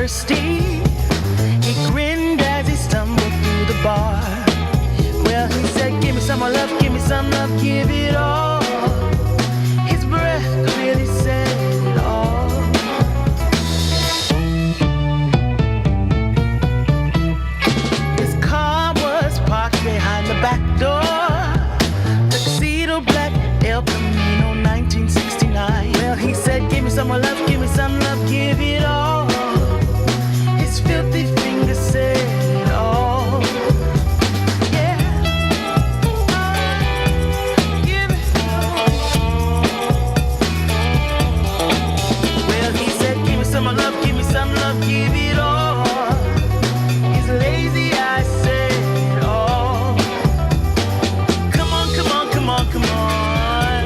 thirsty. He grinned as he stumbled through the bar. Well, he said, give me some more love, give me some love, give it all. His breath clearly said it all. His car was parked behind the back door. Tuxedo black, El Camino, 1969. Well, he said, give me some more love, give me some love, give it all. His filthy fingers said it all. Yeah. Give it all. Well, he said, give me some more love, give me some love, give it all. His lazy eyes said it all. Come on, come on, come on, come on.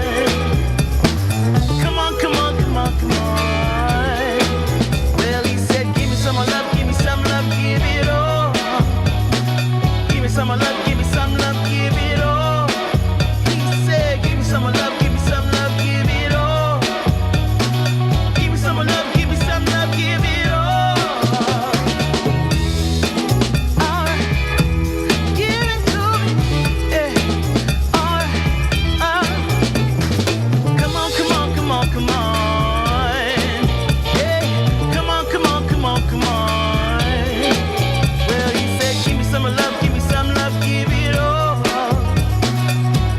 Come on, come on, come on, come on. Well, he said, give me some more love, give me some love, give it all. Give me some more love, give me some love, give it all. He said, give me some more love, give me some love, give it all. Give me some more love, give me some love, give it all. All right, give it to me, yeah. All right, come on, come on, come on, come on. Yeah, come on, come on, come on, come on. Well, he said, give me some love, give me some love, give it all.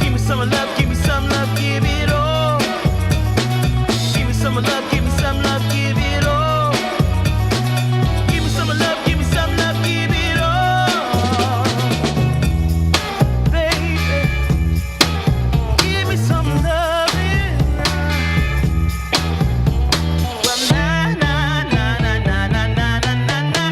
Give me some love, give me some love, give it all. Give me some love, give me some love, give it all. Give me some love, give me some love, give it all. Baby, give me some loving. Well, na na na na na na na na na na.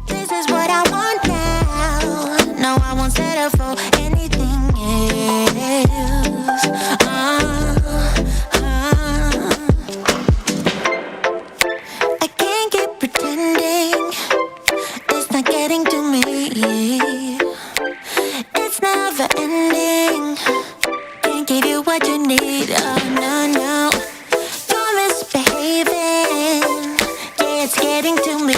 This is what I want now. No, I won't settle for anything else. I can't keep pretending. It's not getting to me. It's never ending. Can't give you what you need. Oh no, no. You're misbehaving. Yeah, it's getting to me.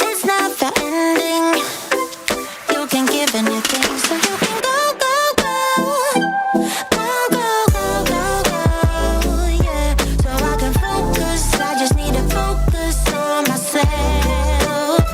It's never ending. You can give anything, so you can go, go, go. Go, go, go, go, go. Yeah, so I can focus. I just need to focus on myself.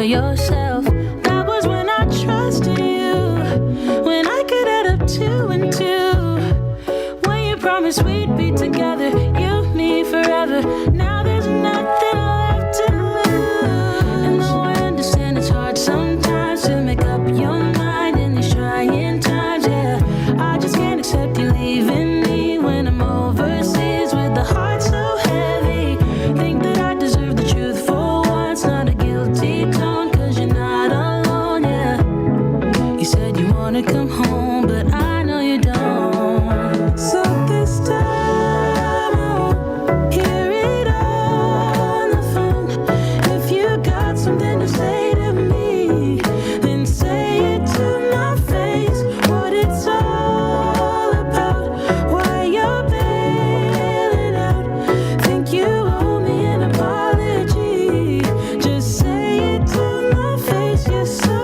Yourself. That was when I trusted you, when I could add up 2 and 2, when you promised we'd be together, you, me, forever. Now there's nothing left to lose. And though I understand it's hard sometimes to make up your mind in these trying times, yeah, I just can't accept you leaving me when I'm overseas with the heart so heavy. Think that I deserve the truth for once, not a guilty tone. Come home, but I know you don't. So this time I won't hear it on the phone. If you got something to say to me, then say it to my face. What it's all about, why you're bailing out. Think you owe me an apology. Just say it to my face, you're sorry.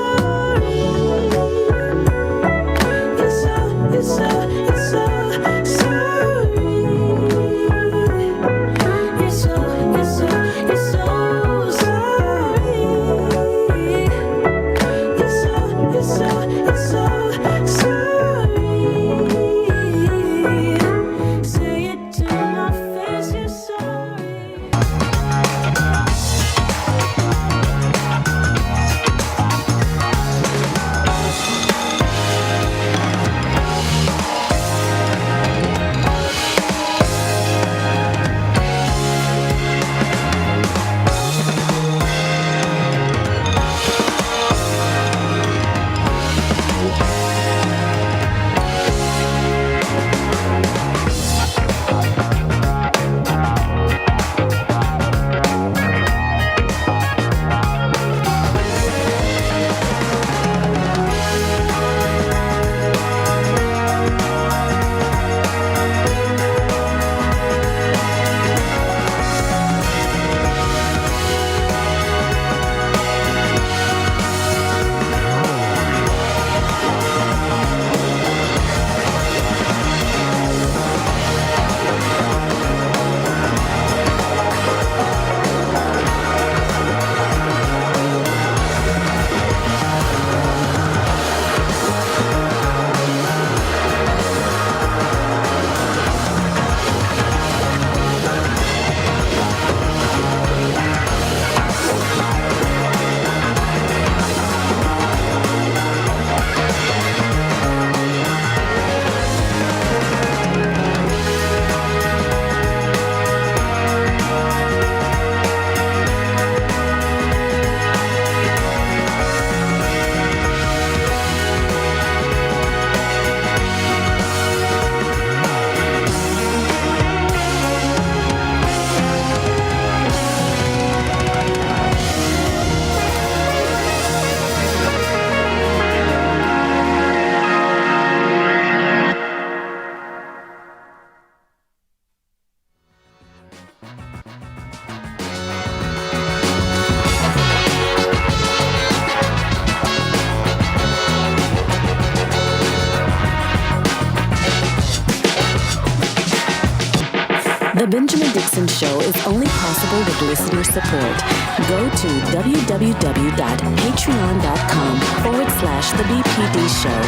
The Benjamin Dixon Show is only possible with listener support. Go to www.patreon.com/The BPD Show.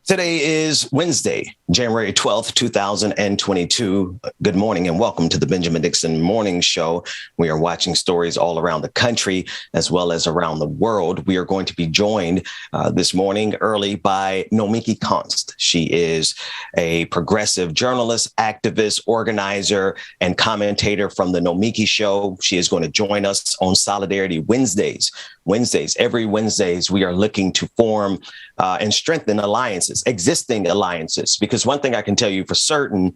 Today is Wednesday, January 12th, 2022. Good morning and welcome to the Benjamin Dixon Morning Show. We are watching stories all around the country as well as around the world. We are going to be joined this morning early by Nomiki Konst. She is a progressive journalist, activist, organizer, and commentator from the Nomiki Show. She is going to join us on Solidarity Wednesdays. Every Wednesdays, we are looking to form and strengthen alliances, existing alliances, because one thing I can tell you for certain,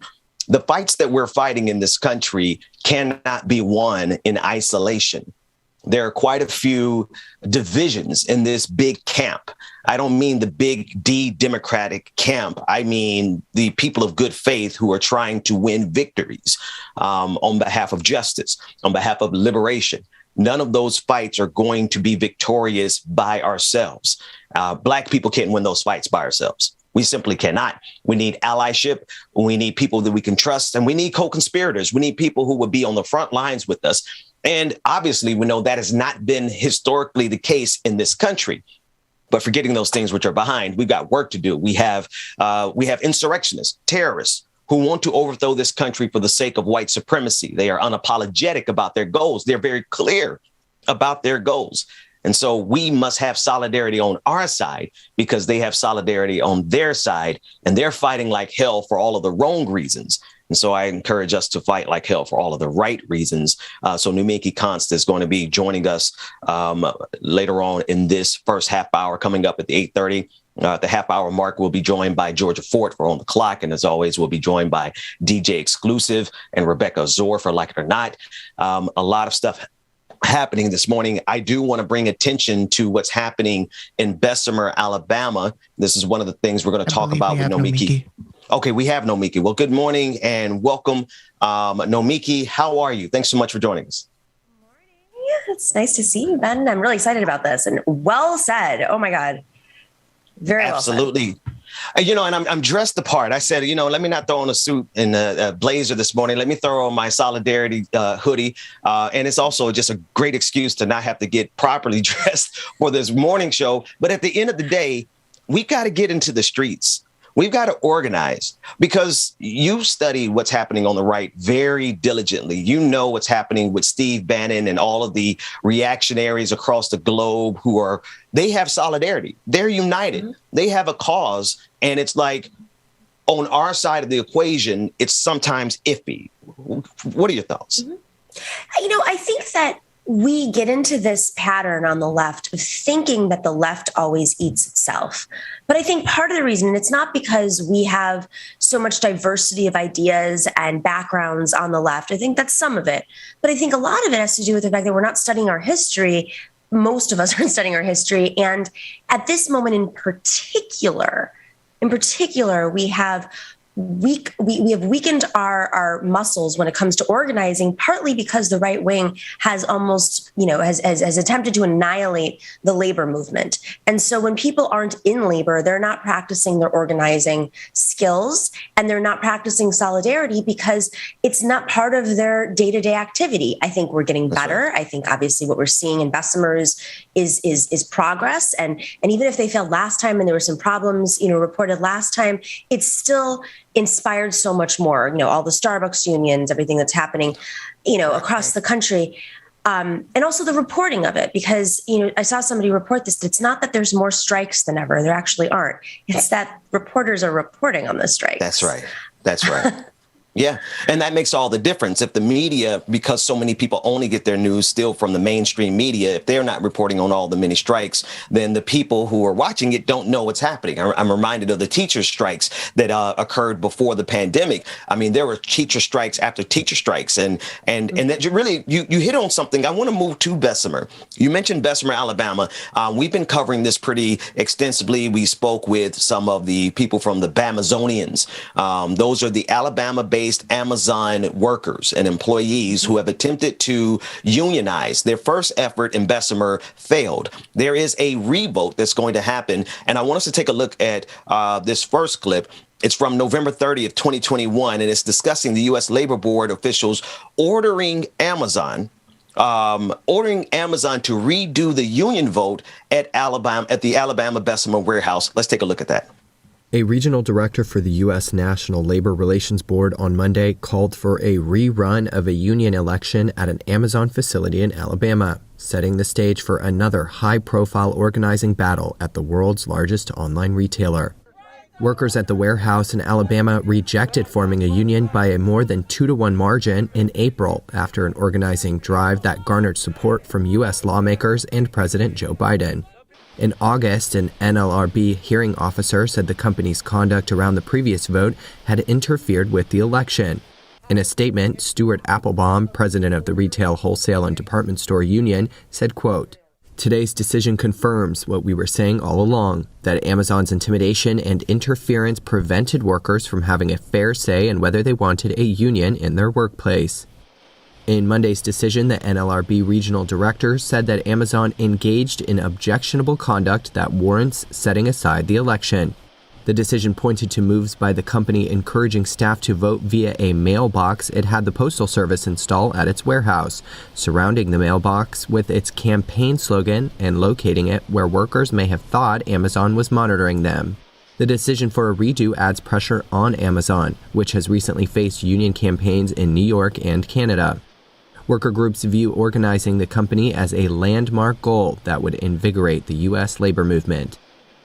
The fights that we're fighting in this country cannot be won in isolation. There are quite a few divisions in this big camp. I don't mean the big D Democratic camp. I mean the people of good faith who are trying to win victories on behalf of justice, on behalf of liberation. None of those fights are going to be victorious by ourselves. Black people can't win those fights by ourselves. We simply cannot. We need allyship. We need people that we can trust, and we need co-conspirators. We need people who will be on the front lines with us. And obviously, we know that has not been historically the case in this country. But forgetting those things which are behind, we've got work to do. We have insurrectionists, terrorists who want to overthrow this country for the sake of white supremacy. They are unapologetic about their goals. They're very clear about their goals. And so we must have solidarity on our side because they have solidarity on their side, and they're fighting like hell for all of the wrong reasons. And so I encourage us to fight like hell for all of the right reasons. So Nomiki Konst is going to be joining us later on in this first half hour, coming up at the 8:30. At the half hour mark, we'll be joined by Georgia Fort for On the Clock. And as always, we'll be joined by DJ Exclusive and Rebecca Zor for Like It or Not. A lot of stuff happening this morning. I do want to bring attention to what's happening in Bessemer, Alabama. This is one of the things we're going to talk about with Nomiki. Okay, we have Nomiki. Well, good morning and welcome. Nomiki, how are you? Thanks so much for joining us. Yeah, it's nice to see you, Ben. I'm really excited about this, and well said. Oh my God. Very Absolutely. Well said. And I'm dressed the part. I said, let me not throw on a suit and a blazer this morning. Let me throw on my solidarity hoodie. And it's also just a great excuse to not have to get properly dressed for this morning show. But at the end of the day, we've got to get into the streets. We've got to organize because you study what's happening on the right very diligently. You know what's happening with Steve Bannon and all of the reactionaries across the globe they have solidarity. They're united. Mm-hmm. They have a cause. And it's like on our side of the equation, it's sometimes iffy. What are your thoughts? Mm-hmm. I think that we get into this pattern on the left of thinking that the left always eats itself. But I think part of the reason, and it's not because we have so much diversity of ideas and backgrounds on the left. I think that's some of it. But I think a lot of it has to do with the fact that we're not studying our history. Most of us aren't studying our history. And at this moment in particular, we have weakened our muscles when it comes to organizing, partly because the right wing has almost, has attempted to annihilate the labor movement. And so when people aren't in labor, they're not practicing their organizing skills and they're not practicing solidarity because it's not part of their day-to-day activity. I think we're getting better. Right. I think obviously what we're seeing in Bessemer is progress. And even if they failed last time and there were some problems, reported last time, it's still inspired so much more, all the Starbucks unions, everything that's happening, across the country. And also the reporting of it, because, I saw somebody report this. It's not that there's more strikes than ever. There actually aren't. It's that reporters are reporting on the strikes. That's right. Yeah. And that makes all the difference. If the media, because so many people only get their news still from the mainstream media, if they're not reporting on all the many strikes, then the people who are watching it don't know what's happening. I'm reminded of the teacher strikes that occurred before the pandemic. I mean, there were teacher strikes after teacher strikes. And that you really, you hit on something. I want to move to Bessemer. You mentioned Bessemer, Alabama. We've been covering this pretty extensively. We spoke with some of the people from the Bamazonians. Those are the Alabama-based Amazon workers and employees who have attempted to unionize. Their first effort in Bessemer failed. There is a revote that's going to happen. And I want us to take a look at this first clip. It's from November 30th, 2021, and it's discussing the U.S. Labor Board officials ordering Amazon to redo the union vote at the Alabama Bessemer warehouse. Let's take a look at that. A regional director for the U.S. National Labor Relations Board on Monday called for a rerun of a union election at an Amazon facility in Alabama, setting the stage for another high-profile organizing battle at the world's largest online retailer. Workers at the warehouse in Alabama rejected forming a union by a more than 2-to-1 margin in April after an organizing drive that garnered support from U.S. lawmakers and President Joe Biden. In August, an NLRB hearing officer said the company's conduct around the previous vote had interfered with the election. In a statement, Stuart Applebaum, president of the Retail, Wholesale, and Department Store Union, said, quote, "Today's decision confirms what we were saying all along, that Amazon's intimidation and interference prevented workers from having a fair say in whether they wanted a union in their workplace." In Monday's decision, the NLRB regional director said that Amazon engaged in objectionable conduct that warrants setting aside the election. The decision pointed to moves by the company encouraging staff to vote via a mailbox it had the Postal Service install at its warehouse, surrounding the mailbox with its campaign slogan and locating it where workers may have thought Amazon was monitoring them. The decision for a redo adds pressure on Amazon, which has recently faced union campaigns in New York and Canada. Worker groups view organizing the company as a landmark goal that would invigorate the U.S. labor movement.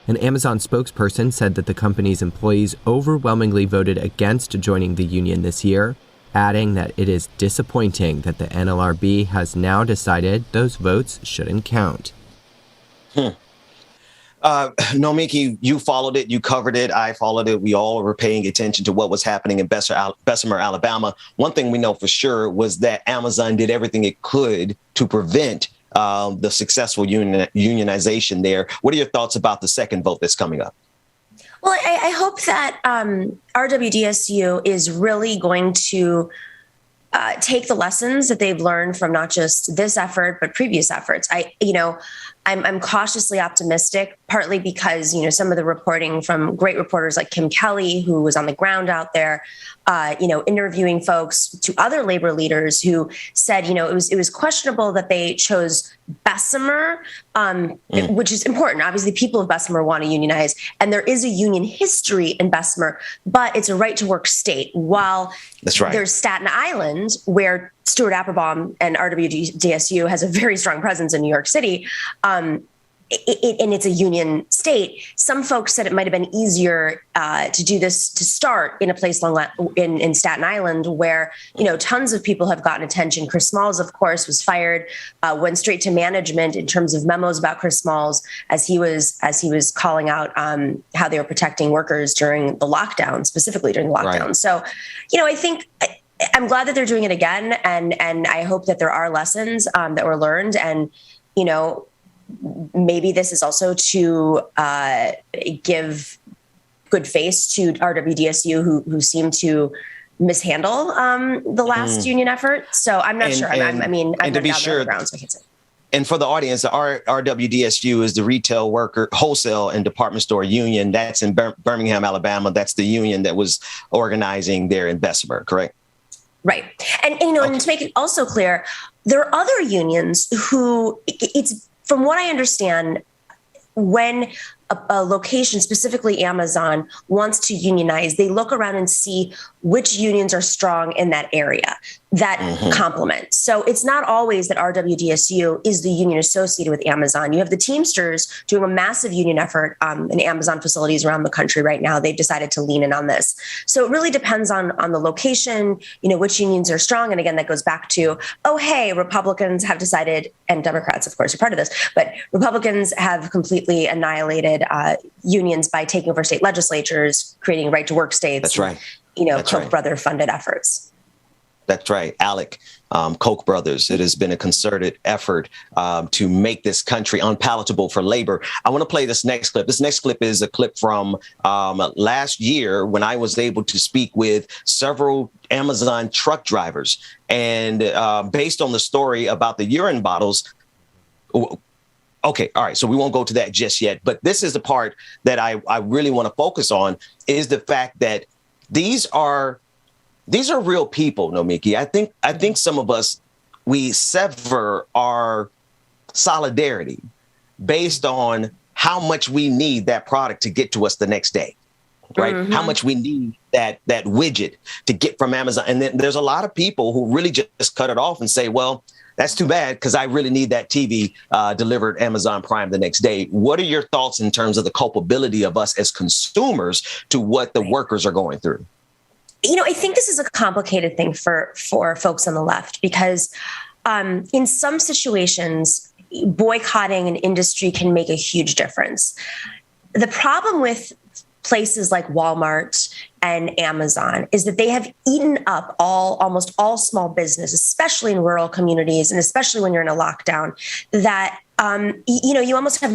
An Amazon spokesperson said that the company's employees overwhelmingly voted against joining the union this year, adding that it is disappointing that the NLRB has now decided those votes shouldn't count. Nomiki, you followed it, you covered it, I followed it. We all were paying attention to what was happening in Bessemer, Alabama. One thing we know for sure was that Amazon did everything it could to prevent the successful unionization there. What are your thoughts about the second vote that's coming up? Well, I hope that RWDSU is really going to take the lessons that they've learned from not just this effort, but previous efforts. I'm cautiously optimistic, partly because, some of the reporting from great reporters like Kim Kelly, who was on the ground out there, interviewing folks, to other labor leaders who said, it was questionable that they chose Bessemer, which is important. Obviously, people of Bessemer want to unionize, and there is a union history in Bessemer, but it's a right to work state. While that's right, there's Staten Island, where Stuart Applebaum and RWDSU has a very strong presence in New York City, and it's a union state. Some folks said it might have been easier to do this to start in a place in Staten Island, where tons of people have gotten attention. Chris Smalls, of course, was fired, went straight to management in terms of memos about Chris Smalls as he was calling out how they were protecting workers during the lockdown, specifically during the lockdown. Right. So, I think I'm glad that they're doing it again, and I hope that there are lessons that were learned, and maybe this is also to give good face to RWDSU, who seem to mishandle the last union effort. So I'm not sure. I'm to be sure, ground, so I can't say. And for the audience, the RWDSU is the Retail, Worker, Wholesale, and Department Store Union. That's in Birmingham, Alabama. That's the union that was organizing there in Bessemer, correct? Right. And and to make it also clear, there are other unions who, it's from what I understand, when a location, specifically Amazon, wants to unionize, they look around and see which unions are strong in that area that complement. So it's not always that RWDSU is the union associated with Amazon. You have the Teamsters doing a massive union effort in Amazon facilities around the country right now. They've decided to lean in on this. So it really depends on the location, which unions are strong. And again, that goes back to, Republicans have decided, and Democrats, of course, are part of this, but Republicans have completely annihilated unions by taking over state legislatures, creating right to work states. That's right. Koch brother funded efforts. That's right. Alec, Koch brothers. It has been a concerted effort to make this country unpalatable for labor. I want to play this next clip. This next clip is a clip from last year when I was able to speak with several Amazon truck drivers. And based on the story about the urine bottles. Okay. All right. So we won't go to that just yet. But this is the part that I really want to focus on, is the fact that these are real people, Nomiki. I think some of us, we sever our solidarity based on how much we need that product to get to us the next day, right? Mm-hmm. How much we need that widget to get from Amazon. And then there's a lot of people who really just cut it off and say, well, that's too bad, because I really need that TV delivered Amazon Prime the next day. What are your thoughts in terms of the culpability of us as consumers to what the workers are going through? I think this is a complicated thing for folks on the left, because in some situations, boycotting an industry can make a huge difference. The problem with places like Walmart and Amazon is that they have eaten up almost all small business, especially in rural communities, and especially when you're in a lockdown, that, you almost have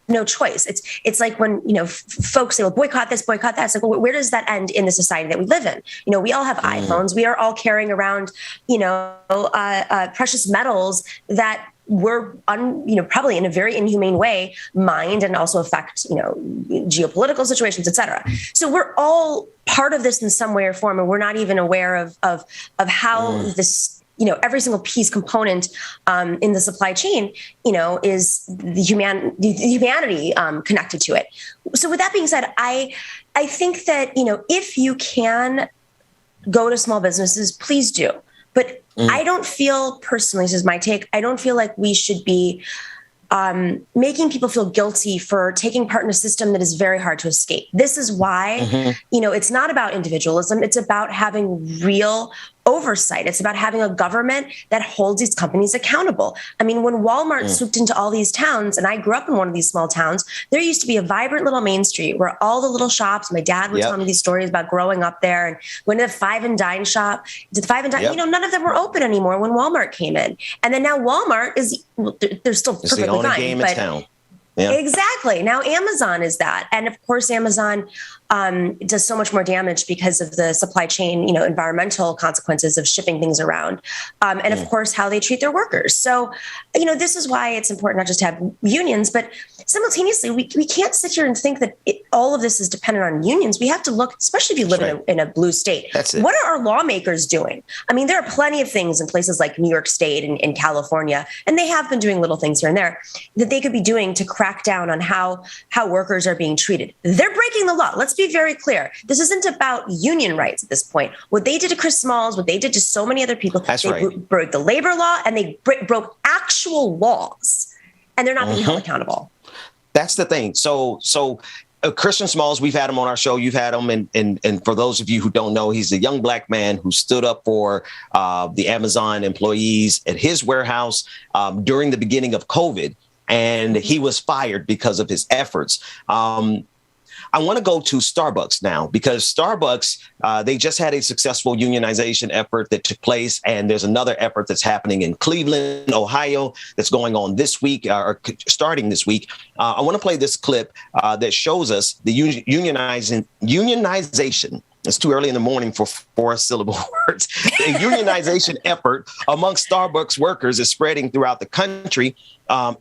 no choice. It's like when, folks say, well, boycott this, boycott that. It's like, well, where does that end in the society that we live in? We all have iPhones. We are all carrying around, precious metals that were, probably in a very inhumane way, mined and also affect, geopolitical situations, et cetera. So we're all part of this in some way or form, and we're not even aware of how this, every single piece component in the supply chain, is the humanity connected to it. So with that being said, I think that, if you can go to small businesses, please do. But I don't feel personally, this is my take, I don't feel like we should be making people feel guilty for taking part in a system that is very hard to escape. This is why, it's not about individualism. It's about having real oversight. It's about having a government that holds these companies accountable. I mean, when Walmart swooped into all these towns, and I grew up in one of these small towns, there used to be a vibrant little main street where all the little shops, my dad would tell me these stories about growing up there, and went to the Five and Dine shop, did the Five and Dine, none of them were open anymore when Walmart came in. And then now Walmart is, they're still perfectly fine. It's the only game in town. Yeah. Exactly. Now Amazon is that. And of course, Amazon does so much more damage because of the supply chain, environmental consequences of shipping things around. And of course, how they treat their workers. So, this is why it's important not just to have unions, but simultaneously, we can't sit here and think that all of this is dependent on unions. We have to look, especially if you live in a blue state. That's it. What are our lawmakers doing? I mean, there are plenty of things in places like New York State and in California, and they have been doing little things here and there that they could be doing to crack down on how workers are being treated. They're breaking the law. Let's be very clear. This isn't about union rights at this point. What they did to Chris Smalls, what they did to so many other people, they broke the labor law, and they broke actual laws, and they're not being held accountable. That's the thing. So Christian Smalls, we've had him on our show. You've had him. And for those of you who don't know, he's a young black man who stood up for the Amazon employees at his warehouse during the beginning of COVID. And he was fired because of his efforts. I want to go to Starbucks now, because Starbucks, they just had a successful unionization effort that took place. And there's another effort that's happening in Cleveland, Ohio, that's going on this week, or starting this week. I want to play this clip that shows us the unionization. It's too early in the morning for 4-syllable words. The unionization effort amongst Starbucks workers is spreading throughout the country.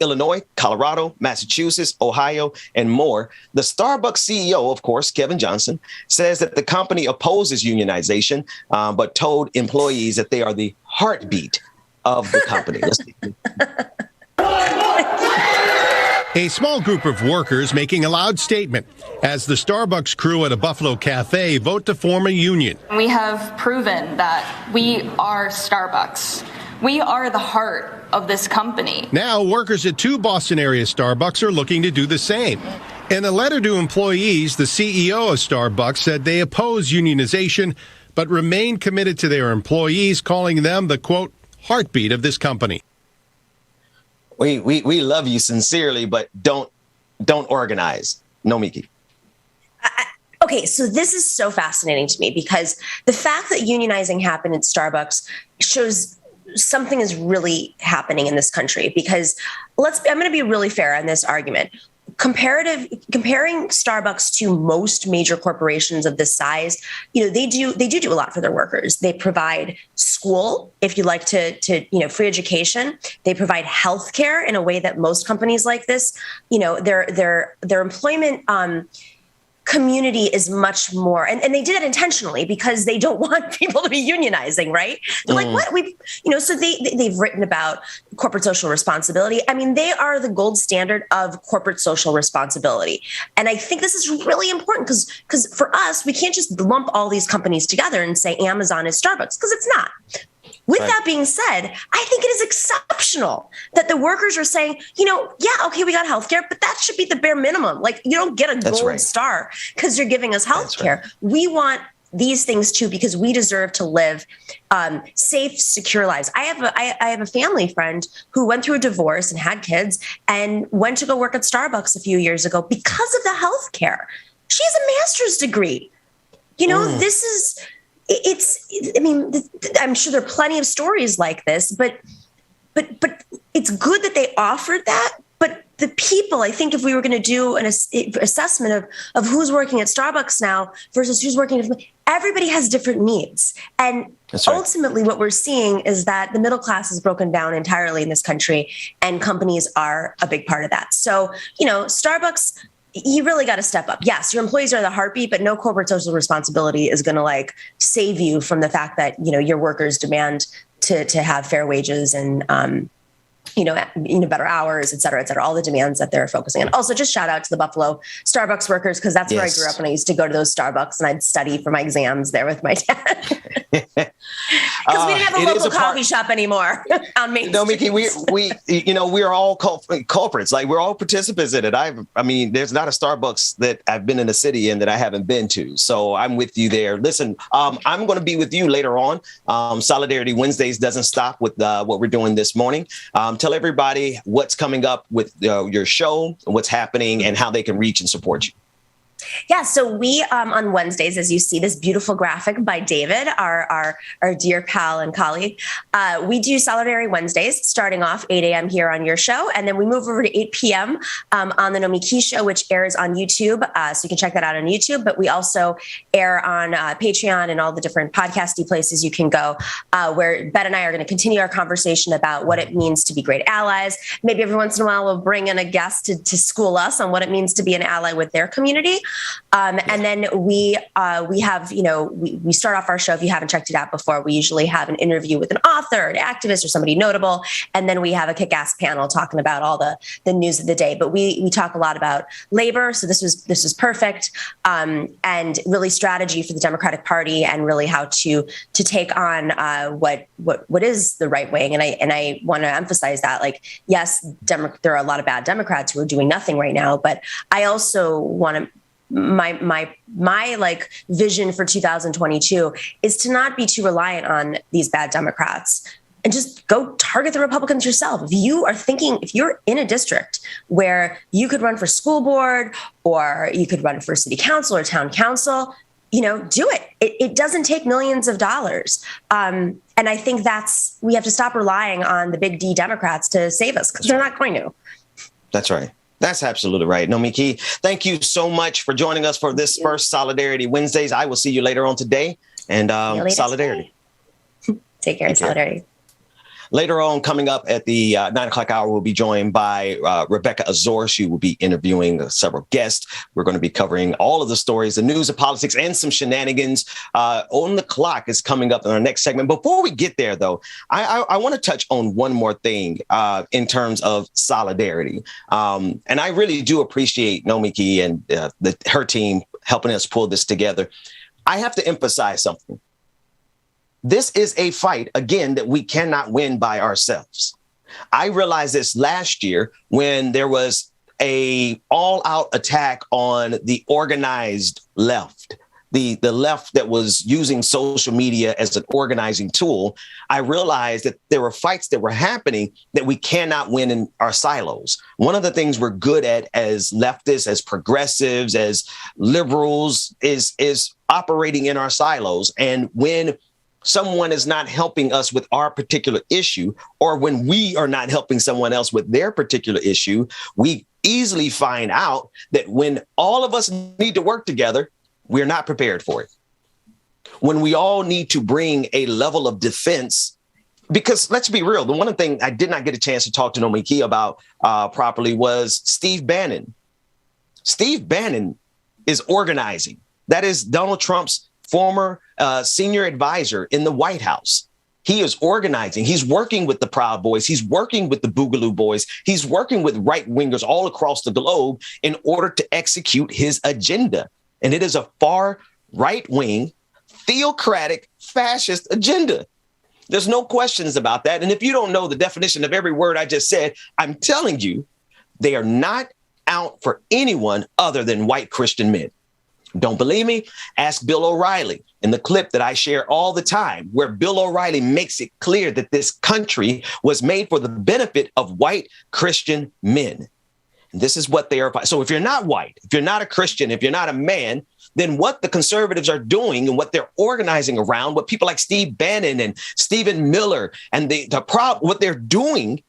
Illinois, Colorado, Massachusetts, Ohio, and more. The Starbucks CEO, of course, Kevin Johnson, says that the company opposes unionization, but told employees that they are the heartbeat of the company. A small group of workers making a loud statement as the Starbucks crew at a Buffalo cafe vote to form a union. We have proven that we are Starbucks. We are the heart of this company. Now, workers at 2 Boston area Starbucks are looking to do the same. In a letter to employees, the CEO of Starbucks said they oppose unionization, but remain committed to their employees, calling them the, quote, heartbeat of this company. We love you sincerely, but don't organize. Nomiki. Okay, so this is so fascinating to me, because the fact that unionizing happened at Starbucks shows something is really happening in this country. Because I'm going to be really fair on this argument. Comparing Starbucks to most major corporations of this size, they do a lot for their workers. They provide school, if you like to free education. They provide healthcare in a way that most companies like this, their employment community is much more, and they did it intentionally because they don't want people to be unionizing, right? They're like, what? So they've written about corporate social responsibility. I mean, they are the gold standard of corporate social responsibility. And I think this is really important because for us, we can't just lump all these companies together and say Amazon is Starbucks, because it's not. With that being said, I think it is exceptional that the workers are saying, we got healthcare, but that should be the bare minimum. Like, you don't get a gold star because you're giving us healthcare. We want these things too, because we deserve to live safe, secure lives. I have a family friend who went through a divorce and had kids and went to go work at Starbucks a few years ago because of the health care. She has a master's degree. This is, I'm sure there are plenty of stories like this, but it's good that they offered that. But the people, I think if we were going to do an assessment of who's working at Starbucks now versus who's working, everybody has different needs. And ultimately what we're seeing is that the middle class is broken down entirely in this country, and companies are a big part of that. So, Starbucks, you really got to step up. Yes, your employees are the heartbeat, but no corporate social responsibility is going to save you from the fact that, your workers demand to have fair wages and, better hours, et cetera, all the demands that they're focusing on. Also, just shout out to the Buffalo Starbucks workers, because that's where I grew up when I used to go to those Starbucks and I'd study for my exams there with my dad. Because we didn't have a local coffee shop anymore on Main Street. Nomiki, we are all culprits. We're all participants in it. There's not a Starbucks that I've been in a city in that I haven't been to. So I'm with you there. Listen, I'm going to be with you later on. Solidarity Wednesdays doesn't stop with what we're doing this morning. Tell everybody what's coming up with your show, what's happening, and how they can reach and support you. Yeah, so we on Wednesdays, as you see this beautiful graphic by David, our dear pal and colleague, we do Solidarity Wednesdays starting off 8 a.m. here on your show. And then we move over to 8 p.m. On the Nomiki Show, which airs on YouTube. So you can check that out on YouTube. But we also air on Patreon and all the different podcasty places you can go, where Ben and I are going to continue our conversation about what it means to be great allies. Maybe every once in a while we'll bring in a guest to school us on what it means to be an ally with their community. And then we have, we start off our show. If you haven't checked it out before, we usually have an interview with an author, an activist, or somebody notable. And then we have a kick-ass panel talking about all the news of the day. But we talk a lot about labor. So this was perfect. And really strategy for the Democratic Party, and really how to take on what is the right wing. And I want to emphasize that, yes, there are a lot of bad Democrats who are doing nothing right now. But I also want to, my vision for 2022 is to not be too reliant on these bad Democrats, and just go target the Republicans yourself. If you're in a district where you could run for school board, or you could run for city council or town council, do it. It doesn't take millions of dollars. And I think we have to stop relying on the big D Democrats to save us, because they're not going to. That's right. That's absolutely right. Nomiki, thank you so much for joining us for this first Solidarity Wednesdays. I will see you later on today. And Solidarity. Take care. Solidarity. Later on, coming up at the 9 o'clock hour, we'll be joined by Rebecca Azor. She will be interviewing several guests. We're going to be covering all of the stories, the news and politics, and some shenanigans. On the Clock is coming up in our next segment. Before we get there, though, I want to touch on one more thing in terms of solidarity. And I really do appreciate Nomiki and her team helping us pull this together. I have to emphasize something. This is a fight, again, that we cannot win by ourselves. I realized this last year when there was a all-out attack on the organized left, the left that was using social media as an organizing tool. I realized that there were fights that were happening that we cannot win in our silos. One of the things we're good at as leftists, as progressives, as liberals is operating in our silos. And when someone is not helping us with our particular issue, or when we are not helping someone else with their particular issue, we easily find out that when all of us need to work together, we're not prepared for it. When we all need to bring a level of defense, because let's be real, the one thing I did not get a chance to talk to Nomiki about properly was Steve Bannon. Steve Bannon is organizing. That is Donald Trump's former senior advisor in the White House. He is organizing. He's working with the Proud Boys. He's working with the Boogaloo Boys. He's working with right wingers all across the globe in order to execute his agenda. And it is a far right wing, theocratic, fascist agenda. There's no questions about that. And if you don't know the definition of every word I just said, I'm telling you, they are not out for anyone other than white Christian men. Don't believe me? Ask Bill O'Reilly in the clip that I share all the time, where Bill O'Reilly makes it clear that this country was made for the benefit of white Christian men. And this is what they are. So if you're not white, if you're not a Christian, if you're not a man, then what the conservatives are doing and what they're organizing around, what people like Steve Bannon and Stephen Miller and what they're doing,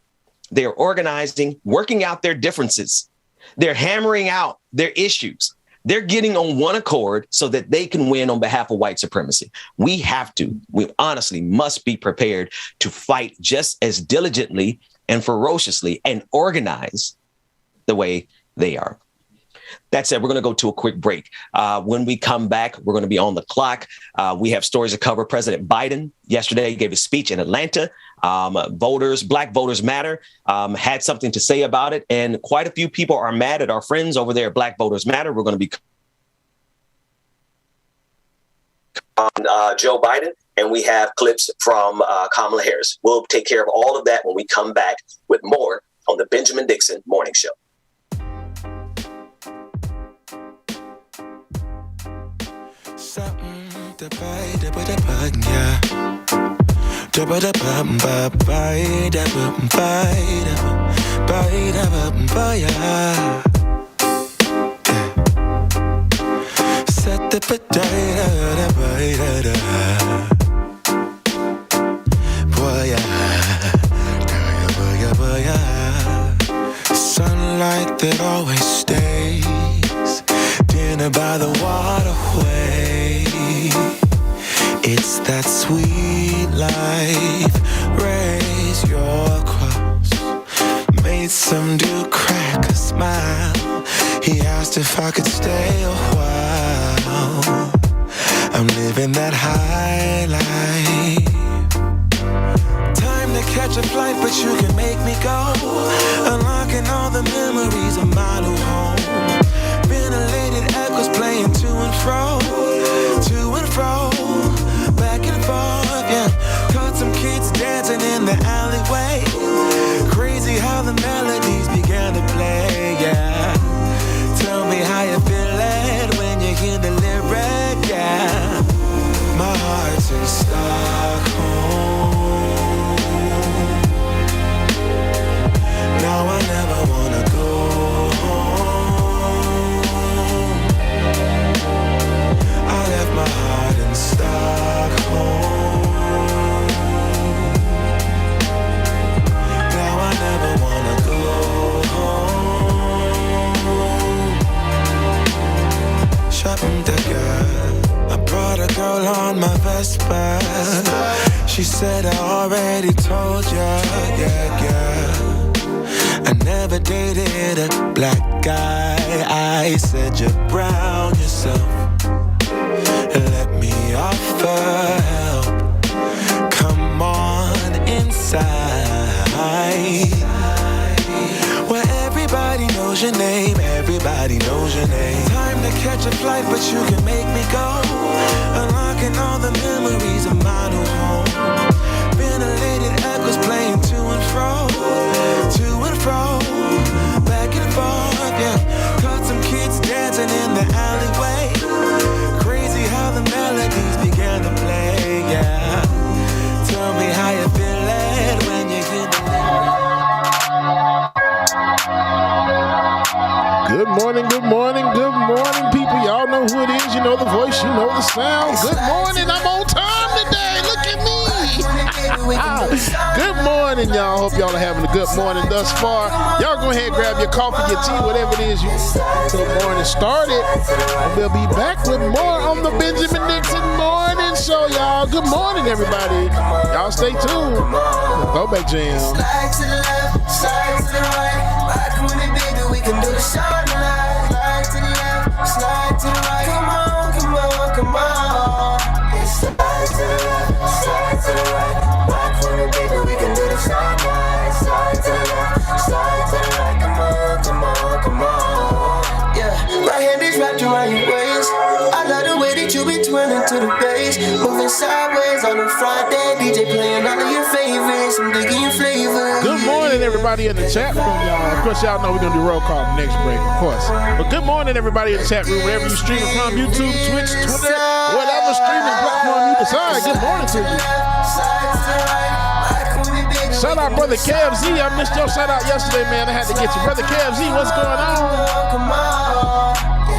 they're organizing, working out their differences. They're hammering out their issues. They're getting on one accord so that they can win on behalf of white supremacy. We honestly must be prepared to fight just as diligently and ferociously and organize the way they are. That said, we're going to go to a quick break. When we come back, we're going to be on the clock. We have stories to cover. President Biden yesterday gave a speech in Atlanta. Black voters matter, had something to say about it. And quite a few people are mad at our friends over there at Black Voters Matter. We're going to be on Joe Biden, and we have clips from Kamala Harris. We'll take care of all of that when we come back with more on the Benjamin Dixon Morning Show. Something to bite with a button, yeah. Set the potato, sunlight that always stays, dinner by the waterway. It's that sweet life. Raise your cross. Made some dude crack a smile. He asked if I could stay a while. I'm living that high life. Time to catch a flight, but you can make me go. Unlocking all the memories of my new home. Ventilated echoes playing to and fro. To and fro. Back and forth, yeah. Caught some kids dancing in the alleyway. Crazy how the melodies began to play, yeah. Tell me how you feel it when you hear the lyric, yeah. My heart's in Stockholm. Now I never wanna go home. I left my heart in Stockholm. Now I never wanna go home. Shopping the girl, I brought a girl on my Vespa. She said I already told ya, yeah. I never dated a black guy. I said you're brown yourself. Let me offer help. Come on inside. Where everybody knows your name. Everybody knows your name. Time to catch a flight, but you can make me go. Unlocking all the memories of my new home. Ventilated echoes playing to and fro. To and fro. Back and forth, yeah. Caught some kids dancing in the alleyway. Crazy how the melodies began to play, yeah. Tell me how you feel it when you hear the Good morning, good morning, good morning, people. Y'all know who it is. You know the voice, you know the sound. Good morning. I'm on time today. Look at me. Good morning, y'all. Hope y'all are having a good morning thus far. Y'all go ahead and grab your coffee, your tea, whatever it is you the morning started. And we'll be back with more on the Benjamin Dixon Morning Show, y'all. Good morning, everybody. Y'all stay tuned. Go back, Jam. Slide to the left, slide to the right. Rock with it, baby, we can do the show tonight. Slide to the left, slide to the right. Come on, come on, come on. Slide to the left, slide to the right. Rock with it, baby, we can do the show tonight. Slide to the left, slide to the right. Come on, come on, come on. Yeah, my hand is wrapped around your waist. I love the way that you be twirling to the bass. Moving sideways on a Friday. DJ playing all of your favorites. I'm digging your flavor. Good morning, everybody in the chat room, y'all. Of course, y'all know we're going to do roll call next break, of course. But good morning, everybody in the chat room, wherever you streaming from, YouTube, Twitch, Twitter, whatever streaming platform you decide. Good morning to you. Shout out, Brother KFZ. I missed your shout out yesterday, man. I had to get you. Brother KFZ, what's going on? Come on.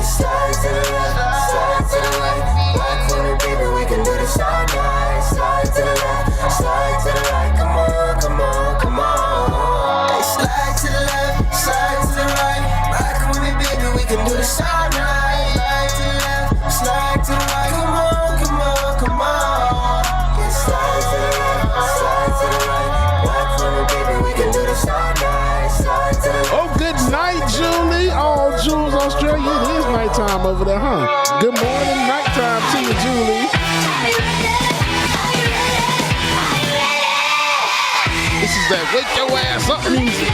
Slide to the left, slide to the right. Black women, baby, we can do this all night. Slide to the left, slide to the right. Come on, come on, come on. Hey, slide to the left, slide to the right. Black women, baby, we can do this all night. Slide to the left, slide to the right. Come on, come on, come on. Slide to the left, slide to the right. Black women, baby, we can do this all night. Slide to the left. Oh, good night, Julie. Oh, Jules, Australia. It is nighttime over there, huh? Good morning, nighttime to you, Julie. This is that wake your ass up music.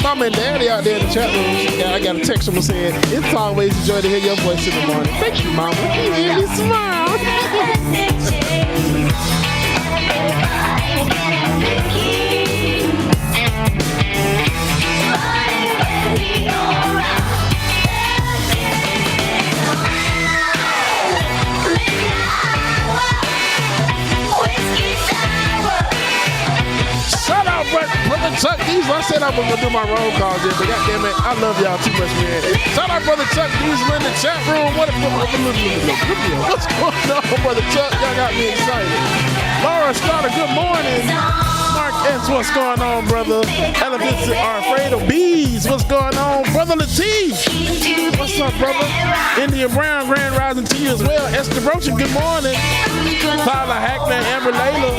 Mama and Daddy out there in the chat room. Yeah, I got a text from them saying, it's always a joy to hear your voice in the morning. Thank you, Mama. You made me smile. Shout out, Brother Chuck Diesel. I said I was gonna do my roll calls here, but goddamn it, I love y'all too much, man. Shout out, Brother Chuck Diesel in the chat room. What's going on, Brother Chuck? Y'all got me excited. Laura Starter, good morning. Mark S, what's going on, brother? Elephants are afraid of bees. What's going on, Brother Latif? What's up, brother? India Brown, Grand Rising to you as well. Esther Rocha, good morning. Tyler Hackman, Amber Layla.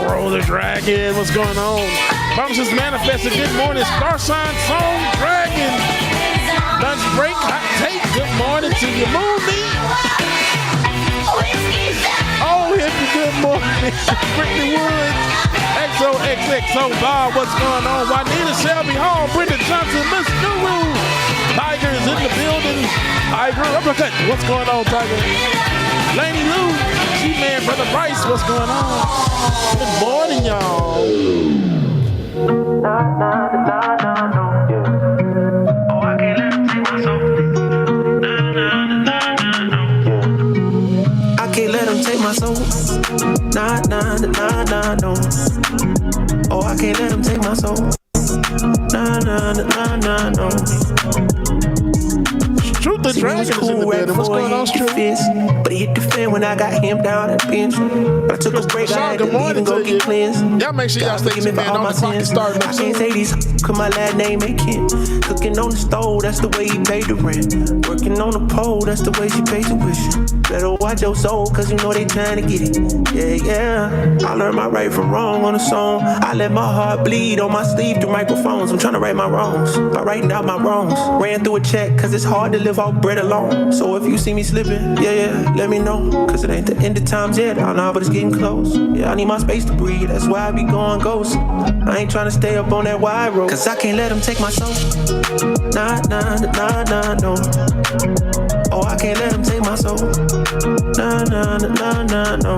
Roll the Dragon, what's going on? Promises Manifested, good morning. Starshine Song Dragon. Lunch break, hot take, good morning to you, Mooney. Oh, hippie, good morning. Brittany Woods. XOXXO Bob, what's going on? Juanita Shelby Hall, Brenda Johnson, Miss Guru. Tiger is in the building. Tiger, uppercut. What's going on, Tiger? Laney Lou, G-Man, Brother Bryce, what's going on? Good morning, y'all. Oh, I can't let him take my soul. I can't let him take my soul. Nah, nah, nah, nah, no. Oh, I can't let him take my soul. Nah, nah, nah, nah, no. Truth the Dragon is in the building. What's going on, Truth? But he hit the fan when I got him down at the bench. But I took a break, I had to leave and go get cleansed. Y'all make sure y'all stay tuned, man. On the clock is starting up soon. I can't say these, cause my last name ain't Ken. Cooking on the stove, that's the way he paid the rent. Working on the pole, that's the way she pays tuition. Better watch your soul, cause you know they trying to get it. Yeah, yeah. I learned my right from wrong on a song. I let my heart bleed on my sleeve through microphones. I'm trying to right my wrongs by writing out my wrongs. Ran through a check, cause it's hard to live off bread alone. So if you see me slipping, yeah, let me know. Cause it ain't the end of times yet. I know, but it's getting close. Yeah, I need my space to breathe. That's why I be going ghost. I ain't trying to stay up on that wide road. Cause I can't let him take my soul. Nah, nah, nah, nah, no. Oh, I can't let him take my soul. Nah, nah, nah, nah, no.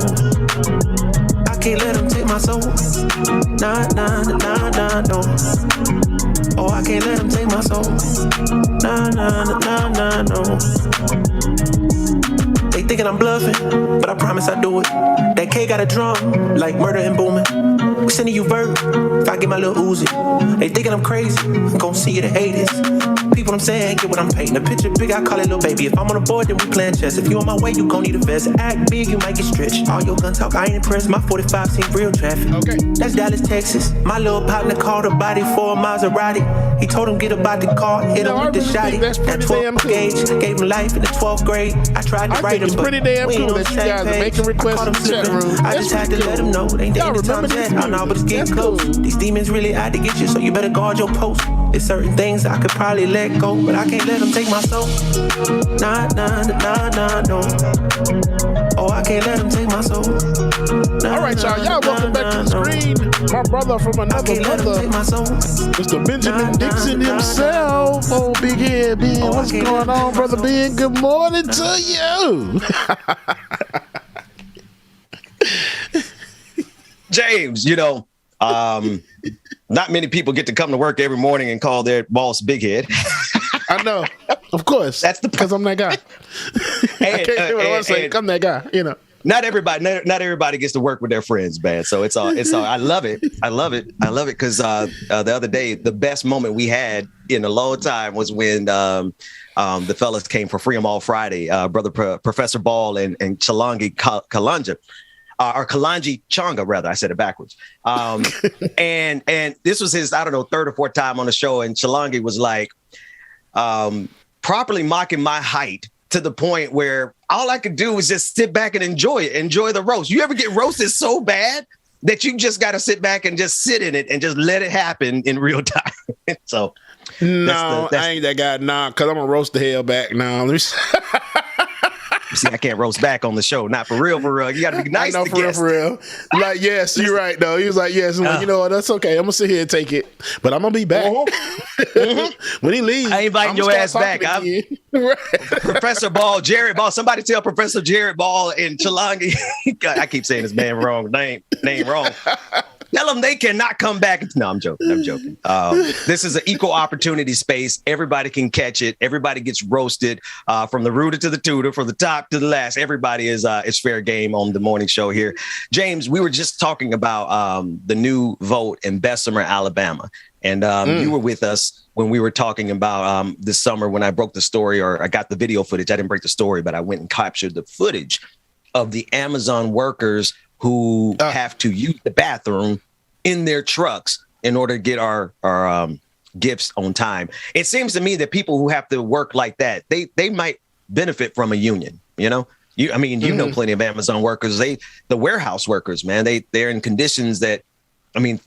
I can't let him take my soul. Nah, nah, nah, nah, no. Oh, I can't let him take my soul. Nah, nah, nah, nah, no. They thinking I'm bluffing, but I promise I do it. That K got a drum, like murder and booming. We sending you vert, if I get my little Uzi. They thinking I'm crazy, I'm gon' see you the haters. People I'm saying, get what I'm painting. A picture big, I call it little baby. If I'm on the board, then we playing chess. If you on my way, you gon' need a vest. Act big, you might get stretched. All your gun talk, I ain't impressed. My 45 seen real traffic. Okay. That's Dallas, Texas. My little partner called a body for a Maserati. He told him get about the car, hit him with the shotty. That 12th gauge gave him life in the 12th grade. I tried to write him, it's pretty damn cool that you guys are making requests in the chat room. I just had to let him know. They ain't the end of times yet. I know, but it's getting close. These demons really out to get you, so you better guard your post. There's certain things I could probably let go, but I can't let them take my soul. Nah, nah, nah, nah, no. Oh, I can't let them take my All right, y'all welcome back to the screen. My brother from another mother, Mr. Benjamin Dixon himself. Oh, big head Ben, what's going on, brother Ben? Good morning to you. James, not many people get to come to work every morning and call their boss big head. I know, of course. That's because I'm that guy. I can't do what I want to say. I'm that guy, Not everybody gets to work with their friends, man. So it's all. I love it. I love it because the other day, the best moment we had in a long time was when the fellas came for Free 'em All Friday. Brother Professor Ball and Chalangi Kalanja. Or Kalanji Changa, rather. I said it backwards. And this was his, third or fourth time on the show. And Chalangi was like, properly mocking my height to the point where all I could do was just sit back and enjoy the roast. You ever get roasted so bad that you just got to sit back and just sit in it and just let it happen in real time? So, no, I ain't that guy. Nah, because I'm going to roast the hell back now. See, I can't roast back on the show. Not for real, for real. You got to be nice to guests. For real. Like, yes, you're right, though. He was like, yes. I'm like, you know what? That's okay. I'm going to sit here and take it. But I'm going to be back. When he leaves, I ain't inviting your ass back. Professor Ball, Jared Ball. Somebody tell Professor Jared Ball and Chalangi. I keep saying his man wrong. Name wrong. Tell them they cannot come back. No, I'm joking. This is an equal opportunity space. Everybody can catch it. Everybody gets roasted from the rooter to the tutor, from the top to the last. Everybody is fair game on the morning show here. James, we were just talking about the new vote in Bessemer, Alabama. And you were with us when we were talking about this summer when I broke the story, or I got the video footage. I didn't break the story, but I went and captured the footage of the Amazon workers who have to use the bathroom in their trucks in order to get our gifts on time. It seems to me that people who have to work like that, they might benefit from a union. You know plenty of Amazon workers. The warehouse workers, man, they're in conditions that,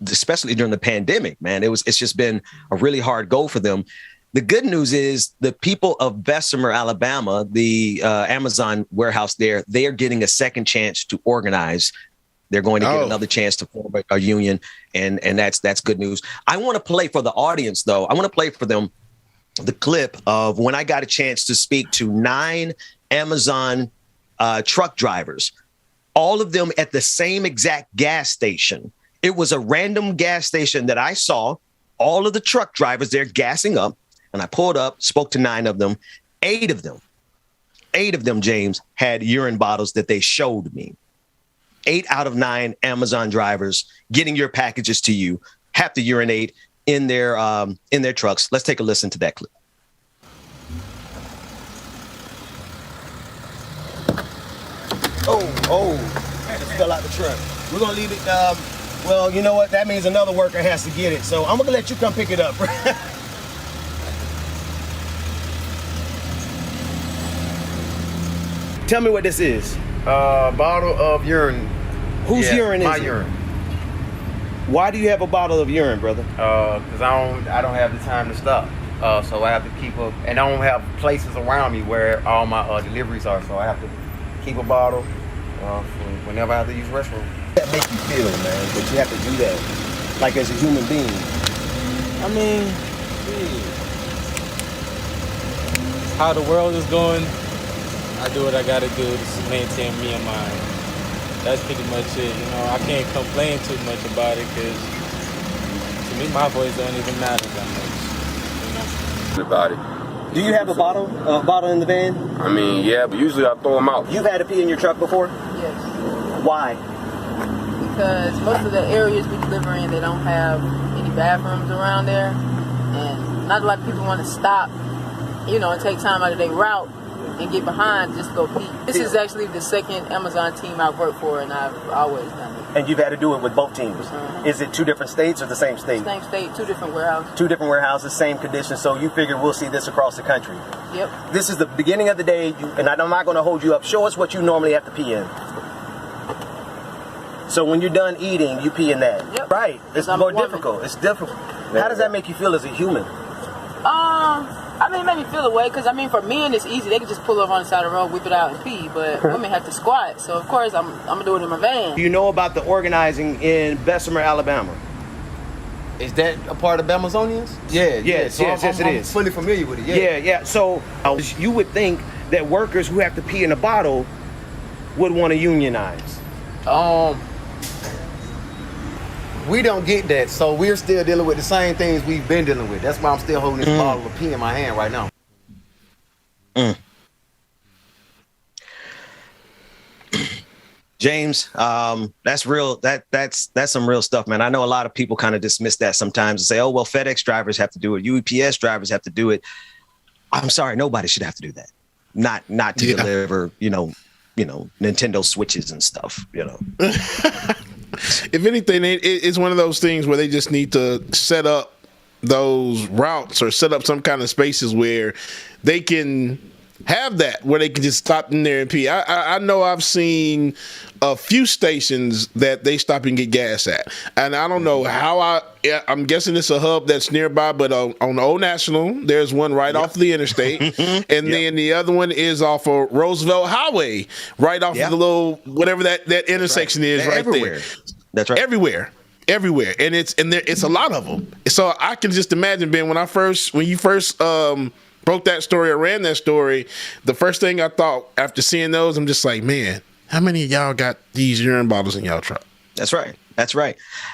especially during the pandemic, man, it's just been a really hard go for them. The good news is the people of Bessemer, Alabama, the Amazon warehouse there, they are getting a second chance to organize. They're going to get another chance to form a union, and that's good news. I want to play for the audience, though. I want to play for them the clip of when I got a chance to speak to 9 Amazon truck drivers, all of them at the same exact gas station. It was a random gas station that I saw all of the truck drivers there gassing up. And I pulled up, spoke to 9 of them. 8 of them, James, had urine bottles that they showed me. 8 out of 9 Amazon drivers getting your packages to you have to urinate in their trucks. Let's take a listen to that clip. I had to fill out the truck. We're gonna leave it. Well, you know what? That means another worker has to get it. So I'm gonna let you come pick it up. Tell me what this is. Bottle of urine. Whose urine is it? My urine. Why do you have a bottle of urine, brother? Because I don't have the time to stop. So I have to keep up, and I don't have places around me where all my deliveries are. So I have to keep a bottle for whenever I have to use the restroom. That make you feel, man, that you have to do that, like as a human being. How the world is going, I do what I gotta do to maintain me and mine. That's pretty much it. I can't complain too much about it because to me, my voice don't even matter that much. About it. Do you have a bottle in the van? Yeah, but usually I throw them out. You've had to pee in your truck before? Yes. Why? Because most of the areas we deliver in, they don't have any bathrooms around there, and not a lot of people want to stop, and take time out of their route and get behind just to go pee. This is actually the second Amazon team I've worked for, and I've always done it. And you've had to do it with both teams. Is it 2 different states or the same state? Same state, 2 different warehouses. 2 different warehouses, same conditions. So you figure we'll see this across the country. Yep. This is the beginning of the day, and I'm not going to hold you up. Show us what you normally have to pee in. So when you're done eating, you pee in that. Yep. Right. It's more difficult. It's difficult. How does that make you feel as a human? I mean, it made me feel away because, I mean, for men, it's easy. They can just pull up on the side of the road, whip it out, and pee. But women have to squat. So, of course, I'm going to do it in my van. Do you know about the organizing in Bessemer, Alabama? Is that a part of Amazonians? Yeah, yes, so yes, I'm it is. Fully familiar with it. Yeah. So you would think that workers who have to pee in a bottle would want to unionize. We don't get that, so we're still dealing with the same things we've been dealing with. That's why I'm still holding this bottle of pee in my hand right now. James, that's real. That's some real stuff, man. I know a lot of people kind of dismiss that sometimes and say, "Oh, well, FedEx drivers have to do it. UPS drivers have to do it." I'm sorry, nobody should have to do that. Not to deliver, Nintendo Switches and stuff. If anything, it's one of those things where they just need to set up those routes or set up some kind of spaces where they can have that, where they can just stop in there and pee. I know I've seen a few stations that they stop and get gas at, and I don't know how. I'm guessing it's a hub that's nearby, but on Old National, there's one right off the interstate, and then the other one is off of Roosevelt Highway, right off of the little whatever that intersection is right there. That's right. Everywhere, and it's a lot of them. So I can just imagine, Ben, when you first broke that story or ran that story, the first thing I thought after seeing those, I'm just like, man, how many of y'all got these urine bottles in y'all truck? That's right.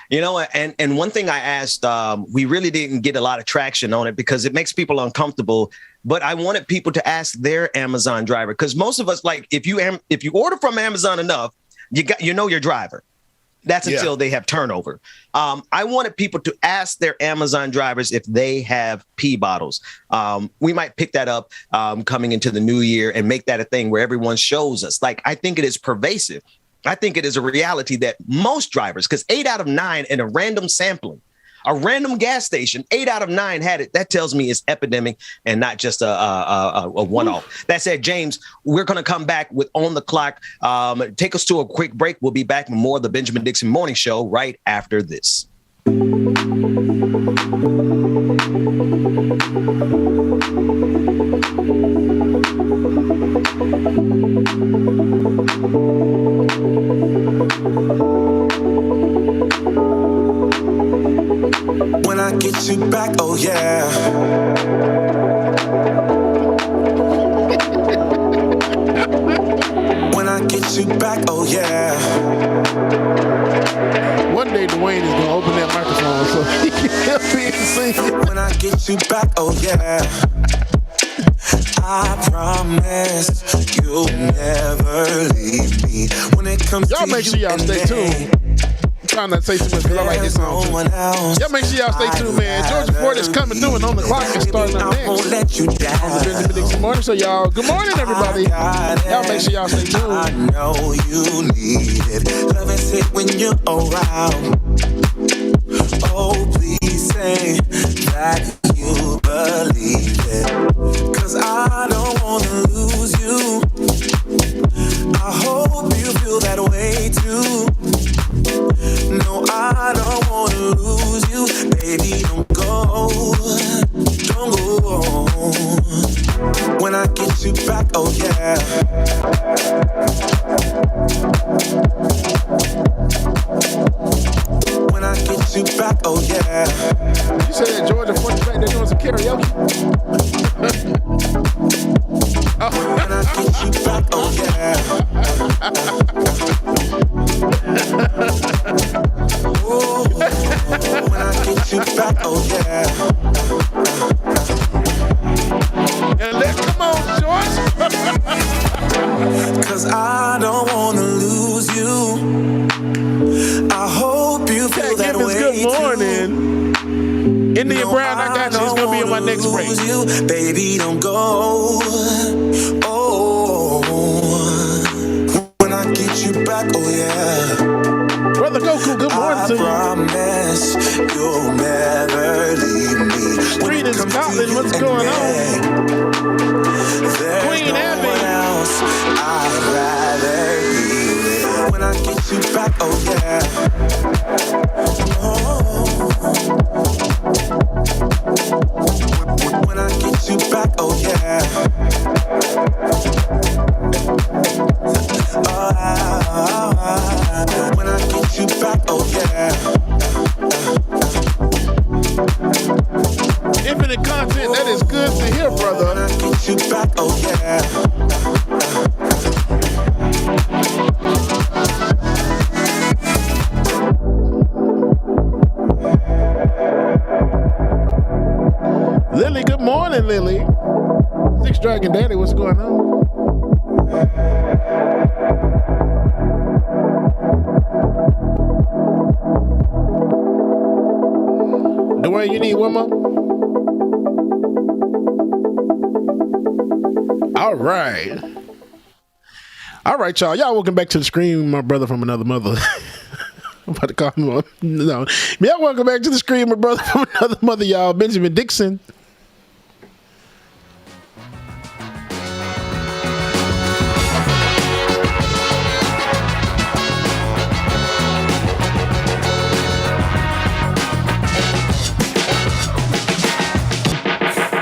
And one thing I asked, we really didn't get a lot of traction on it because it makes people uncomfortable. But I wanted people to ask their Amazon driver, because most of us, like, if you order from Amazon enough, you know your driver. That's until they have turnover. I wanted people to ask their Amazon drivers if they have pee bottles. We might pick that up coming into the new year and make that a thing where everyone shows us. Like, I think it is pervasive. I think it is a reality that most drivers, because 8 out of 9 in a random sampling, a random gas station, 8 out of 9 had it. That tells me it's epidemic and not just a one-off. That said, James, we're going to come back with On the Clock. Take us to a quick break. We'll be back with more of the Benjamin Dixon Morning Show right after this. When I get you back, oh yeah. When I get you back, oh yeah. One day Dwayne is gonna open that microphone so he can be singing. When I get you back, oh yeah. I promise you'll never leave me. When it comes y'all to make sure y'all stay tuned. I'm trying not to say too much because I like this song too. Y'all make sure y'all stay tuned, man. Georgia Ford is coming through and On the Clock is starting up next. On the Benjamin Dixon Morning Show, y'all. Good morning, everybody. Y'all make sure y'all stay tuned. I know you need it. Love is it when you're around. Oh, please say that you believe it. 'Cause I don't wanna lose you. I hope you feel that way too. No, I don't wanna lose you. Baby, don't go. Don't go. When I get you back, oh yeah. When I get you back, oh yeah. You said that Georgia Ford is back there doing some karaoke. When I get you back, oh yeah. Ooh, when I get you back, oh yeah. And come on, George. 'Cause I don't wanna lose you. I hope you feel that way. Good morning. Indian Brown, I got you. It's gonna be on my next break. You, baby, don't go. Oh, when I get you back, oh yeah. Brother Goku, good morning to you. I promise you'll never leave me. Street in Scotland, what's going on? Queen Abby. Else I'd rather be with. When I get you back, oh yeah. Oh. When I get you back. Mac and Daddy, what's going on? Dwayne, you need one more? All right. All right, y'all. Y'all welcome back to the Scream, my brother from another mother. I'm about to call him up. No. Y'all welcome back to the Scream, my brother from another mother, y'all. Benjamin Dixon.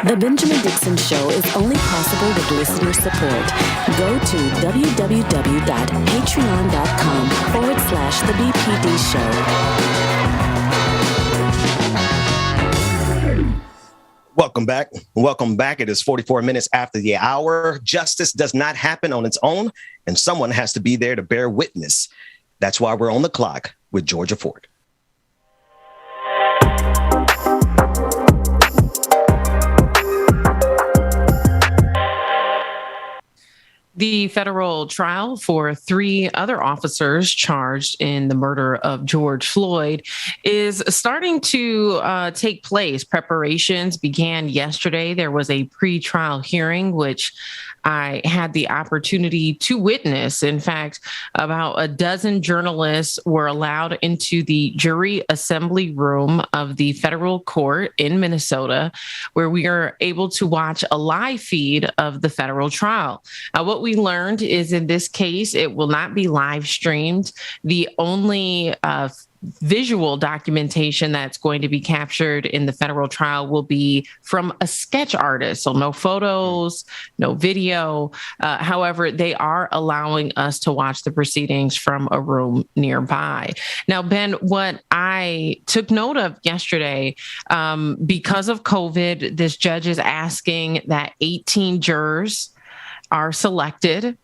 The Benjamin Dixon Show is only possible with listener support. Go to www.patreon.com/The BPD Show. Welcome back. Welcome back. It is 44 minutes after the hour. Justice does not happen on its own, and someone has to be there to bear witness. That's why we're on the clock with Georgia Ford. The federal trial for 3 other officers charged in the murder of George Floyd is starting to take place. Preparations began yesterday. There was a pre-trial hearing, which I had the opportunity to witness. In fact, about a dozen journalists were allowed into the jury assembly room of the federal court in Minnesota, where we are able to watch a live feed of the federal trial. What we learned is in this case, it will not be live streamed. The only visual documentation that's going to be captured in the federal trial will be from a sketch artist. So no photos, no video. However, they are allowing us to watch the proceedings from a room nearby. Now, Ben, what I took note of yesterday, because of COVID, this judge is asking that 18 jurors are selected.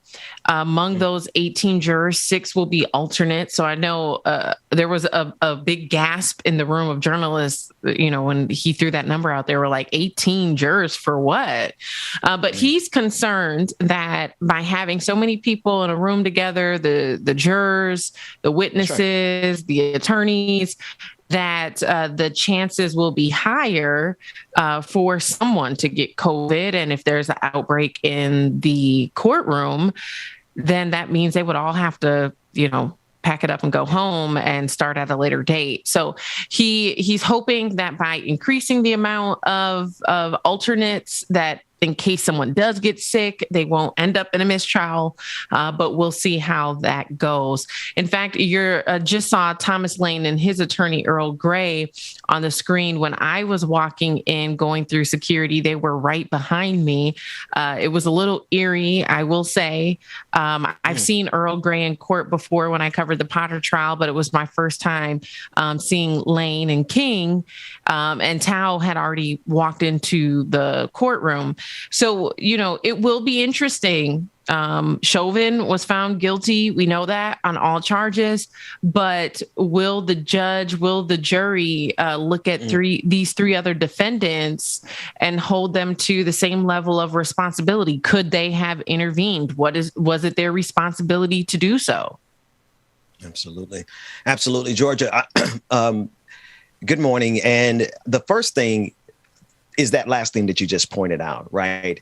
Among those 18 jurors, 6 will be alternate. So I know there was a big gasp in the room of journalists, when he threw that number out. They were like, 18 jurors for what? But he's concerned that by having so many people in a room together, the jurors, the witnesses, the attorneys, that the chances will be higher for someone to get COVID. And if there's an outbreak in the courtroom, then that means they would all have to, pack it up and go home and start at a later date. So he's hoping that by increasing the amount of alternates, that in case someone does get sick, they won't end up in a mistrial, but we'll see how that goes. In fact, you just saw Thomas Lane and his attorney, Earl Gray, on the screen. When I was walking in, going through security, they were right behind me. It was a little eerie, I will say. I've seen Earl Gray in court before when I covered the Potter trial, but it was my first time seeing Lane and King, and Tao had already walked into the courtroom. So, it will be interesting. Chauvin was found guilty. We know that on all charges, but will the jury look at these 3 other defendants and hold them to the same level of responsibility? Could they have intervened? Was it their responsibility to do so? Absolutely. Georgia. Good morning. And the first thing is that last thing that you just pointed out, right?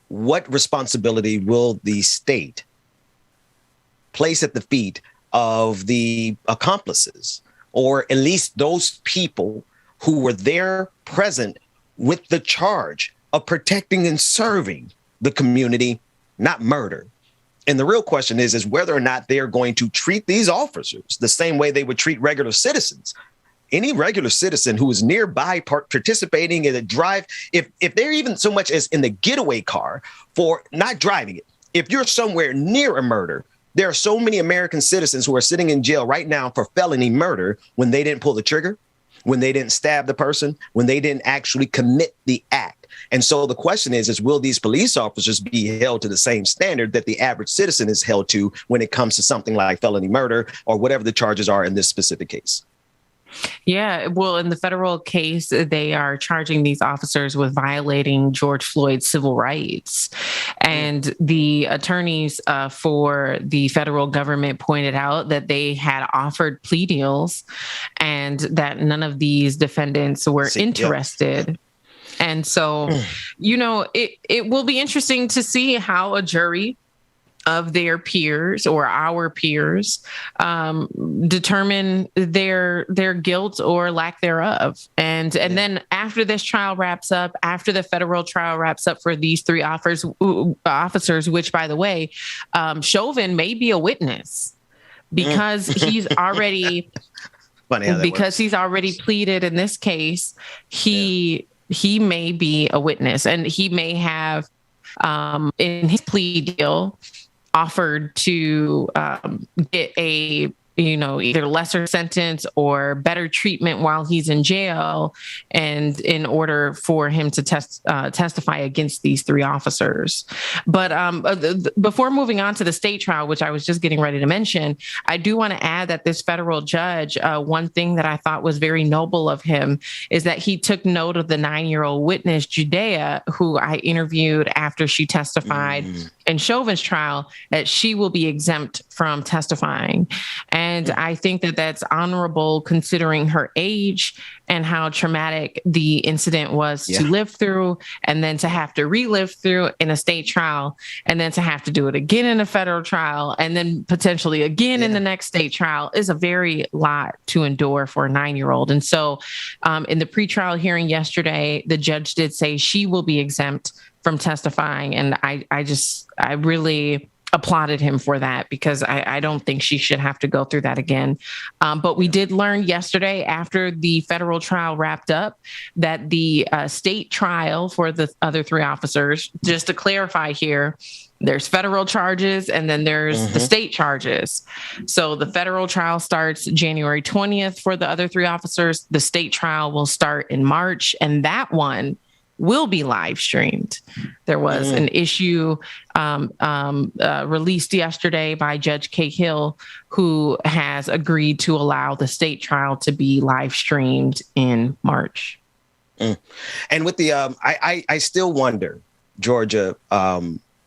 What responsibility will the state place at the feet of the accomplices, or at least those people who were there present with the charge of protecting and serving the community, not murder? And the real question is whether or not they're going to treat these officers the same way they would treat regular citizens. Any regular citizen who is nearby participating in a drive, if they're even so much as in the getaway car for not driving it, if you're somewhere near a murder, there are so many American citizens who are sitting in jail right now for felony murder when they didn't pull the trigger, when they didn't stab the person, when they didn't actually commit the act. And so the question is will these police officers be held to the same standard that the average citizen is held to when it comes to something like felony murder or whatever the charges are in this specific case? Yeah, well, in the federal case, they are charging these officers with violating George Floyd's civil rights. And the attorneys for the federal government pointed out that they had offered plea deals and that none of these defendants were interested. And so, it will be interesting to see how a jury of their peers or our peers determine their guilt or lack thereof. And then after this trial wraps up, after the federal trial wraps up for these three officers, which, by the way, Chauvin may be a witness because he's already he's already pleaded in this case. He may be a witness, and he may have in his plea deal offered to get a either lesser sentence or better treatment while he's in jail, and in order for him to testify against these three officers. But before moving on to the state trial, which I was just getting ready to mention, I do want to add that this federal judge, one thing that I thought was very noble of him is that he took note of the 9-year-old witness, Judea, who I interviewed after she testified in Chauvin's trial, that she will be exempt from testifying. And I think that that's honorable considering her age and how traumatic the incident was to live through, and then to have to relive through in a state trial, and then to have to do it again in a federal trial, and then potentially again in the next state trial is a very lot to endure for a 9-year-old. And so in the pretrial hearing yesterday, the judge did say she will be exempt from testifying. And I really applauded him for that, because I don't think she should have to go through that again. But we did learn yesterday, after the federal trial wrapped up, that the state trial for the other three officers, just to clarify here, there's federal charges and then there's the state charges. So the federal trial starts January 20th for the other three officers. The state trial will start in March, and that one will be live streamed. There was an issue released yesterday by Judge Cahill, who has agreed to allow the state trial to be live streamed in March. And with the, I still wonder, Georgia,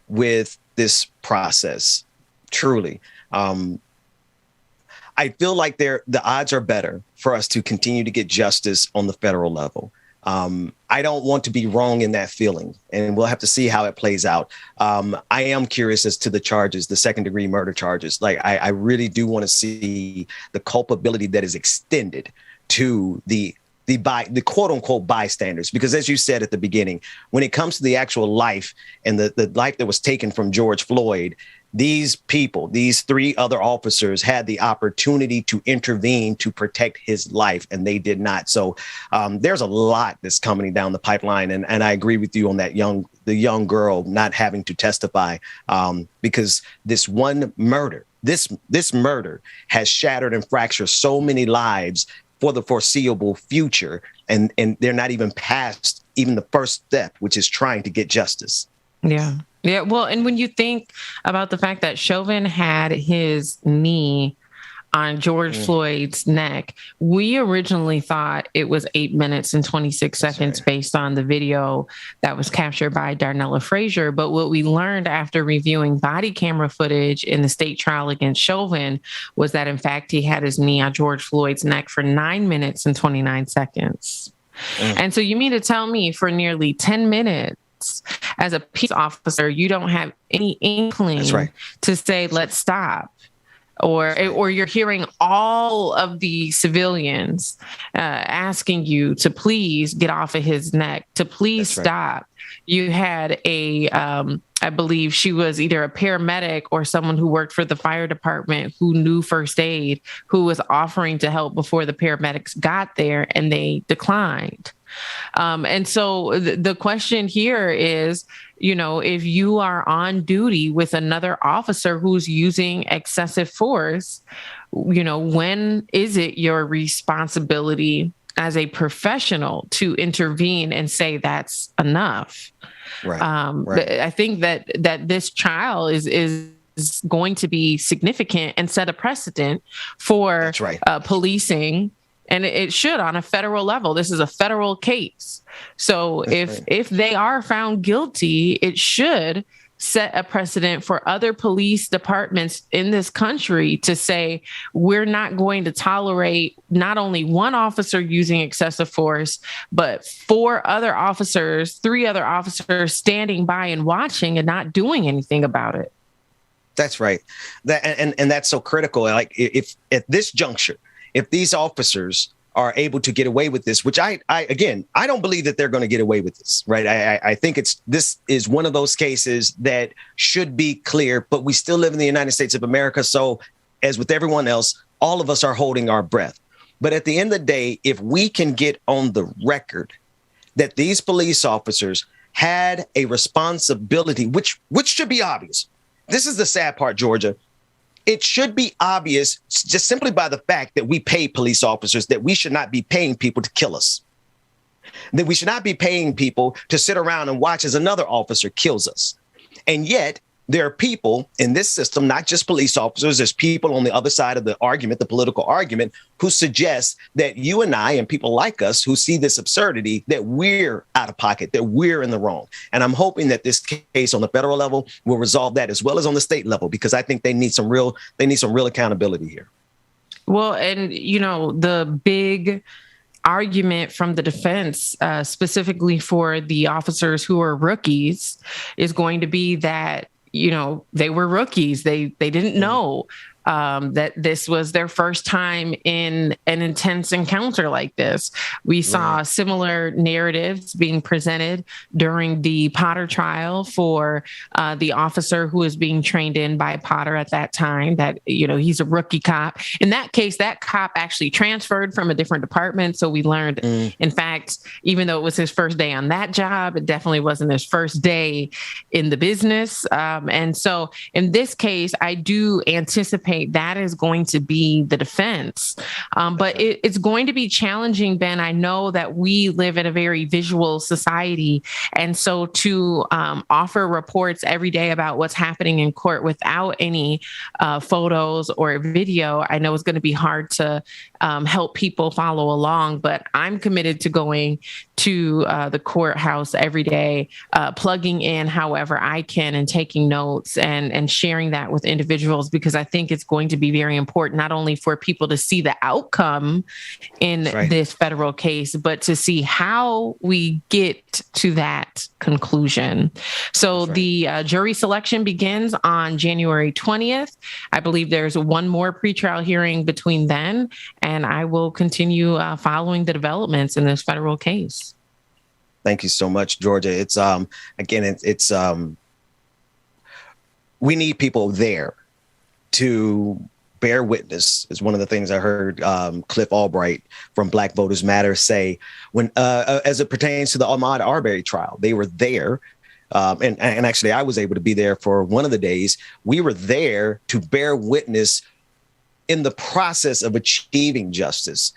with this process, truly, I feel like the odds are better for us to continue to get justice on the federal level. I don't want to be wrong in that feeling, and we'll have to see how it plays out. I am curious as to the charges, the second-degree murder charges. Like, I really do want to see the culpability that is extended to the quote unquote bystanders, because as you said at the beginning, when it comes to the actual life and the life that was taken from George Floyd, these people, these three other officers, had the opportunity to intervene to protect his life, and they did not. So there's a lot that's coming down the pipeline. And I agree with you on that the young girl not having to testify, because this one murder, this murder has shattered and fractured so many lives for the foreseeable future. And they're not even past even the first step, which is trying to get justice. Yeah. Yeah. Well, and when you think about the fact that Chauvin had his knee on George Floyd's neck, we originally thought it was 8 minutes and 26 seconds based on the video that was captured by Darnella Frazier. But what we learned after reviewing body camera footage in the state trial against Chauvin was that, in fact, he had his knee on George Floyd's neck for 9 minutes and 29 seconds. And so you mean to tell me for nearly 10 minutes, as a peace officer, you don't have any inkling to say, let's stop? Or you're hearing all of the civilians asking you to please get off of his neck, to please stop. You had I believe she was either a paramedic or someone who worked for the fire department who knew first aid, who was offering to help before the paramedics got there, and they declined. And so the question here is, if you are on duty with another officer who's using excessive force, when is it your responsibility as a professional to intervene and say that's enough? I think that this trial is going to be significant and set a precedent for policing And it should on a federal level. This is a federal case. So if they are found guilty, it should set a precedent for other police departments in this country to say, we're not going to tolerate not only one officer using excessive force, but 3 other officers standing by and watching and not doing anything about it. That's right. And that's so critical. Like if at this juncture, if these officers are able to get away with this, which I don't believe that they're going to get away with this, right? I think this is one of those cases that should be clear, but we still live in the United States of America. So as with everyone else, all of us are holding our breath. But at the end of the day, if we can get on the record that these police officers had a responsibility, which should be obvious. This is the sad part, Georgia. It should be obvious just simply by the fact that we pay police officers that we should not be paying people to kill us, that we should not be paying people to sit around and watch as another officer kills us. And yet there are people in this system, not just police officers, there's people on the other side of the argument, the political argument, who suggest that you and I and people like us who see this absurdity, that we're out of pocket, that we're in the wrong. And I'm hoping that this case on the federal level will resolve that as well as on the state level, because I think they need some real accountability here. Well, and, the big argument from the defense, specifically for the officers who are rookies, is going to be that they were rookies. They didn't know that this was their first time in an intense encounter like this. We saw similar narratives being presented during the Potter trial for the officer who was being trained in by Potter at that time, that, he's a rookie cop. In that case, that cop actually transferred from a different department. So we learned, in fact, even though it was his first day on that job, it definitely wasn't his first day in the business. And so in this case, I do anticipate that is going to be the defense. But it's going to be challenging, Ben. I know that we live in a very visual society. And so to offer reports every day about what's happening in court without any photos or video, I know it's going to be hard to help people follow along. But I'm committed to going to the courthouse every day, plugging in however I can and taking notes and sharing that with individuals, because I think it's going to be very important, not only for people to see the outcome in this federal case, but to see how we get to that conclusion. So the jury selection begins on January 20th. I believe there's one more pretrial hearing between then, and I will continue following the developments in this federal case. Thank you so much, Georgia. It's we need people there to bear witness. Is one of the things I heard Cliff Albright from Black Voters Matter say when, as it pertains to the Ahmaud Arbery trial. They were there, and actually I was able to be there for one of the days. We were there to bear witness in the process of achieving justice.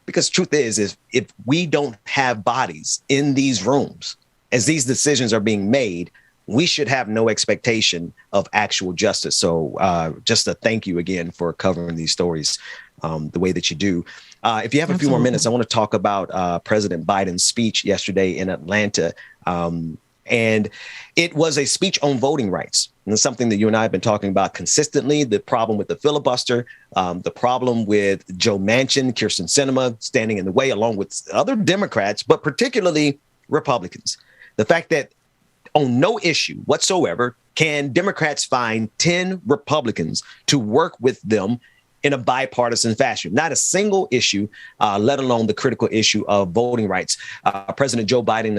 Because truth is if we don't have bodies in these rooms as these decisions are being made, we should have no expectation of actual justice. So just a thank you again for covering these stories the way that you do. If you have a few more minutes, I want to talk about President Biden's speech yesterday in Atlanta. And it was a speech on voting rights. And it's something that you and I have been talking about consistently, the problem with the filibuster, the problem with Joe Manchin, Kyrsten Sinema standing in the way, along with other Democrats, but particularly Republicans. The fact that on no issue whatsoever can Democrats find 10 Republicans to work with them in a bipartisan fashion. Not a single issue, let alone the critical issue of voting rights. President Joe Biden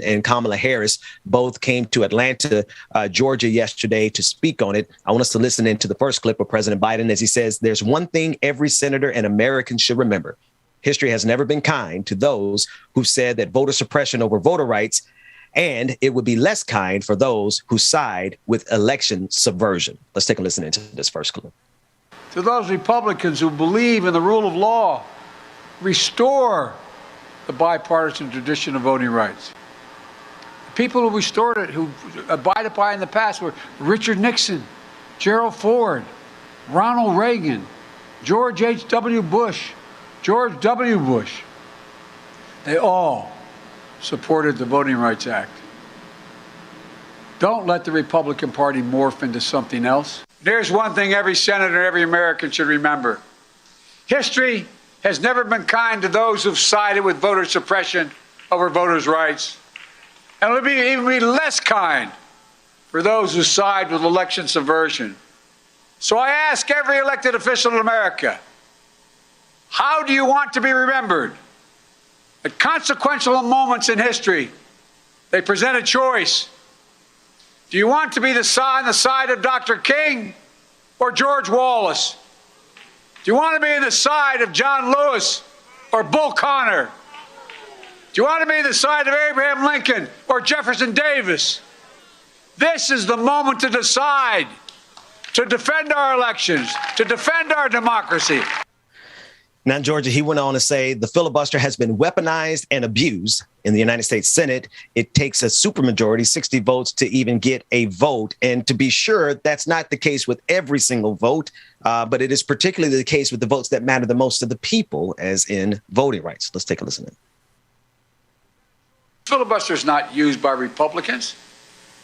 and Kamala Harris both came to Atlanta, Georgia yesterday to speak on it. I want us to listen into the first clip of President Biden as he says, "There's one thing every senator and American should remember. History has never been kind to those who said that voter suppression over voter rights, and it would be less kind for those who side with election subversion." Let's take a listen into this first clip. To those Republicans who believe in the rule of law, restore the bipartisan tradition of voting rights. The people who restored it, who abided by it in the past, were Richard Nixon, Gerald Ford, Ronald Reagan, George H.W. Bush, George W. Bush, they all supported the Voting Rights Act. Don't let the Republican Party morph into something else. There's one thing every senator, every American should remember. History has never been kind to those who've sided with voter suppression over voters' rights. And it'll even be less kind for those who side with election subversion. So I ask every elected official in America, how do you want to be remembered? At consequential moments in history, they present a choice. Do you want to be on the side of Dr. King or George Wallace? Do you want to be on the side of John Lewis or Bull Connor? Do you want to be on the side of Abraham Lincoln or Jefferson Davis? This is the moment to decide, to defend our elections, to defend our democracy. Now, Georgia, he went on to say the filibuster has been weaponized and abused in the United States Senate. It takes a supermajority, 60 votes, to even get a vote. And to be sure, that's not the case with every single vote, but it is particularly the case with the votes that matter the most to the people, as in voting rights. Let's take a listen. Filibuster is not used by Republicans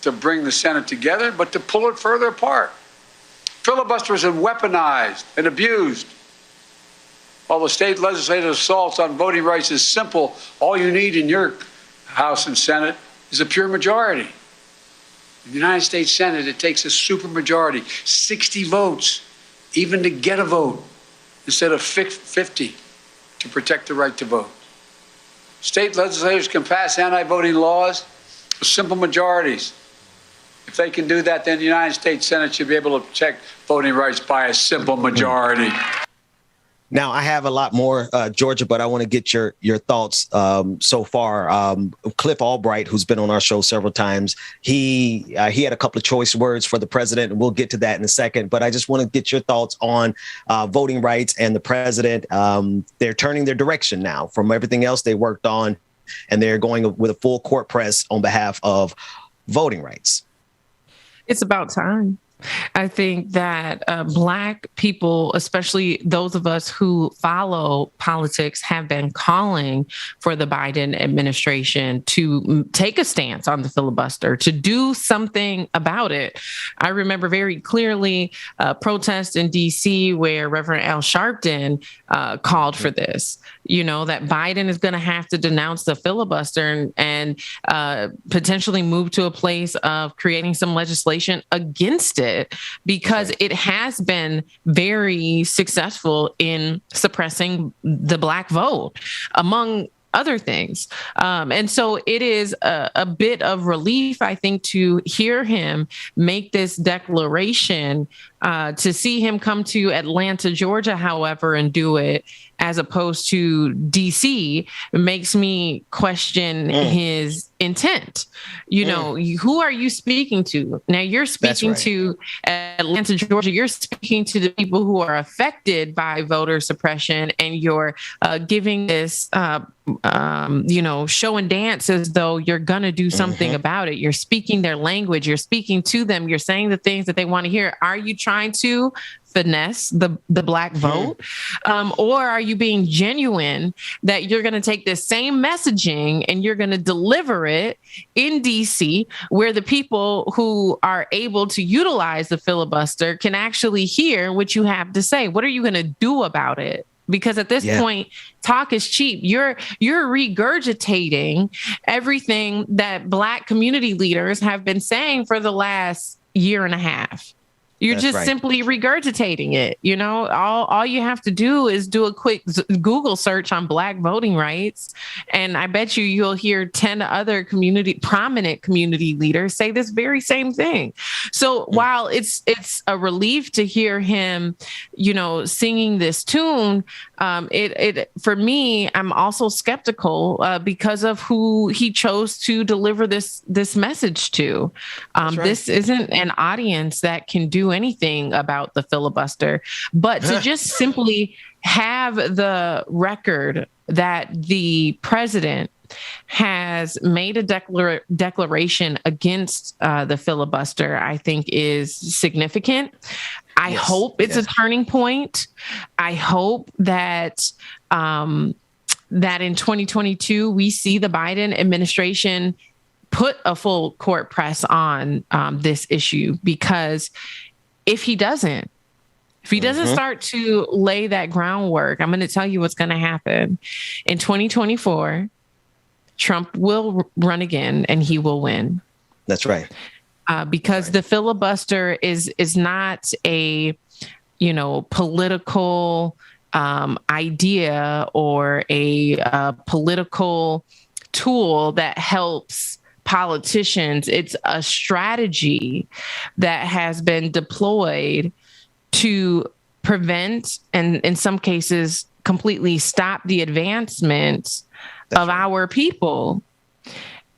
to bring the Senate together, but to pull it further apart. Filibuster is weaponized and abused. While the state legislative assaults on voting rights is simple, all you need in your House and Senate is a pure majority. In the United States Senate, it takes a supermajority, 60 votes, even to get a vote, instead of 50 to protect the right to vote. State legislators can pass anti-voting laws with simple majorities. If they can do that, then the United States Senate should be able to protect voting rights by a simple majority. Now, I have a lot more, Georgia, but I want to get your thoughts so far. Cliff Albright, who's been on our show several times, he had a couple of choice words for the president, and we'll get to that in a second. But I just want to get your thoughts on voting rights and the president. They're turning their direction now from everything else they worked on, and they're going with a full court press on behalf of voting rights. It's about time. I think that Black people, especially those of us who follow politics, have been calling for the Biden administration to take a stance on the filibuster, to do something about it. I remember very clearly a protest in D.C. where Reverend Al Sharpton called for this, that Biden is going to have to denounce the filibuster and potentially move to a place of creating some legislation against it, because it has been very successful in suppressing the Black vote, among other things. And so it is a bit of relief, I think, to hear him make this declaration, to see him come to Atlanta, Georgia, however, and do it as opposed to DC, makes me question his intent. Who are you speaking to? Now you're speaking to Atlanta, Georgia. You're speaking to the people who are affected by voter suppression, and you're giving this, show and dance as though you're going to do something about it. You're speaking their language. You're speaking to them. You're saying the things that they want to hear. Are you trying to finesse the Black vote? Or are you being genuine that you're going to take this same messaging and you're going to deliver it in DC, where the people who are able to utilize the filibuster can actually hear what you have to say? What are you going to do about it? Because at this point, talk is cheap. You're regurgitating everything that Black community leaders have been saying for the last year and a half. You're simply regurgitating it. All you have to do is do a quick Google search on Black voting rights, and I bet you'll hear 10 other prominent community leaders say this very same thing. So while it's a relief to hear him, singing this tune, it for me, I'm also skeptical because of who he chose to deliver this message to. This isn't an audience that can do anything about the filibuster, but to just simply have the record that the president has made a declaration against the filibuster, I think is significant. I hope it's a turning point. I hope that that in 2022 we see the Biden administration put a full court press on this issue, because if he doesn't start to lay that groundwork, I'm going to tell you what's going to happen. In 2024, Trump will run again and he will win. That's right. Because the filibuster is not a, political idea or a political tool that helps politicians. It's a strategy that has been deployed to prevent and in some cases completely stop the advancement of our people.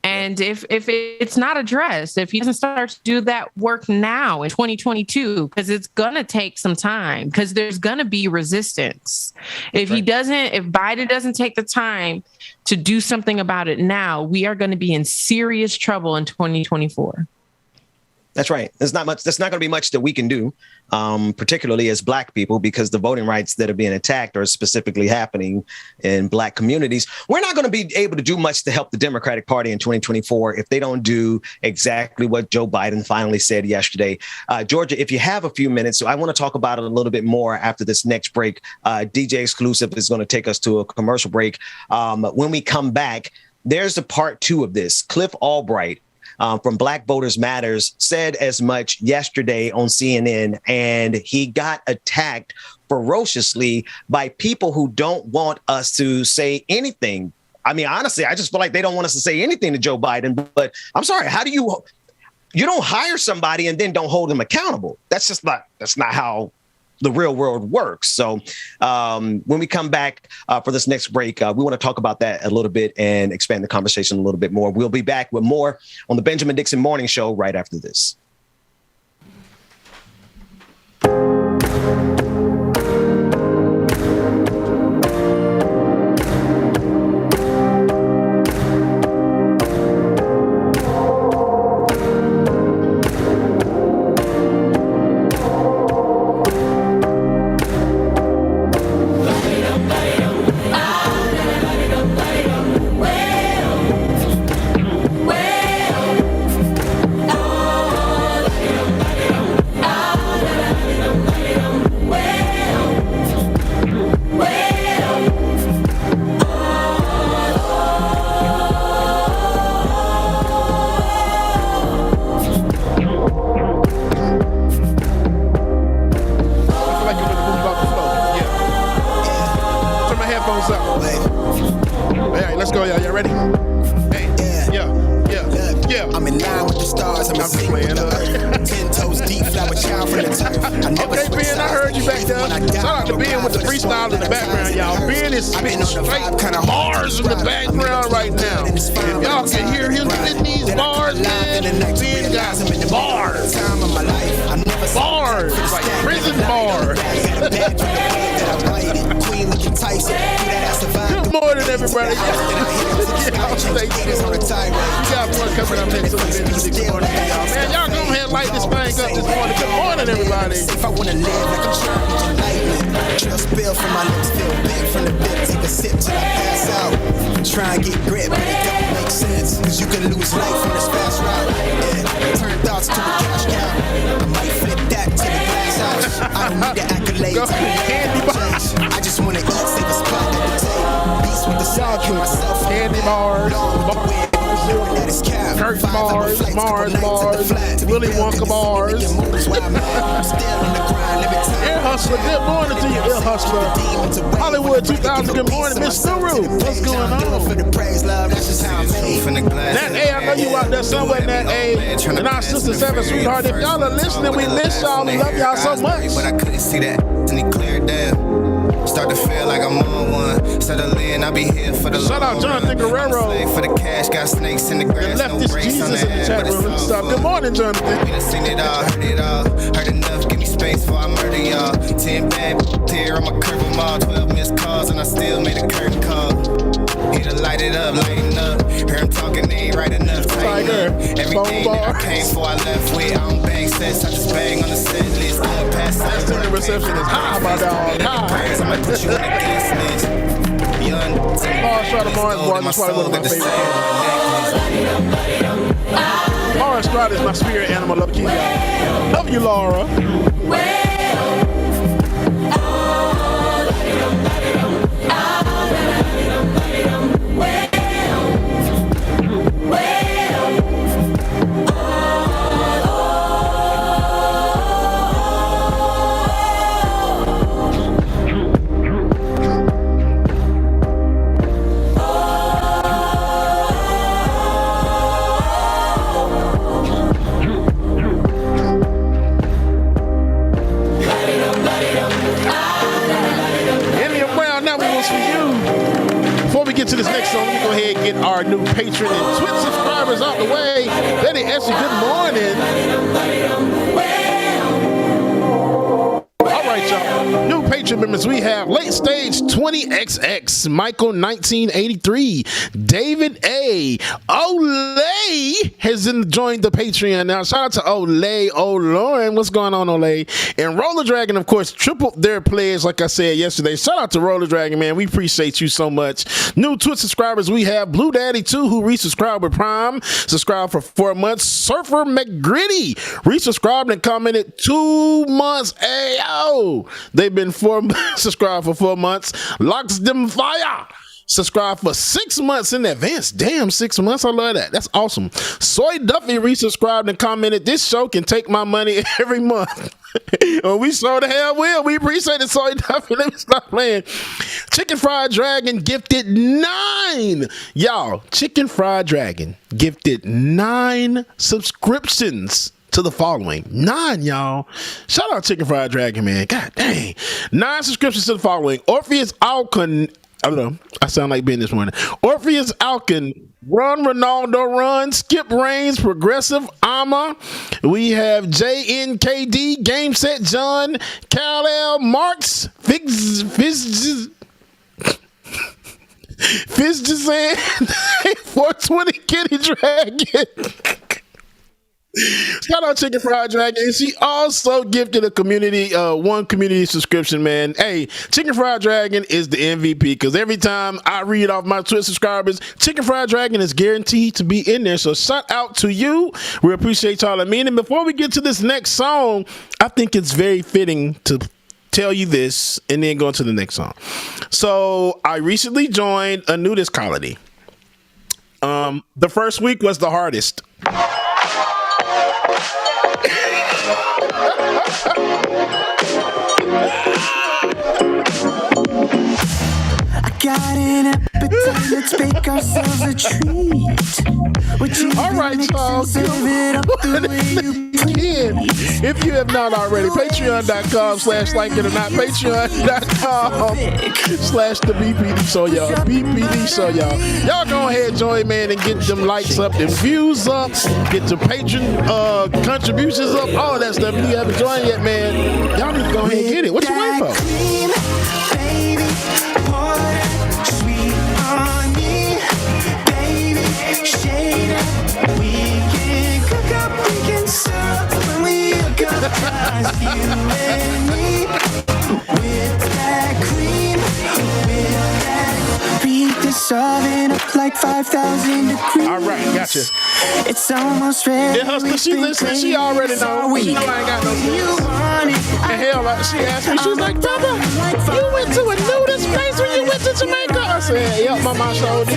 And if it's not addressed, if he doesn't start to do that work now in 2022, because it's going to take some time, because there's going to be resistance. If Biden doesn't take the time to do something about it now, we are going to be in serious trouble in 2024. That's right. There's not much. There's not going to be much that we can do, particularly as Black people, because the voting rights that are being attacked are specifically happening in Black communities. We're not going to be able to do much to help the Democratic Party in 2024 if they don't do exactly what Joe Biden finally said yesterday. Georgia, if you have a few minutes, so I want to talk about it a little bit more after this next break. DJ Exclusive is going to take us to a commercial break. When we come back, there's a part 2 of this. Cliff Albright from Black Voters Matters said as much yesterday on CNN, and he got attacked ferociously by people who don't want us to say anything. I mean, honestly, I just feel like they don't want us to say anything to Joe Biden. But I'm sorry, how do you don't hire somebody and then don't hold them accountable? That's not how the real world works. So when we come back for this next break, we want to talk about that a little bit and expand the conversation a little bit more. We'll be back with more on the Benjamin Dixon Morning Show right after this. Hollywood 2000, good morning, Miss Suru. What's going on? That A, I know you out there somewhere, that A, and our sister Seven, sweetheart. If y'all are listening, we miss y'all. We love y'all so much. But I couldn't see that, and he cleared down. Start to feel like I'm on one. Settle in, I'll be here for the shout out Jonathan Guerrero. For the cash, got snakes in the grass. Left this Jesus in the chat room. Good morning, Jonathan. We done seen it all, heard it all. Heard enough, give me space before I murder y'all. 10 bad here, I'ma curve them all. 12 missed calls, and I still made a curtain call. Need to light it up, lighten up. Hear him talking, they ain't right enough. Tighten up. Everything that I came for, I left with. I don't bang sets, I just bang on the set list. Going past that. The reception is high, my dog. High. I might put you on the guest list. Young, Strada Barnes Bar is probably one of my favorites. Laura Strada is my spirit animal. Love you, y'all. Love you, Laura. Get to this next song. Let me go ahead and get our new patron and Twitch subscribers out the way. Betty Essie, good morning. All right, y'all. New patron members, we have Late Stage 20XX, Michael 1983, David A. Olay has joined the Patreon now. Shout out to Olay, Lauren. What's going on, Olay? And Roller Dragon, of course, tripled their pledge, like I said yesterday. Shout out to Roller Dragon, man. We appreciate you so much. New Twitch subscribers, we have Blue Daddy 2, who resubscribed with Prime, subscribed for 4 months. Surfer McGritty resubscribed and commented 2 months. Ayo, they've been subscribed for 4 months. Locks them fire. Subscribe for 6 months in advance. Damn, 6 months. I love that. That's awesome. Soy Duffy resubscribed and commented, this show can take my money every month. Well, we sure the hell will. We appreciate it, Soy Duffy. Let me stop playing. Chicken Fried Dragon gifted 9. Y'all, Chicken Fried Dragon gifted 9 subscriptions to the following. 9, y'all. Shout out Chicken Fried Dragon, man. God dang. 9 subscriptions to the following. Orpheus Alcon. I don't know. I sound like Ben this morning. Orpheus Alkin, Run Ronaldo Run, Skip Reigns, Progressive Ama. We have JNKD, Game Set John, Cal L, Marks, Fizzjazan, 420 Kitty Dragon. Shout out Chicken Fried Dragon. She also gifted a community, one community subscription, man. Hey, Chicken Fried Dragon is the MVP because every time I read off my Twitch subscribers, Chicken Fried Dragon is guaranteed to be in there. So shout out to you. We appreciate y'all. And before we get to this next song, I think it's very fitting to tell you this and then go into the next song. So I recently joined a nudist colony. The first week was the hardest. I got an appetite, let's make ourselves a treat. All right, y'all. If you have not already, patreon.com/likeitornot, patreon.com/the BPD show, y'all. BPD show, y'all. Y'all go ahead, join, man, and get them likes up, them views up, get the patron contributions up, all that stuff. If you haven't joined yet, man, y'all need to go ahead and get it. What you waiting for? Sweet on me, baby, shade up. We can cook up, we can serve when we hook up, just you and me. With that cream, with that beat this oven up like 5,000 degrees. All right, gotcha. It's almost ready. Yeah, husband, she listen. She already know. She know I ain't got no news. And hell, she asked me, she was like, brother, you went to a nudist place when you went to Jamaica? I said, yep, mama showed me.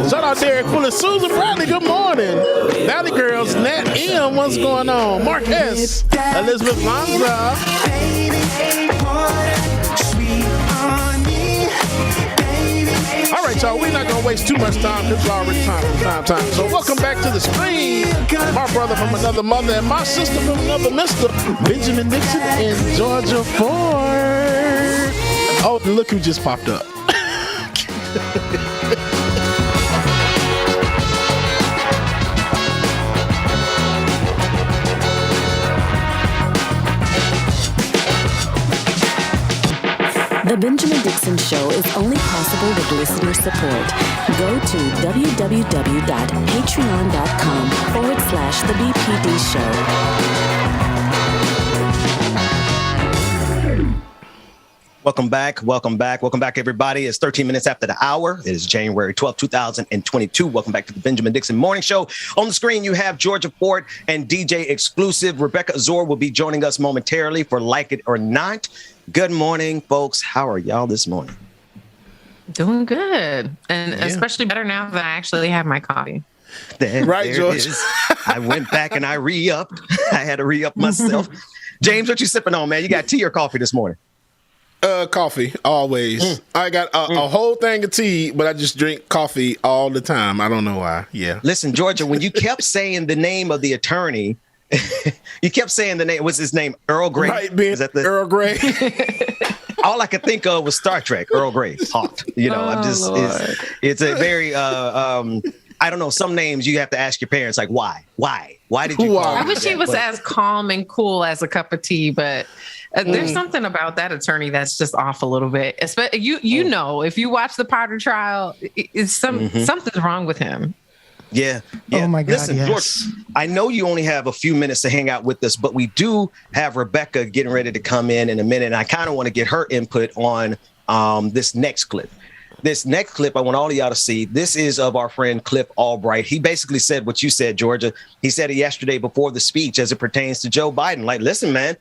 Shout out Derek Fuller, Susan Bradley, good morning. Valley Girls, Nat M, what's going on? Mark S, Elizabeth Lanza. All right, y'all, we're not going to waste too much time because it's already time for time. So welcome back to the stream. My brother from another mother and my sister from another Mr. Benjamin Dixon and Georgia Ford. Oh, look who just popped up. The The Benjamin Dixon Show is only possible with listener support. Go to www.patreon.com/The BPD Show. Welcome back, everybody. It's 13 minutes after the hour. It is January 12th, 2022. Welcome back to the Benjamin Dixon Morning Show. On the screen, you have Georgia Ford and DJ Exclusive. Rebecca Azor will be joining us momentarily for Like It or Not. Good morning, folks. How are y'all this morning? Doing good. And especially better now that I actually have my coffee. Right, George. I went back and I re-upped. I had to re-up myself. James, what you sipping on, man? You got tea or coffee this morning? Coffee, always. I got a whole thing of tea, but I just drink coffee all the time. I don't know why. Yeah. Listen, Georgia, when you kept saying the name of the attorney, you kept saying the name. What's his name? Earl Grey. Right, Ben. Is that the Earl Grey? All I could think of was Star Trek. Earl Grey, hot. You know, I'm just. It's a very. I don't know. Some names you have to ask your parents, like, why? Why did you? Call I wish he was as calm and cool as a cup of tea, but. There's something about that attorney that's just off a little bit. Especially, you know, if you watch the Potter trial, something's wrong with him. Yeah. Oh my God. Listen, yes. George, I know you only have a few minutes to hang out with us, but we do have Rebecca getting ready to come in a minute. And I kind of want to get her input on this next clip. This next clip, I want all of y'all to see. This is of our friend Cliff Albright. He basically said what you said, Georgia. He said it yesterday before the speech as it pertains to Joe Biden. Like, listen, man.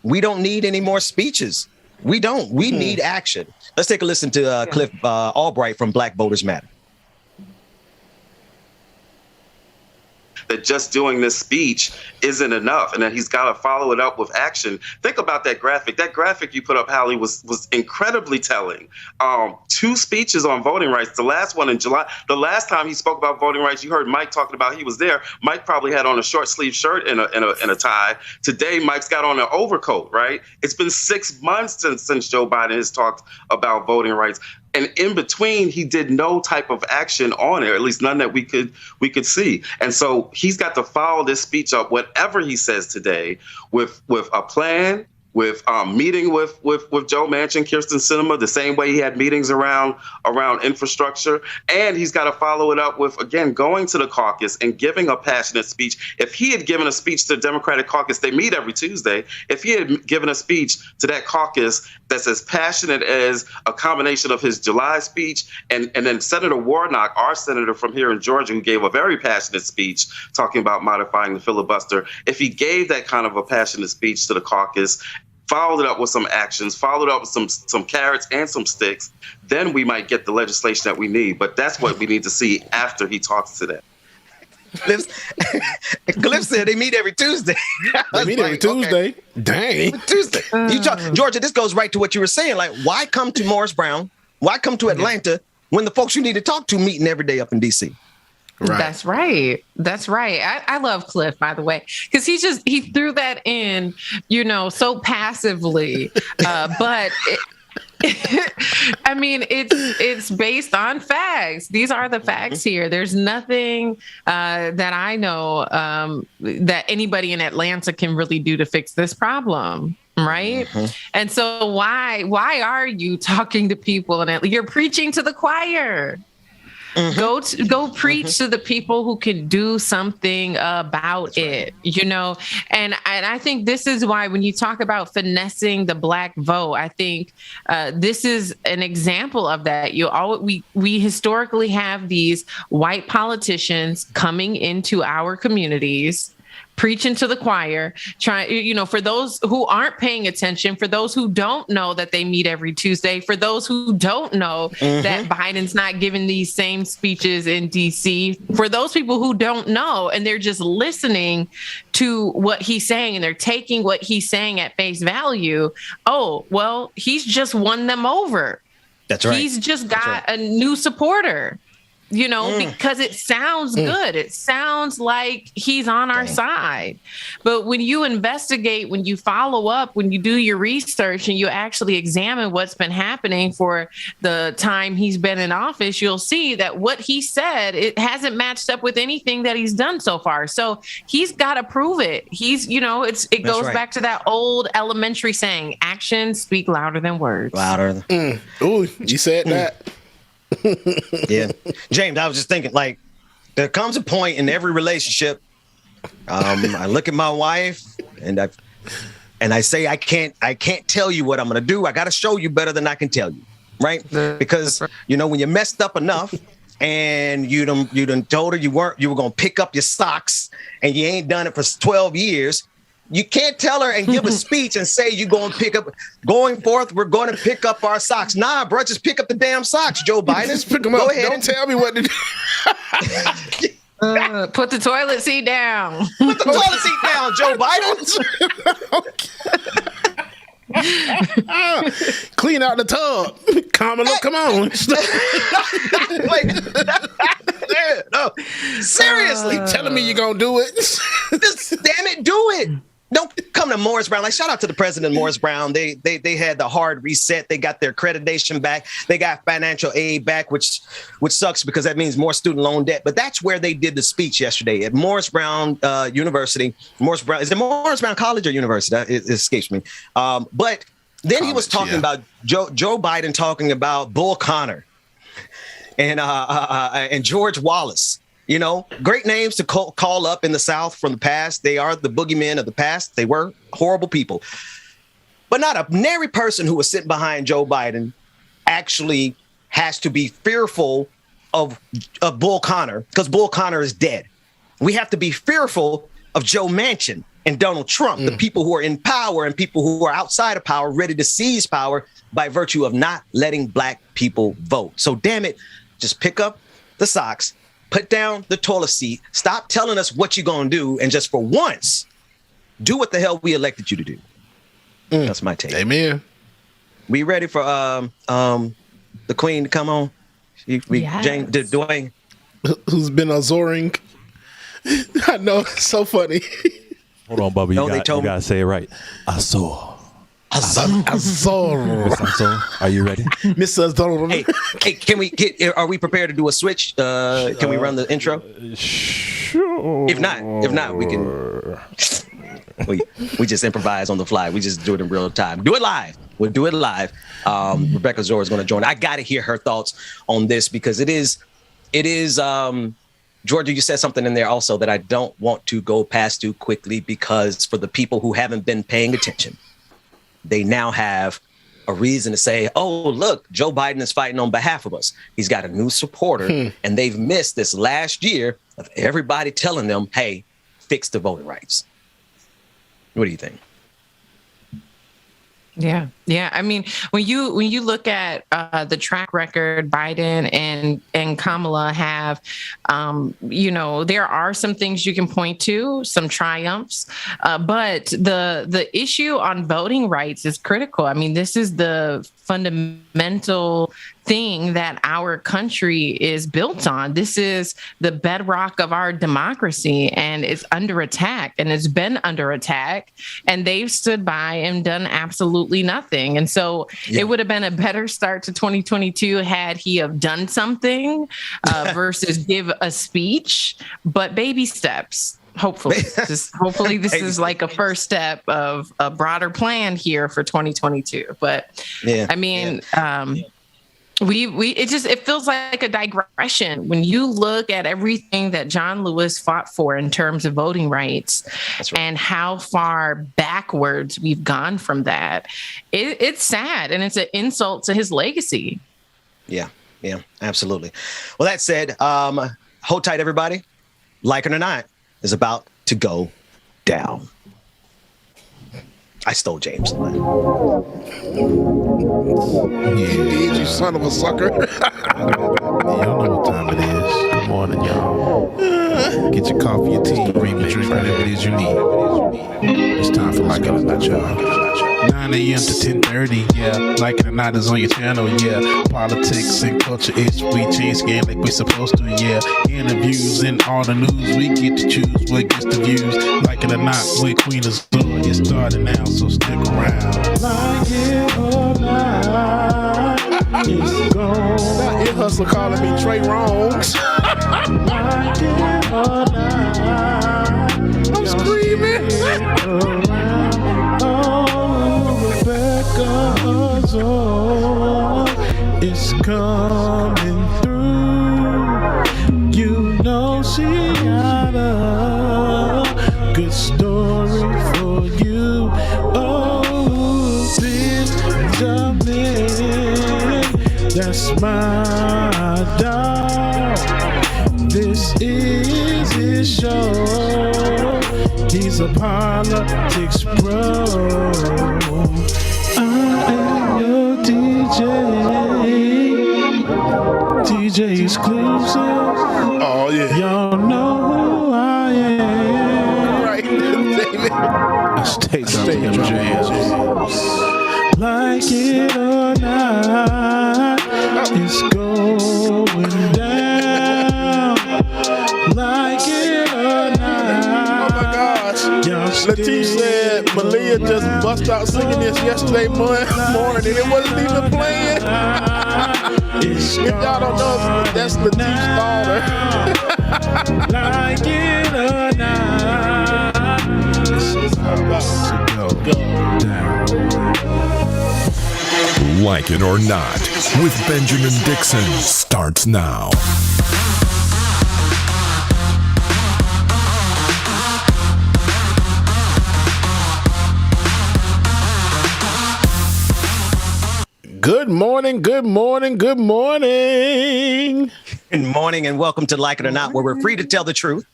We don't need any more speeches. We don't. We need action. Let's take a listen to Cliff Albright from Black Voters Matter. That just doing this speech isn't enough and that he's got to follow it up with action. Think about that graphic. That graphic you put up, Hallie, was incredibly telling. 2 speeches on voting rights. The last one in July. The last time he spoke about voting rights, you heard Mike talking about he was there. Mike probably had on a short sleeve shirt and a tie. Today, Mike's got on an overcoat, right? It's been 6 months since Joe Biden has talked about voting rights. And in between, he did no type of action on it, or at least none that we could see. And so he's got to follow this speech up, whatever he says today, with a plan, with meeting with Joe Manchin, Kyrsten Sinema, the same way he had meetings around infrastructure. And he's got to follow it up with, again, going to the caucus and giving a passionate speech. If he had given a speech to the Democratic caucus, they meet every Tuesday. If he had given a speech to that caucus that's as passionate as a combination of his July speech and then Senator Warnock, our senator from here in Georgia, who gave a very passionate speech talking about modifying the filibuster, if he gave that kind of a passionate speech to the caucus, followed it up with some actions, followed up with some carrots and some sticks, then we might get the legislation that we need. But that's what we need to see after he talks to them. Cliff said they meet every Tuesday. They meet every Tuesday. Okay. Dang. Tuesday. Georgia, this goes right to what you were saying. Like, why come to Morris Brown? Why come to Atlanta when the folks you need to talk to meeting every day up in D.C.? Right. That's right. That's right. I love Cliff, by the way, because he threw that in, so passively. But I mean, it's based on facts. These are the facts here. There's nothing that I know that anybody in Atlanta can really do to fix this problem. Right. Mm-hmm. And so why are you talking to people and you're preaching to the choir? Mm-hmm. Go preach to the people who can do something about it, and I think this is why when you talk about finessing the Black vote, I think this is an example of that. We historically have these white politicians coming into our communities, preaching to the choir, trying, for those who aren't paying attention, for those who don't know that they meet every Tuesday, for those who don't know that Biden's not giving these same speeches in DC, for those people who don't know and they're just listening to what he's saying and they're taking what he's saying at face value. Oh, well, he's just won them over. That's right. He's just got a new supporter. because it sounds good. It sounds like he's on our side. But when you investigate, when you follow up, when you do your research and you actually examine what's been happening for the time he's been in office, you'll see that what he said, it hasn't matched up with anything that he's done so far. So he's got to prove it. It goes back to that old elementary saying, actions speak louder than words. Louder. Ooh, you said that. Yeah. James, I was just thinking, like, there comes a point in every relationship. I look at my wife and I say, I can't tell you what I'm going to do. I got to show you better than I can tell you. Right. Because, when you messed up enough and you done told her you were going to pick up your socks and you ain't done it for 12 years. You can't tell her and give a speech and say you're going to going forth, we're going to pick up our socks. Nah, bro, just pick up the damn socks, Joe Biden. Just pick them up. Ahead. Don't tell me what to do. Put the toilet seat down. Put the toilet seat down, Joe Biden. Clean out the tub. Kamala, come on. No, seriously. Telling me you're going to do it. Just, damn it, do it. Don't come to Morris Brown. Like, shout out to the president, Morris Brown. They had the hard reset. They got their accreditation back. They got financial aid back, which sucks because that means more student loan debt. But that's where they did the speech yesterday at Morris Brown University. Is it Morris Brown College or University? It escapes me. But then college, he was talking about Joe Biden talking about Bull Connor and George Wallace. Great names to call up in the South from the past. They are the boogeymen of the past. They were horrible people. But not a nary person who was sitting behind Joe Biden actually has to be fearful of Bull Connor because Bull Connor is dead. We have to be fearful of Joe Manchin and Donald Trump, the people who are in power and people who are outside of power, ready to seize power by virtue of not letting black people vote. So damn it, just pick up the socks. Put down the toilet seat. Stop telling us what you're going to do. And just for once, do what the hell we elected you to do. That's my take. Amen. We ready for the queen to come on? Yes. Dwayne. Who's been azoring. I know. It's so funny. Hold on, Bubba. You got to say it right. Azor. Are you ready? Mr. Azor. Hey, can we are we prepared to do a switch? Can we run the intro? Sure. If not, we can we just improvise on the fly. We just do it in real time. Do it live. We'll do it live. Rebecca Zor is going to join. I got to hear her thoughts on this because it is Georgia, you said something in there also that I don't want to go past too quickly because for the people who haven't been paying attention, they now have a reason to say, oh, look, Joe Biden is fighting on behalf of us. He's got a new supporter. And they've missed this last year of everybody telling them, hey, fix the voting rights. What do you think? Yeah. I mean, when you look at the track record Biden and Kamala have, there are some things you can point to, some triumphs, but the issue on voting rights is critical. I mean, this is the fundamental thing that our country is built on. This is the bedrock of our democracy, and it's under attack, and it's been under attack, and they've stood by and done absolutely nothing. And so it would have been a better start to 2022 had he have done something versus give a speech, but baby steps. Hopefully, hopefully this is like a first step of a broader plan here for 2022. But I mean, it feels like a digression when you look at everything that John Lewis fought for in terms of voting rights and how far backwards we've gone from that. It's sad, and it's an insult to his legacy. Yeah, absolutely. Well, that said, hold tight, everybody. Like it or not, is about to go down. I stole James' line. Indeed, you son of a sucker. Y'all know what time it is. Good morning, y'all. Get your coffee, your tea, bring your drink, whatever it is you need. It's time for Like It or Not, y'all. 9 a.m. to 10:30, yeah. Like it or not is on your channel, yeah. Politics and culture is we change skin like we supposed to, yeah. Interviews and all the news, we get to choose what gets the views. Like it or not, with Queen Azul, it's starting now, so stick around. Like it or not, it's gone. That ear hustler calling me Trey Wrongs. Like it or not, I'm screaming. Rebecca's on, it's coming through. You know she got a good story for you. Oh, Benjamin, that's my dog. This is his show. He's a politics bro. I am your DJ exclusive. Oh yeah. Y'all know who I am. Right, David. Stay jams. Like it or not, it's going down. Like it or not. Oh my gosh. Latif said Malia just bust out singing this yesterday morning. It wasn't even playing. If y'all don't know, that's Latif's daughter. Like it or not, it's about to go down. Like It or Not with Benjamin Dixon starts now. Good morning, good morning, good morning. Good morning and welcome to Like It or Not, where we're free to tell the truth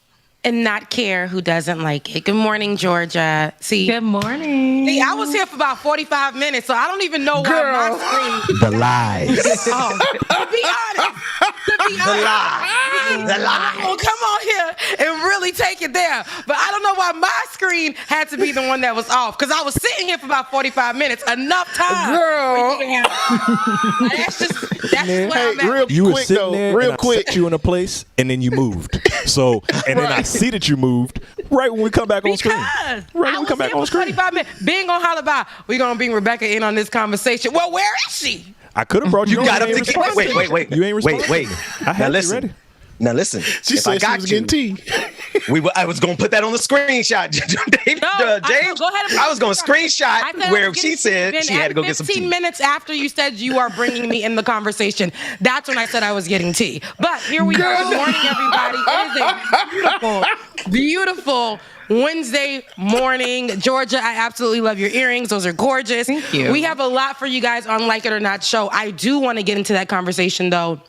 and not care who doesn't like it. Good morning, Georgia. See, good morning. See, I was here for about 45 minutes, so I don't even know why my screen. The lies. To be honest. The lie. The lie. Well, come on here and really take it there. But I don't know why my screen had to be the one that was off, because I was sitting here for about 45 minutes. Enough time. Girl. That's just where I'm at. You were sitting there real quick. I set you in a place and then you moved. So, and then I see that you moved right when we come back on screen. Right when we come back on screen. 45 minutes. Being on Hollaby, we're going to bring Rebecca in on this conversation. Well, where is she? I could have brought you. You got up to get. Wait. You ain't responding. Wait. I had you ready. Now listen. She said she was getting tea. I was going to put that on the screenshot. James, go ahead. I was going to screenshot where she said she had to go get some tea. 15 minutes after you said you are bringing me in the conversation, that's when I said I was getting tea. But here we are. Good morning, everybody. It is a beautiful Wednesday morning. Georgia, I absolutely love your earrings. Those are gorgeous. Thank you. We have a lot for you guys on Like It or Not show. I do want to get into that conversation, though,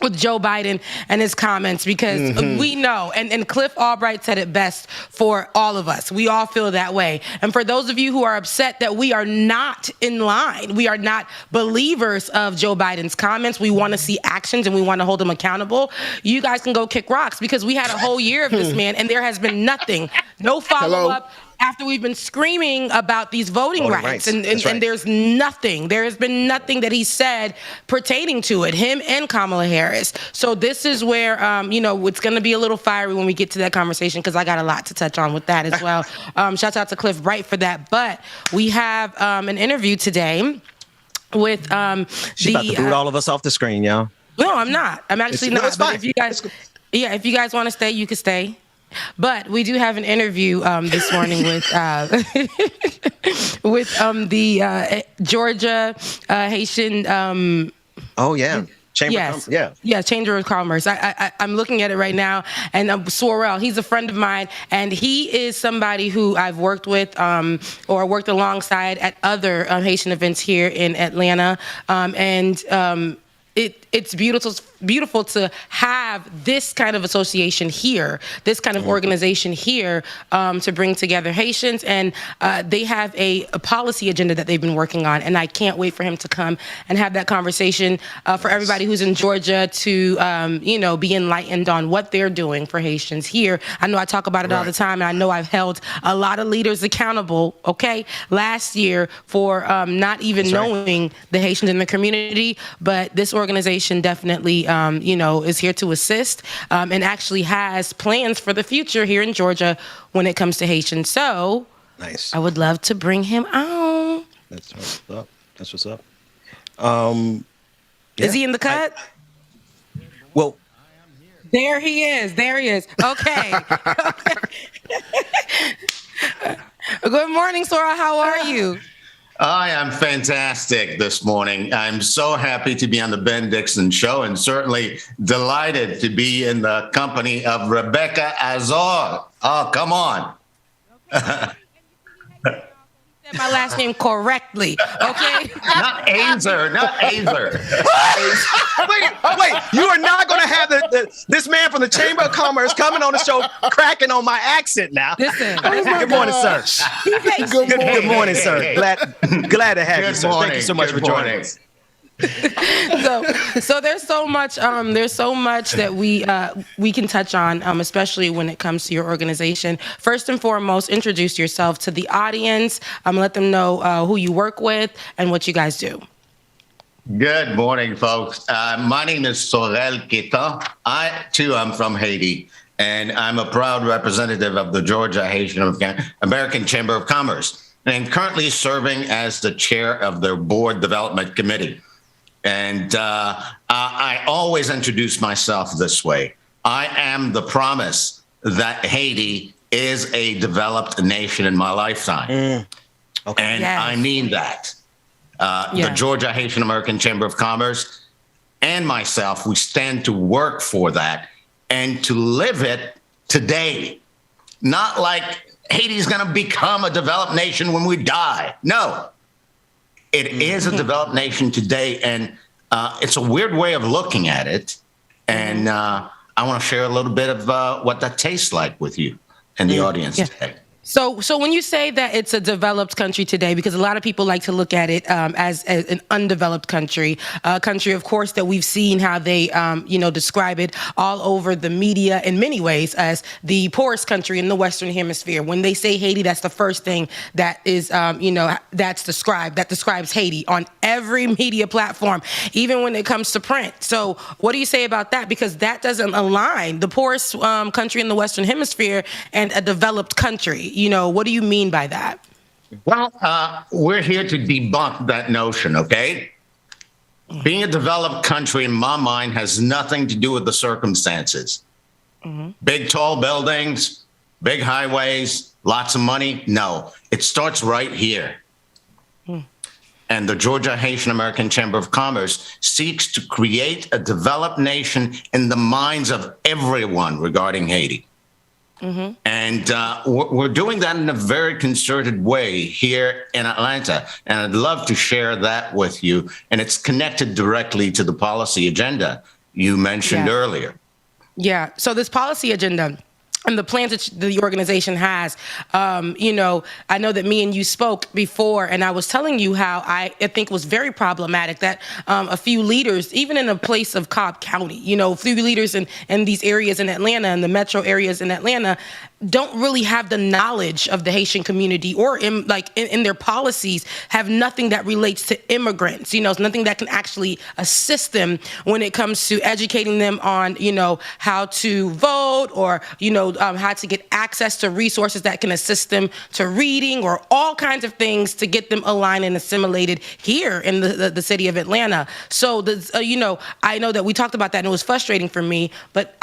with Joe Biden and his comments, because we know, and Cliff Albright said it best for all of us. We all feel that way. And for those of you who are upset that we are not in line, we are not believers of Joe Biden's comments, we want to see actions and we want to hold him accountable, you guys can go kick rocks, because we had a whole year of this man and there has been nothing, no follow-up. After we've been screaming about these voting rights. And there's nothing. There has been nothing that he said pertaining to it, him and Kamala Harris. So this is where, it's going to be a little fiery when we get to that conversation, because I got a lot to touch on with that as well. Shouts out to Cliff Bright for that. But we have an interview today with She's about to boot all of us off the screen, y'all. No, I'm not. I'm actually not. But if you guys want to stay, you can stay. But we do have an interview this morning with the Georgia Haitian. Chamber of Commerce. I'm looking at it right now, and Sorrell, he's a friend of mine, and he is somebody who I've worked with or worked alongside at other Haitian events here in Atlanta, it's beautiful to have this kind of association here, this kind of organization here, to bring together Haitians, and they have a policy agenda that they've been working on, and I can't wait for him to come and have that conversation for everybody who's in Georgia to be enlightened on what they're doing for Haitians here. I know I talk about it all the time, and I know I've held a lot of leaders accountable, last year for not even knowing the Haitians in the community, but this organization definitely, is here to assist and actually has plans for the future here in Georgia when it comes to Haitians. So nice. I would love to bring him on. That's what's up. That's what's up. Is he in the cut? Well, there he is. Okay. Good morning, Sora. How are you? I am fantastic this morning. I'm so happy to be on the Ben Dixon Show, and certainly delighted to be in the company of Rebecca Azor. Oh, come on. My last name correctly, okay? Not Azer. Wait, you are not going to have this man from the Chamber of Commerce coming on the show cracking on my accent now. Listen. Good morning, sir. Good morning, sir. Glad to have you, sir. Thank you so much for joining us. So there's so much that we can touch on, especially when it comes to your organization. First and foremost, introduce yourself to the audience. Let them know who you work with and what you guys do. Good morning, folks. My name is Sorel Ketan. I too am from Haiti, and I'm a proud representative of the Georgia Haitian American Chamber of Commerce, and I'm currently serving as the chair of their board development committee. And I always introduce myself this way. I am the promise that Haiti is a developed nation in my lifetime. And I mean that. The Georgia Haitian American Chamber of Commerce and myself, we stand to work for that and to live it today. Not like Haiti's going to become a developed nation when we die. No. It is a developed nation today, and it's a weird way of looking at it. And I want to share a little bit of what that tastes like with you and the audience today. So when you say that it's a developed country today, because a lot of people like to look at it as an undeveloped country, a country, of course, that we've seen how they, describe it all over the media in many ways as the poorest country in the Western Hemisphere. When they say Haiti, that's the first thing that is, that describes Haiti on every media platform, even when it comes to print. So what do you say about that? Because that doesn't align the poorest country in the Western Hemisphere and a developed country. What do you mean by that? Well, we're here to debunk that notion, okay? Being a developed country, in my mind, has nothing to do with the circumstances. Big, tall buildings, big highways, lots of money. No, it starts right here. And the Georgia Haitian American Chamber of Commerce seeks to create a developed nation in the minds of everyone regarding Haiti. And we're doing that in a very concerted way here in Atlanta. And I'd love to share that with you. And it's connected directly to the policy agenda you mentioned earlier. Yeah. So this policy agenda and the plans that the organization has, I know that me and you spoke before, and I was telling you how I think it was very problematic that a few leaders, even in a place of Cobb County, a few leaders in these areas in Atlanta and the metro areas in Atlanta don't really have the knowledge of the Haitian community, or in their policies have nothing that relates to immigrants. Nothing that can actually assist them when it comes to educating them on, how to vote, or, how to get access to resources that can assist them to reading, or all kinds of things to get them aligned and assimilated here in the city of Atlanta. So, I know that we talked about that and it was frustrating for me, but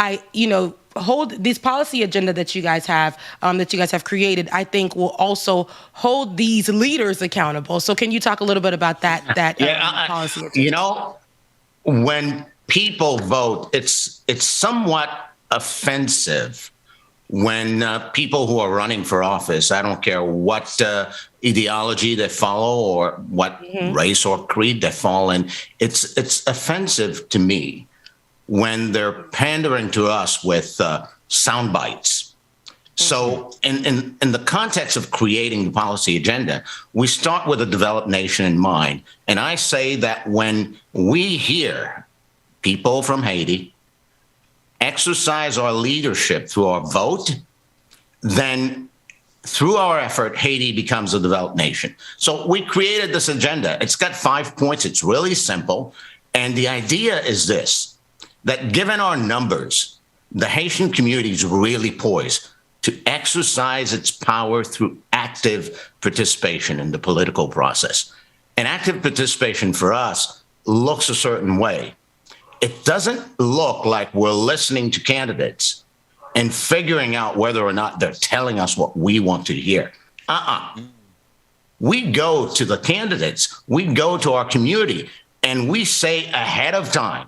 hold this policy agenda that you guys have created, I think will also hold these leaders accountable. So can you talk a little bit about that policy agenda? When people vote, it's somewhat offensive when people who are running for office, I don't care what ideology they follow or what race or creed they fall in. It's offensive to me when they're pandering to us with sound bites. So in the context of creating the policy agenda, we start with a developed nation in mind. And I say that when we hear people from Haiti exercise our leadership through our vote, then through our effort, Haiti becomes a developed nation. So we created this agenda. It's got 5 points. It's really simple. And the idea is this, that given our numbers, the Haitian community is really poised to exercise its power through active participation in the political process. And active participation for us looks a certain way. It doesn't look like we're listening to candidates and figuring out whether or not they're telling us what we want to hear. We go to the candidates, we go to our community, and we say ahead of time,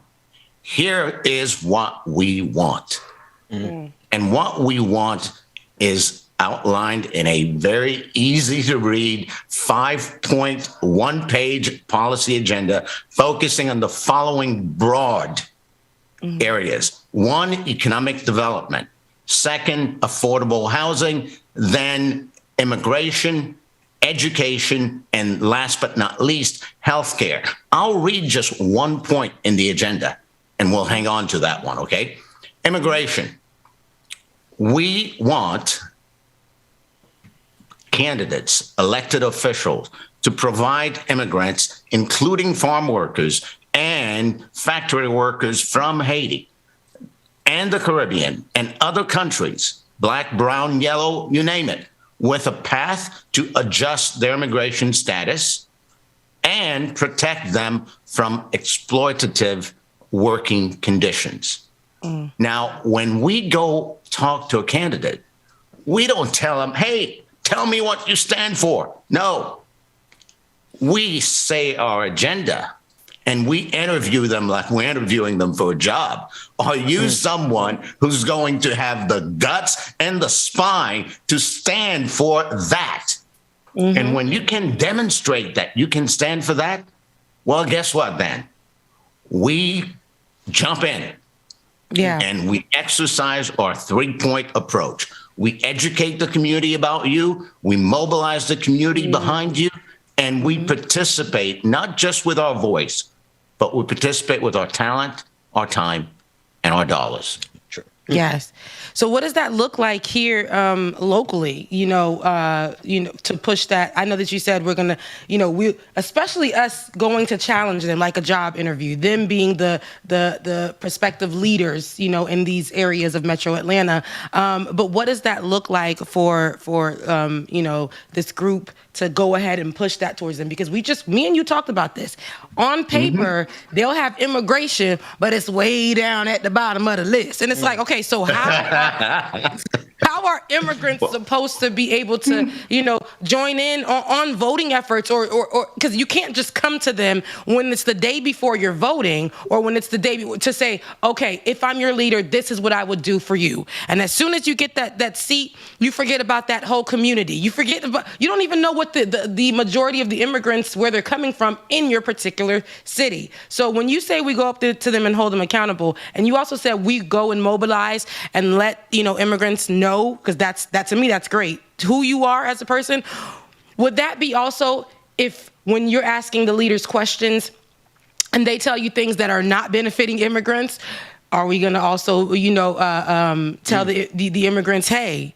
here is what we want. And what we want is outlined in a very easy to read 5-point, one-page policy agenda focusing on the following broad areas. 1, economic development. 2, affordable housing. Then immigration, education, and last but not least, healthcare. I'll read just 1 point in the agenda, and we'll hang on to that one, okay? Immigration. We want candidates, elected officials, to provide immigrants, including farm workers and factory workers from Haiti and the Caribbean and other countries, black, brown, yellow, you name it, with a path to adjust their immigration status and protect them from exploitative working conditions. Now, when we go talk to a candidate, we don't tell them, hey, tell me what you stand for. No, we say our agenda and we interview them like we're interviewing them for a job. Are you someone who's going to have the guts and the spine to stand for that? And when you can demonstrate that you can stand for that, well, guess what, then? We jump in. And we exercise our 3-point approach. We educate the community about you. We mobilize the community behind you. And we participate not just with our voice, but we participate with our talent, our time, and our dollars. Yes. So what does that look like here locally, to push that? I know that you said we're going to, we, especially us going to challenge them like a job interview, them being the prospective leaders, in these areas of Metro Atlanta. But what does that look like for this group to go ahead and push that towards them? Because me and you talked about this. On paper, they'll have immigration, but it's way down at the bottom of the list. And it's like, okay, so how are immigrants supposed to be able to, join in on voting efforts or because you can't just come to them when it's the day before you're voting or when it's the day to say, okay, if I'm your leader, this is what I would do for you. And as soon as you get that seat, you forget about that whole community. You don't even know what the majority of the immigrants, where they're coming from in your particular city. So when you say we go up to them and hold them accountable, and you also said we go and mobilize and let immigrants know, because that's to me that's great, who you are as a person. Would that be also if when you're asking the leaders questions and they tell you things that are not benefiting immigrants, are we going to also tell the immigrants, hey,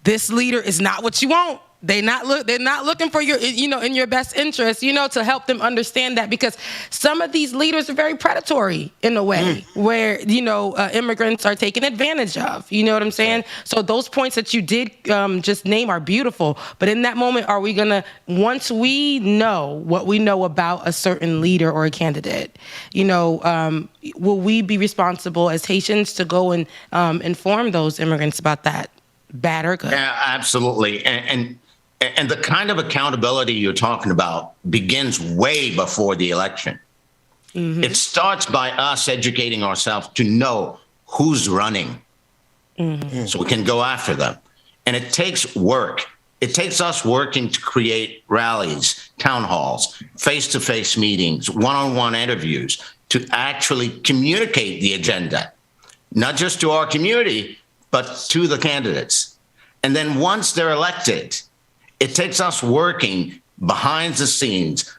this leader is not what you want? They're not looking for your, in your best interest, to help them understand that, because some of these leaders are very predatory in a way where, immigrants are taken advantage of. You know what I'm saying? So those points that you did just name are beautiful. But in that moment, are we going to, once we know what we know about a certain leader or a candidate, will we be responsible as Haitians to go and inform those immigrants about that, bad or good? Yeah, absolutely. And the kind of accountability you're talking about begins way before the election. It starts by us educating ourselves to know who's running so we can go after them. And it takes work. It takes us working to create rallies, town halls, face-to-face meetings, one-on-one interviews to actually communicate the agenda, not just to our community, but to the candidates. And then once they're elected, it takes us working behind the scenes,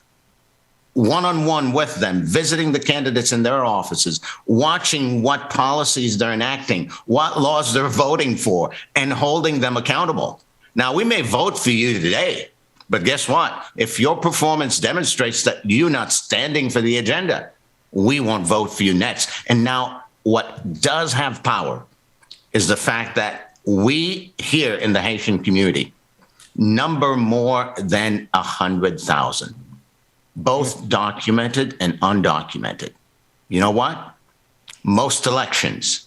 one-on-one with them, visiting the candidates in their offices, watching what policies they're enacting, what laws they're voting for, and holding them accountable. Now, we may vote for you today, but guess what? If your performance demonstrates that you're not standing for the agenda, we won't vote for you next. And now what does have power is the fact that we here in the Haitian community number more than 100,000, both documented and undocumented. You know what? Most elections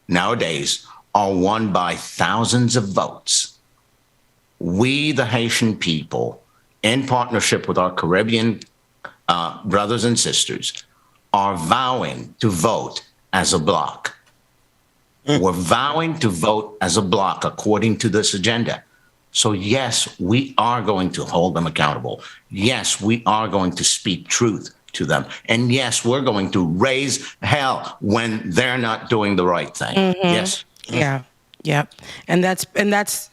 nowadays are won by thousands of votes. We, the Haitian people, in partnership with our Caribbean brothers and sisters, are vowing to vote as a bloc. We're vowing to vote as a bloc according to this agenda. So yes, we are going to hold them accountable. Yes, we are going to speak truth to them. And yes, we're going to raise hell when they're not doing the right thing. Mm-hmm. Yes. Yeah. Yep. And that's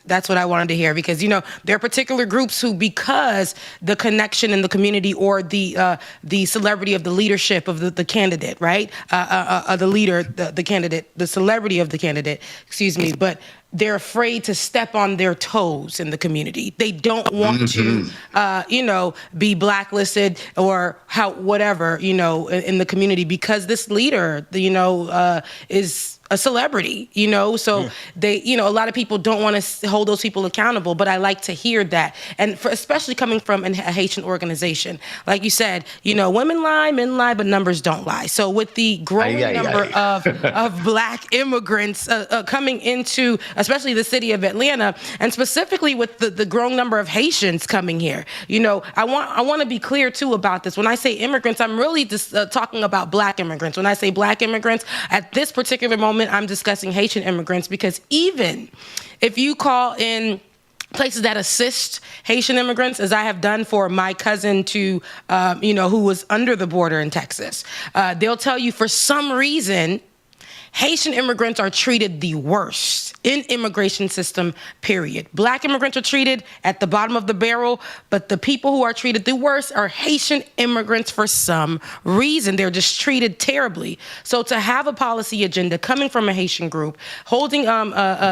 what I wanted to hear, because, you know, there are particular groups who, because the connection in the community or the celebrity of the leadership of the candidate, right? The leader, the candidate, the celebrity of the candidate, excuse me, but they're afraid to step on their toes in the community. They don't want to, be blacklisted or whatever, in the community, because this leader, is a celebrity, so they, a lot of people don't want to hold those people accountable, but I like to hear that. And especially coming from a Haitian organization, like you said, women lie, men lie, but numbers don't lie. So with the growing number of Black immigrants coming into, especially the city of Atlanta, and specifically with the growing number of Haitians coming here, I want to be clear too about this. When I say immigrants, I'm really just talking about Black immigrants. When I say Black immigrants, at this particular moment, I'm discussing Haitian immigrants, because even if you call in places that assist Haitian immigrants, as I have done for my cousin who was under the border in Texas, they'll tell you for some reason Haitian immigrants are treated the worst in immigration system, period. Black immigrants are treated at the bottom of the barrel, but the people who are treated the worst are Haitian immigrants for some reason. They're just treated terribly. So to have a policy agenda coming from a Haitian group, holding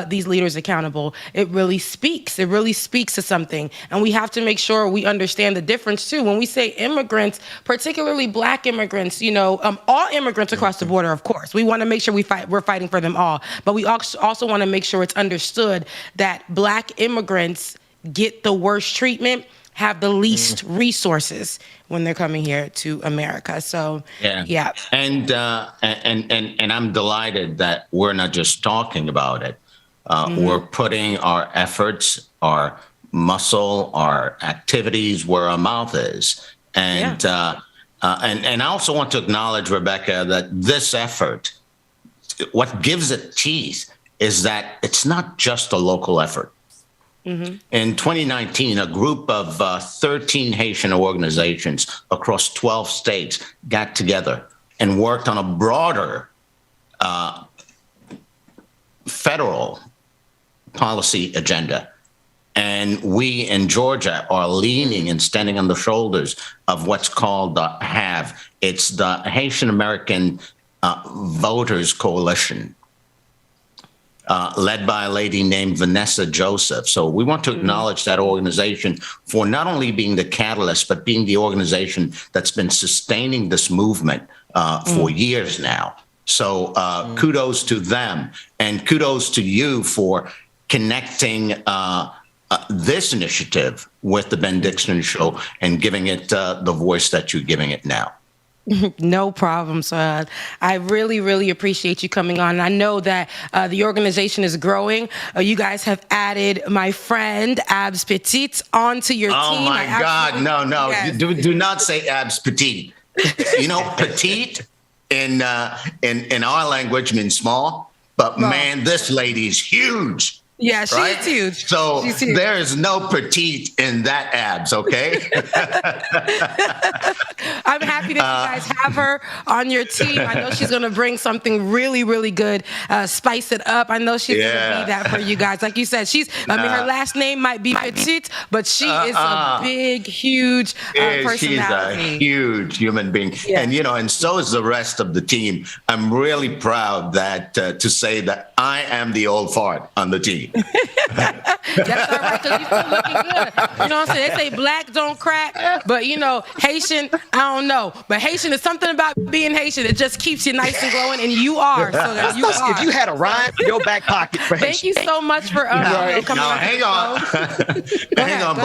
these leaders accountable, it really speaks. It really speaks to something. And we have to make sure we understand the difference too. When we say immigrants, particularly Black immigrants, all immigrants across the border, of course, we want to make sure we're fighting for them all. But we also want to make sure it's understood that Black immigrants get the worst treatment, have the least resources when they're coming here to America. So, yeah. And I'm delighted that we're not just talking about it. We're putting our efforts, our muscle, our activities where our mouth is. And I also want to acknowledge, Rebecca, that this effort, what gives it teeth is that it's not just a local effort. In 2019, a group of 13 Haitian organizations across 12 states got together and worked on a broader federal policy agenda. And we in Georgia are leaning and standing on the shoulders of what's called the HAV. It's the Haitian American Voters Coalition, led by a lady named Vanessa Joseph. So we want to acknowledge that organization for not only being the catalyst, but being the organization that's been sustaining this movement for years now. So kudos to them, and kudos to you for connecting this initiative with the Ben Dixon Show and giving it the voice that you're giving it now. No problem, sir. I really, really appreciate you coming on. I know that the organization is growing. You guys have added my friend Abs Petit onto your team. Oh my God, no. Yes. Do not say Abs Petit. Petite in our language means small, but man, this lady's huge. Yeah, she's right? huge. So She's huge. there is no petite in that abs, okay? I'm happy that you guys have her on your team. I know she's going to bring something really, really good, spice it up. I know she's going to be that for you guys. Like you said, her last name might be Petite, but she is a big, huge personality. She's a huge human being. Yeah. And, and so is the rest of the team. I'm really proud that to say that I am the old fart on the team. That's all right, because you're still looking good. You know what I'm saying? They say black don't crack, but Haitian, I don't know. But Haitian is something about being Haitian. It just keeps you nice and glowing, and you are. So that you are. If you had a rhyme in your back pocket, thank you so much for coming Now, on. hang on. Hang on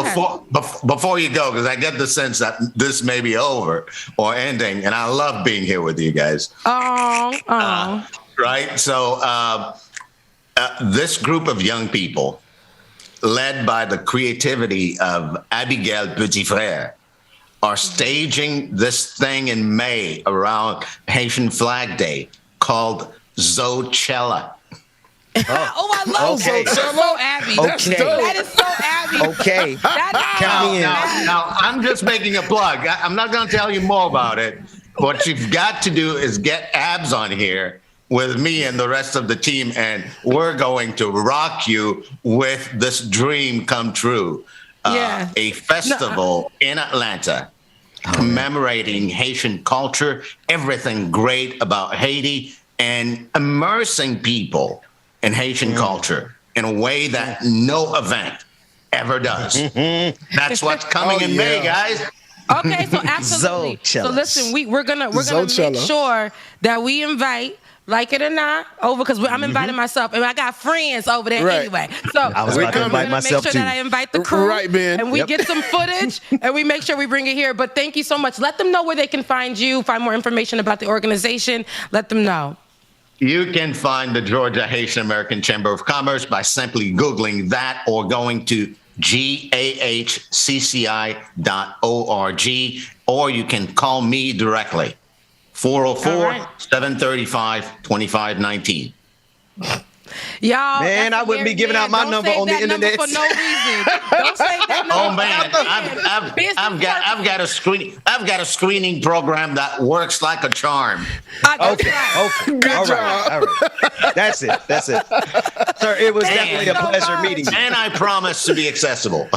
before you go, because I get the sense that this may be over or ending, and I love being here with you guys. Right? So this group of young people, led by the creativity of Abigail Petitfrère, are staging this thing in May around Haitian Flag Day called Zochella. I love Okay. That's so Abby. That is so Abby. Okay. Now, I'm just making a plug. I'm not going to tell you more about it. What you've got to do is get Abs on here with me and the rest of the team, and we're going to rock you with this dream come true. A festival in Atlanta commemorating Haitian culture, everything great about Haiti, and immersing people in Haitian culture in a way that no event ever does. That's what's coming in May, guys. Okay, so absolutely. So listen, we're gonna make sure that we invite, like it or not, over, because I'm inviting myself, and I got friends over there anyway. So I was about to invite myself make sure too. that I invite the crew, Right, Ben. and we get some footage, and we make sure we bring it here. But thank you so much. Let them know where they can find you, find more information about the organization. Let them know. You can find the Georgia Haitian American Chamber of Commerce by simply Googling that or going to gahcci.org, or you can call me directly, 404-735-2519. Y'all, man, I wouldn't be giving out my number on the internet for no reason. Don't say that number. Oh man, I've got a screening program that works like a charm. Okay. All right. That's it. Sir, it was definitely a pleasure meeting you. And I promise to be accessible.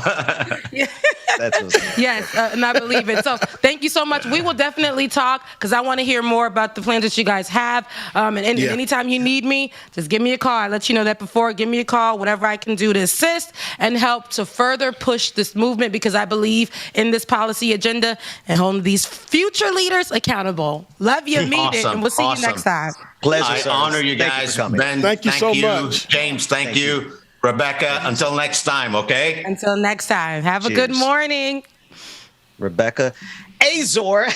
Yes, and I believe it. So thank you so much. We will definitely talk, because I want to hear more about the plans that you guys have. And anytime you need me, just give me a call. I let you know that before. Give me a call, whatever I can do to assist and help to further push this movement, because I believe in this policy agenda and holding these future leaders accountable. Love you, meet it, and we'll see you next time. Pleasure. I honor you guys. Ben, thank you so much. James, thank you. Rebecca, until next time, okay? Until next time. Have a good morning. Rebecca. Azor.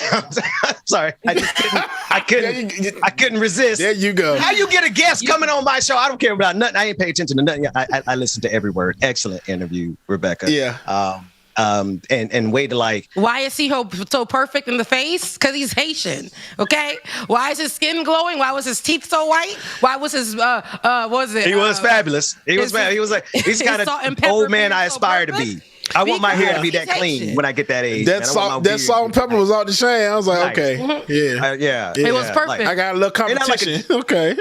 Sorry, I couldn't resist. There you go. How you get a guest coming on my show? I don't care about nothing. I ain't pay attention to nothing. I listen to every word. Excellent interview, Rebecca. Yeah. And way to like. Why is he so perfect in the face? Because he's Haitian. Okay. Why is his skin glowing? Why was his teeth so white? Why was his what was it? He was fabulous. He was fabulous. He was like, he's kind of old man I aspire to be. I want my hair to be that clean when I get that age. That salt and pepper was off the chain. I was like, okay, yeah, it was perfect. Like, I got a little competition. Okay,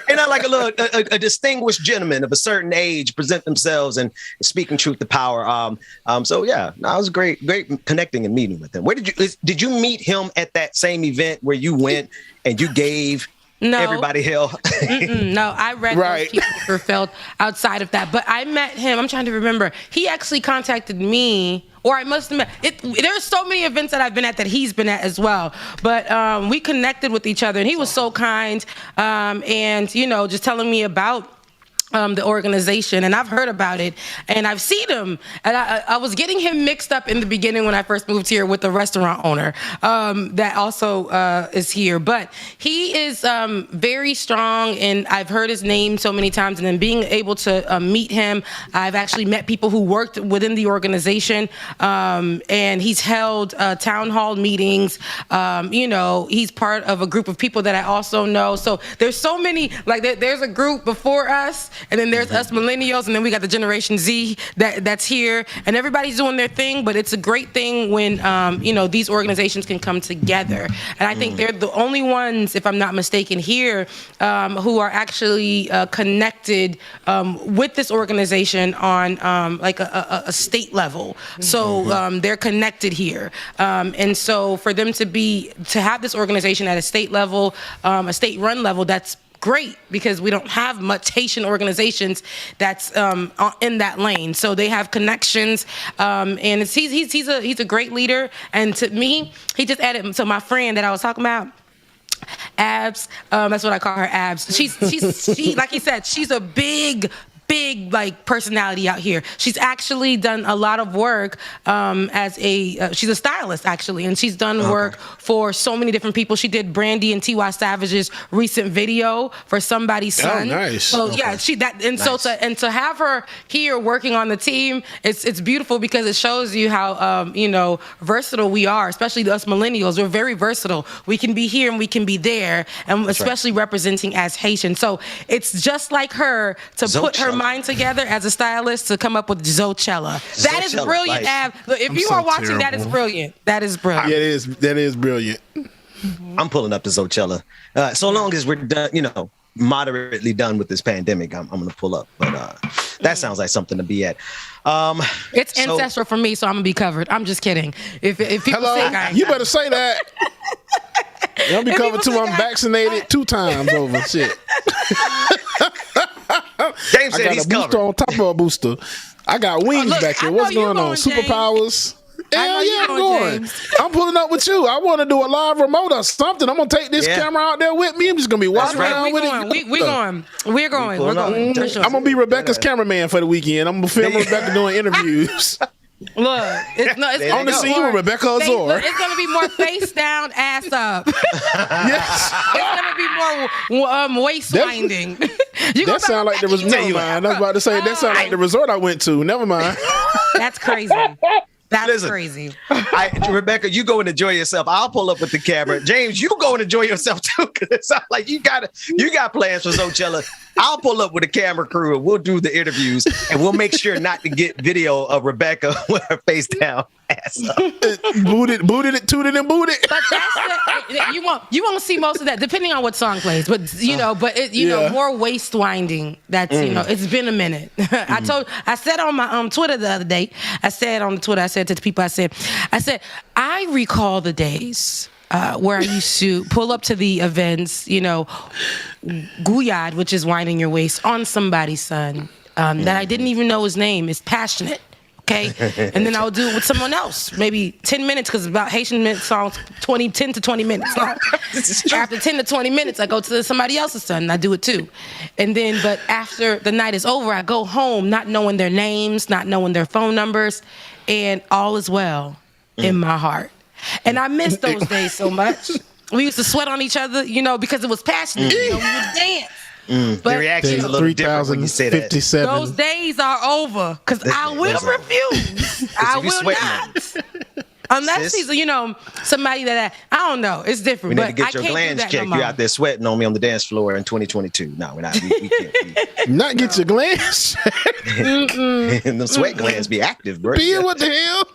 and not like a distinguished gentleman of a certain age present themselves and speaking truth to power. So yeah, no, it was great connecting and meeting with him. Where did you meet him at that same event where you went and you gave? No. Everybody hell. No, I read those people were felt outside of that. But I met him. I'm trying to remember. He actually contacted me, or I must have met. There's so many events that I've been at that he's been at as well. But we connected with each other, and he was so kind. And, just telling me about the organization, and I've heard about it, and I've seen him, and I was getting him mixed up in the beginning when I first moved here with the restaurant owner that also is here, but he is very strong, and I've heard his name so many times, and then being able to meet him, I've actually met people who worked within the organization, and he's held town hall meetings. He's part of a group of people that I also know, so there's so many, like there's a group before us and then there's us millennials, and then we got the Generation Z that's here, and everybody's doing their thing. But it's a great thing when these organizations can come together, and I think they're the only ones, if I'm not mistaken, here who are actually connected with this organization on like a state level. So they're connected here, and so for them to have this organization at a state level, a state-run level, that's great, because we don't have much Haitian organizations that's in that lane. So they have connections, and he's a great leader. And to me, he just added. So my friend that I was talking about, Abs, that's what I call her, Abs. She like he said, she's a big like personality out here. She's actually done a lot of work she's a stylist actually, and she's done work for so many different people. She did Brandy and T.Y. Savage's recent video for Somebody's Son. Oh, nice. So yeah, so to have her here working on the team, it's beautiful, because it shows you how versatile we are, especially us millennials. We're very versatile. We can be here and we can be there, and especially representing as Haitian. So it's just like her to put her mind together as a stylist to come up with Zochella. That is brilliant, Ab. Look, if you are watching, that is brilliant. That is brilliant. That is brilliant. I'm pulling up the Zochella. So long as we're done, moderately done with this pandemic, I'm going to pull up. But that sounds like something to be at. It's ancestral for me, so I'm going to be covered. I'm just kidding. If people think you better say that. I'll be covered too. I'm vaccinated 2 times over. Shit. James said I got he's a booster covered. on top of a booster. I got wings back there. What's going on? Superpowers? Hell yeah, I'm going. I'm pulling up with you. I want to do a live remote or something. I'm going to take this camera out there with me. I'm just going to be walking around with it. We're going. I'm going to be Rebecca's cameraman for the weekend. I'm going to film Rebecca doing interviews. Look, it's on the scene with Rebecca Azor. Look, it's gonna be more face down, ass up. Yes, it's gonna be more waist winding. That sound like the resort. Never mind. I was about to say that sound like the resort I went to. Never mind. That's crazy. That's crazy. Rebecca, you go and enjoy yourself. I'll pull up with the camera. James, you go and enjoy yourself too, because it sounds like you got plans for Zochella. I'll pull up with a camera crew and we'll do the interviews, and we'll make sure not to get video of Rebecca with her face down, ass up. Booted it, tooted and booted. But that's you won't see most of that, depending on what song plays. But more waist winding. That's it's been a minute. I said on my Twitter the other day. I said to the people, I said, I recall the days where I used to pull up to the events, Guyad, which is winding your waist, on somebody's son, that I didn't even know his name, is Passionate. Okay. And then I would do it with someone else, maybe 10 minutes, because about Haitian songs, 10 to 20 minutes long. After 10 to 20 minutes, I go to somebody else's son and I do it too. And then, but after the night is over, I go home not knowing their names, not knowing their phone numbers, and all is well in my heart. And I miss those days so much. We used to sweat on each other, because it was passionate. We would dance. But the reaction is a little different when you say that. Those days are over, because I will refuse. I will not. Unless he's, somebody that I don't know. It's different. We need to get your glands checked. You're out there sweating on me on the dance floor in 2022. No, we're not. We can't. Not get your glands checked. And the sweat glands be active, bro. What the hell?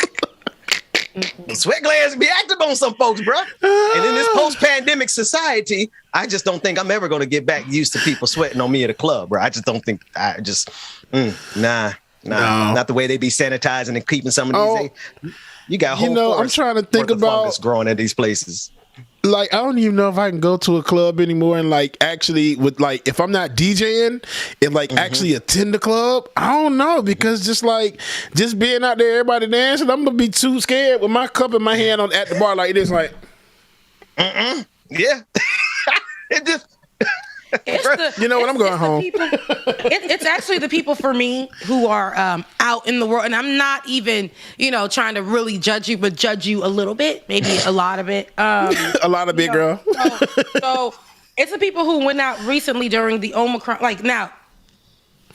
The sweat glands be active on some folks, bro. And in this post-pandemic society, I just don't think I'm ever going to get back used to people sweating on me at a club, bro. I just don't think. Not the way they be sanitizing and keeping some of these. You got whole I'm trying to think about growing at these places. Like, I don't even know if I can go to a club anymore and actually if I'm not DJing and actually attend the club. I don't know, because just being out there, everybody dancing, I'm gonna be too scared with my cup in my hand at the bar like this, Yeah. It just. I'm going home. It's actually the people for me who are out in the world, and I'm not even trying to really judge you, but judge you a little bit, maybe a lot of it. A lot of it, girl. So it's the people who went out recently during the Omicron.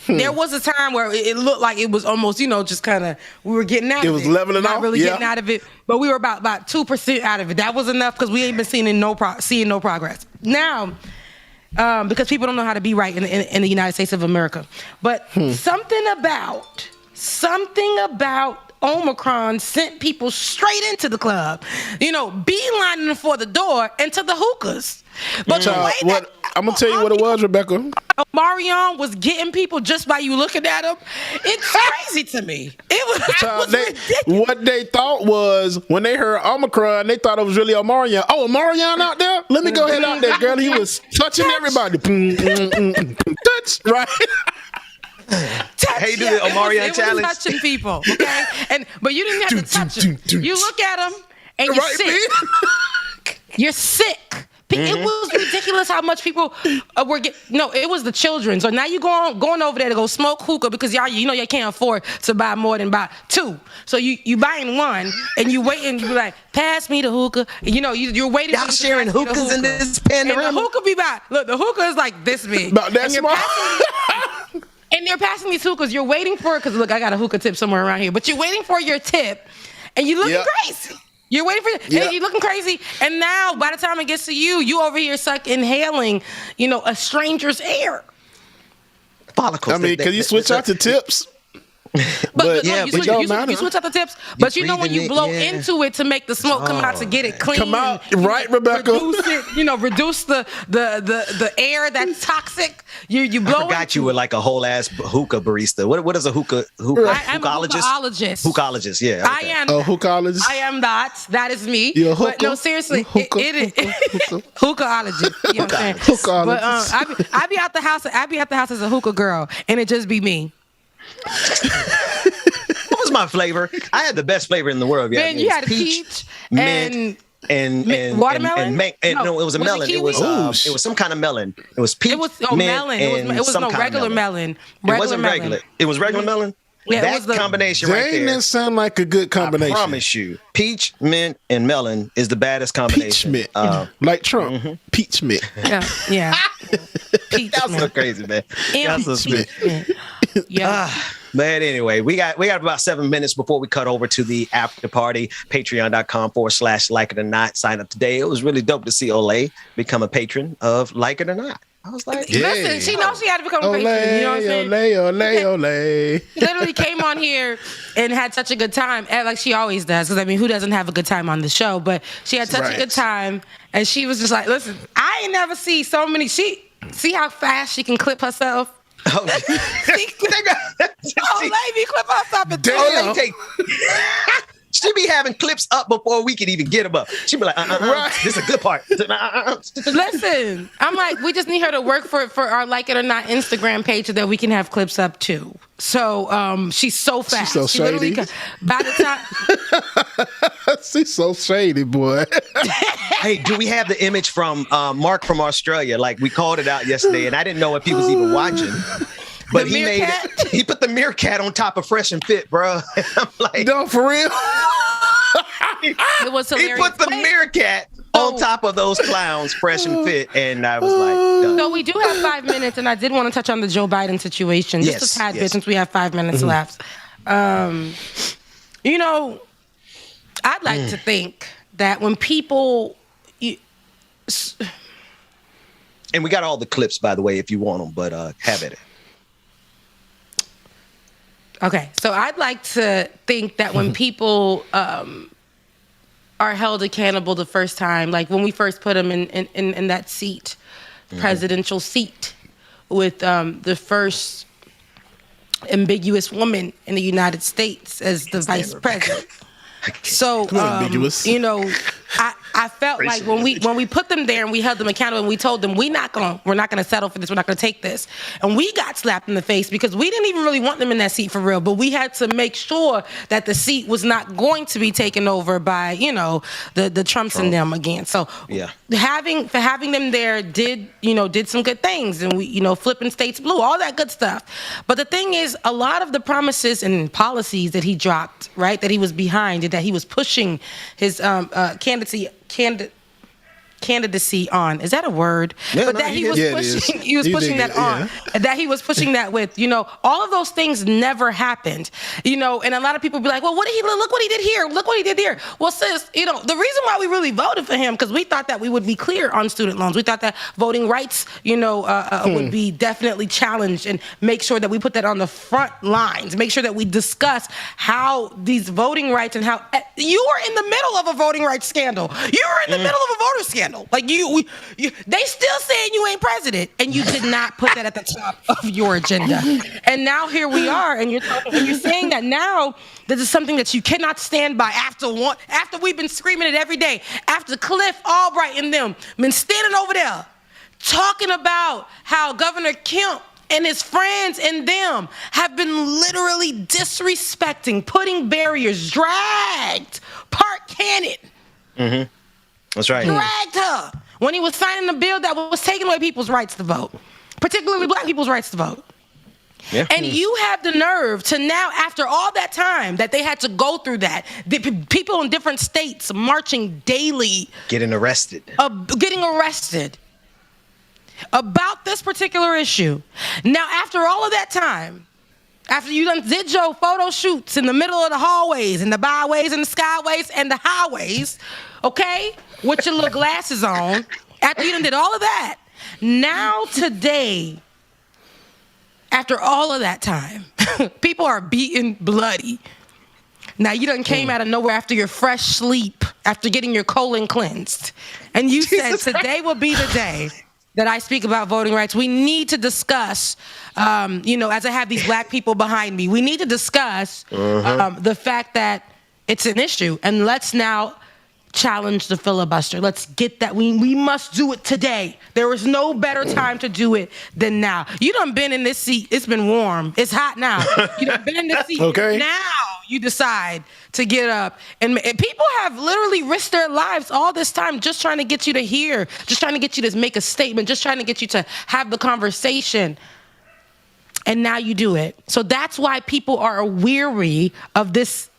There was a time where it looked like it was almost, just kind of, we were getting out of it. It was leveling off. Not really getting out of it, but we were about 2% out of it. That was enough, because we ain't been seeing no progress. Now, because people don't know how to be right in the United States of America. But something about Omicron sent people straight into the club, beelining for the door and to the hookahs. But the way that I'm gonna tell you what it was, Rebecca. Omarion was getting people just by you looking at him. It's crazy to me. It was ridiculous. What they thought was when they heard Omicron, they thought it was really Omarion. Oh, Omarion out there? Let me go ahead out there, girl. He was touching everybody. Touch, right? Hey, do the Omarion challenge. It was touching people, okay? But you didn't have to touch him. You look at him and you're sick. You're sick. It was ridiculous how much people were getting. No, it was the children. So now you going over there to go smoke hookah because y'all, you can't afford to buy more than about 2. So you buying one and you waiting. You be like, pass me the hookah. You're waiting. Y'all sharing hookahs in this panorama. And the hookah be by. Look, the hookah is like this big. About that small. And they're passing these hookahs. You're waiting for it because look, I got a hookah tip somewhere around here. But you're waiting for your tip, and you looking crazy. You're waiting for it, and you're looking crazy. And now, by the time it gets to you over here inhaling, a stranger's air. Follicles. I mean, can you switch out to tips? But you switch out the tips. But when you blow into it to make the smoke come out to get it clean, come out right, Rebecca. Reduce it. Reduce the air that's toxic. You blow. I forgot you were like a whole ass hookah barista. What is a hookah? I'm a hookhologist. Hookhologist. Yeah. Okay. I am a hookhologist. I am that. That is me. You're a hookah? But no, seriously, it is hookhologist. You know what I'm saying? Hookhologist. But I be out the house. I be at the house as a hookah girl, and it just be me. What was my flavor? I had the best flavor in the world. Man, you had peach mint, and watermelon. No, it was a melon. It was some kind of melon. It was peach. It was mint, melon. It was no regular melon. It wasn't regular. It was regular melon. Yeah, that combination right there. Didn't sound like a good combination. I promise you, peach, mint, and melon is the baddest combination. Peach mint, like Trump. Peach mint. Yeah. Peach That's so crazy, man. That's so sweet. Yeah. But anyway, we got about 7 minutes before we cut over to the after party. Patreon.com/like it or not. Sign up today. It was really dope to see Olay become a patron of Like It or Not. I was like, listen, she knows she had to become a patron. You know what I'm saying? Olay. She literally came on here and had such a good time, like she always does. Because who doesn't have a good time on the show? But she had such a good time, and she was just like, "Listen, I ain't never see so many. See how fast she can clip herself." Oh, lady, clip herself and damn. She be having clips up before we could even get them up. She be like, this is a good part. Listen, I'm like, we just need her to work for our Like It or Not Instagram page so that we can have clips up too. So she's so fast. She's so shady. By the time she's so shady, boy. Hey, do we have the image from Mark from Australia? Like we called it out yesterday, and I didn't know if he was even watching. But he put the meerkat on top of Fresh and Fit, bro. I'm like, no, for real. It was hilarious. He put the meerkat on top of those clowns, Fresh and Fit, and I was like, done. So we do have 5 minutes, and I did want to touch on the Joe Biden situation just a tad bit since we have 5 minutes left. I'd like to think that when people. And we got all the clips, by the way, if you want them, but have at it. Okay, so I'd like to think that when people are held accountable the first time, like when we first put them in that seat, presidential seat, with the first ambiguous woman in the United States as the vice president. So, I felt like when we put them there and we held them accountable and we told them we're not gonna settle for this, we're not gonna take this, and we got slapped in the face because we didn't even really want them in that seat for real, but we had to make sure that the seat was not going to be taken over by the Trumps and them again. So having them there did some good things, and we flipping states blue, all that good stuff. But the thing is, a lot of the promises and policies that he dropped, right, that he was behind, that he was pushing his candidacy on. Is that a word? Yeah, but no, that he was pushing. He was He pushing did that it, on. That he was pushing that with. All of those things never happened. And a lot of people be like, well, look what he did here. Look what he did here. Well, sis, the reason why we really voted for him, because we thought that we would be clear on student loans. We thought that voting rights, would be definitely challenged, and make sure that we put that on the front lines. Make sure that we discuss how these voting rights and how you were in the middle of a voting rights scandal. You were in the middle of a voter scandal. Like they still saying you ain't president, and you did not put that at the top of your agenda. And now here we are, and you're saying that now this is something that you cannot stand by after we've been screaming it every day, after Cliff Albright and them been standing over there talking about how Governor Kemp and his friends and them have been literally disrespecting, putting barriers, dragged Park Cannon. Mm-hmm. That's right. Dragged her when he was signing the bill that was taking away people's rights to vote, particularly black people's rights to vote. Yeah. And you have the nerve to now, after all that time that they had to go through that, the people in different states marching daily. Getting arrested. About this particular issue. Now, after all of that time, after you done did your photo shoots in the middle of the hallways and the byways and the skyways and the highways, okay, with your little glasses on, after you done did all of that, now today, after all of that time, people are beaten bloody. Now, you done came out of nowhere after your fresh sleep, after getting your colon cleansed, and you said today will be the day that I speak about voting rights. We need to discuss, as I have these black people behind me, we need to discuss the fact that it's an issue. And let's now challenge the filibuster. Let's get that. We must do it today. There is no better time to do it than now. You done been in this seat. It's been warm. It's hot now. You done been in this seat. Okay. Now you decide to get up. And people have literally risked their lives all this time just trying to get you to hear, just trying to get you to make a statement, just trying to get you to have the conversation. And now you do it. So that's why people are weary of this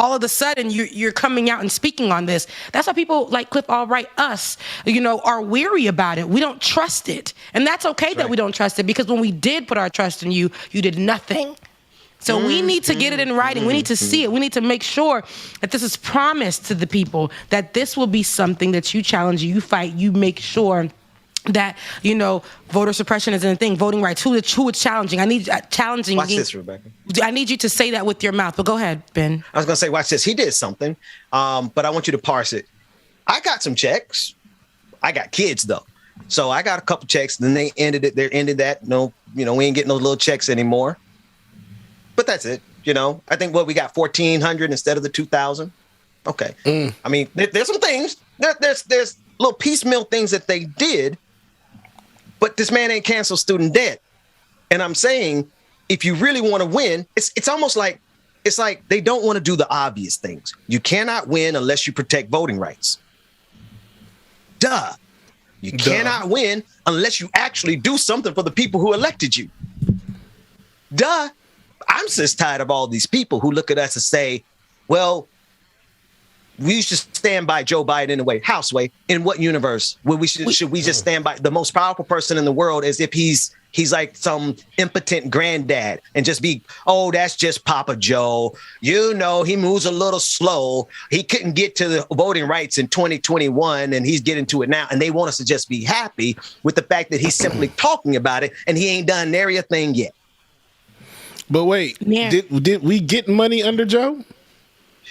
all of a sudden you're coming out and speaking on this. That's why people like Cliff Albright, are weary about it. We don't trust it. And that's okay that we don't trust it, because when we did put our trust in you, you did nothing. So we need to get it in writing. We need to see it. We need to make sure that this is promised to the people, that this will be something that you challenge, you fight, you make sure that, voter suppression isn't a thing. Voting rights, who it's challenging. I need challenging. Watch this, Rebecca. I need you to say that with your mouth, but go ahead, Ben. I was going to say, watch this. He did something, but I want you to parse it. I got some checks. I got kids, though. So I got a couple checks. Then they ended it. They ended that. No, we ain't getting those little checks anymore. But that's it. I think we got 1,400 instead of the 2,000. Okay. I mean, there's some things. There's little piecemeal things that they did. But this man ain't canceled student debt. And I'm saying, if you really want to win, it's almost like, it's like they don't want to do the obvious things. You cannot win unless you protect voting rights. Duh. You cannot win unless you actually do something for the people who elected you. Duh. I'm just tired of all these people who look at us and say, well, we should stand by Joe Biden in a way. House way. In what universe? Should we just stand by the most powerful person in the world as if he's like some impotent granddad and just be, oh, that's just Papa Joe. He moves a little slow. He couldn't get to the voting rights in 2021 and he's getting to it now. And they want us to just be happy with the fact that he's simply talking about it and he ain't done nary a thing yet. But wait, did we get money under Joe?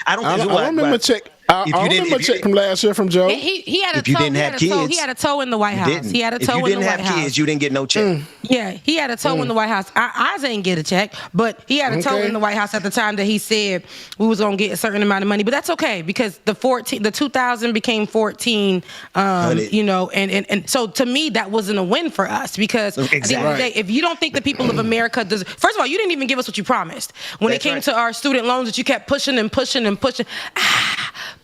I don't remember check. I remember a check from last year from Joe. He had a if you toe. Didn't have kids, he had a toe in the White House. He had a toe in the White House. If you didn't have kids, you didn't get no check. Yeah, he had a toe in the White House. I didn't get a check, but he had a toe in the White House at the time that he said we was gonna get a certain amount of money. But that's okay because the 2,000 became 14. And so to me that wasn't a win for us because at the end of the day, if you don't think the people of America first of all, you didn't even give us what you promised when it came to our student loans that you kept pushing and pushing and pushing.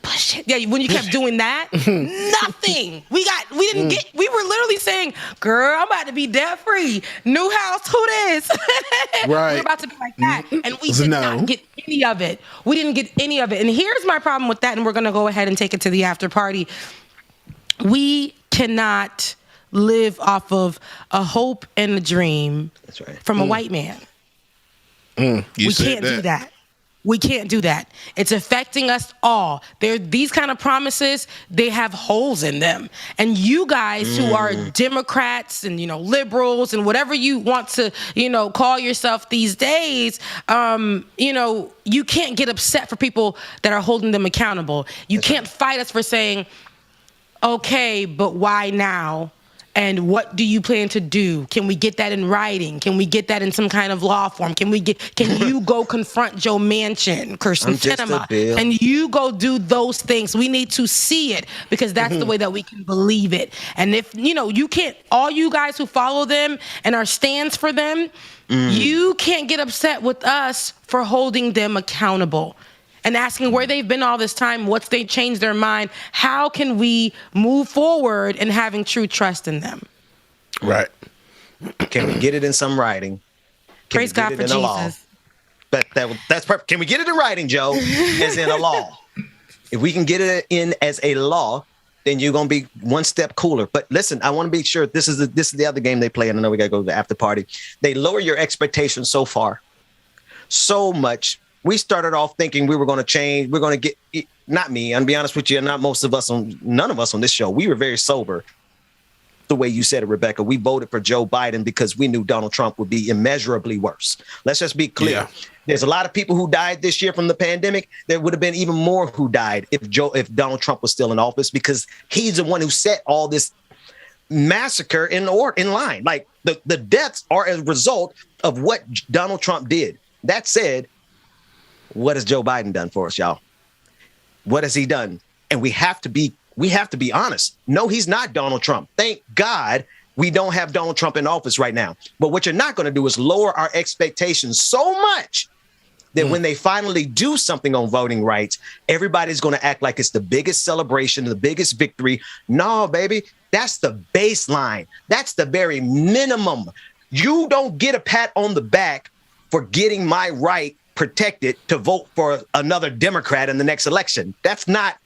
Push it. Yeah, when you kept doing that, nothing. We were literally saying, girl, I'm about to be debt free. New house, who this? Right. We're about to be like that. And we did not get any of it. We didn't get any of it. And here's my problem with that. And we're going to go ahead and take it to the after party. we cannot live off of a hope and a dream from a white man. We can't do that. We can't do that. It's affecting us all. These kind of promises, they have holes in them. And you guys who are Democrats and, liberals and whatever you want to, call yourself these days, you can't get upset for people that are holding them accountable. You can't fight us for saying, okay, but why now? And what do you plan to do? Can we get that in writing? Can we get that in some kind of law form? Can you go confront Joe Manchin, Kirsten Sinema? Can you go do those things? We need to see it because that's the way that we can believe it. And if, you can't, all you guys who follow them and are stands for them, you can't get upset with us for holding them accountable and asking where they've been all this time, what's they changed their mind, how can we move forward and having true trust in them? Right. Can we get it in some writing? Praise God for Jesus. That's perfect. Can we get it in writing, Joe, as in a law? If we can get it in as a law, then you're going to be one step cooler. But listen, I want to be sure this is the other game they play, and I know we got to go to the after party. They lower your expectations so far, so much. We started off thinking we were going to change. We're going to get, not me, I'll be honest with you, not most of us none of us on this show. We were very sober. The way you said it, Rebecca, we voted for Joe Biden because we knew Donald Trump would be immeasurably worse. Let's just be clear. Yeah. There's a lot of people who died this year from the pandemic. There would have been even more who died if Donald Trump was still in office, because he's the one who set all this massacre in line. Like the deaths are a result of what Donald Trump did. That said, what has Joe Biden done for us, y'all? What has he done? And we have to be honest. No, he's not Donald Trump. Thank God we don't have Donald Trump in office right now. But what you're not going to do is lower our expectations so much that when they finally do something on voting rights, everybody's going to act like it's the biggest celebration, the biggest victory. No, baby, that's the baseline. That's the very minimum. You don't get a pat on the back for getting my right protected to vote for another Democrat in the next election. That's not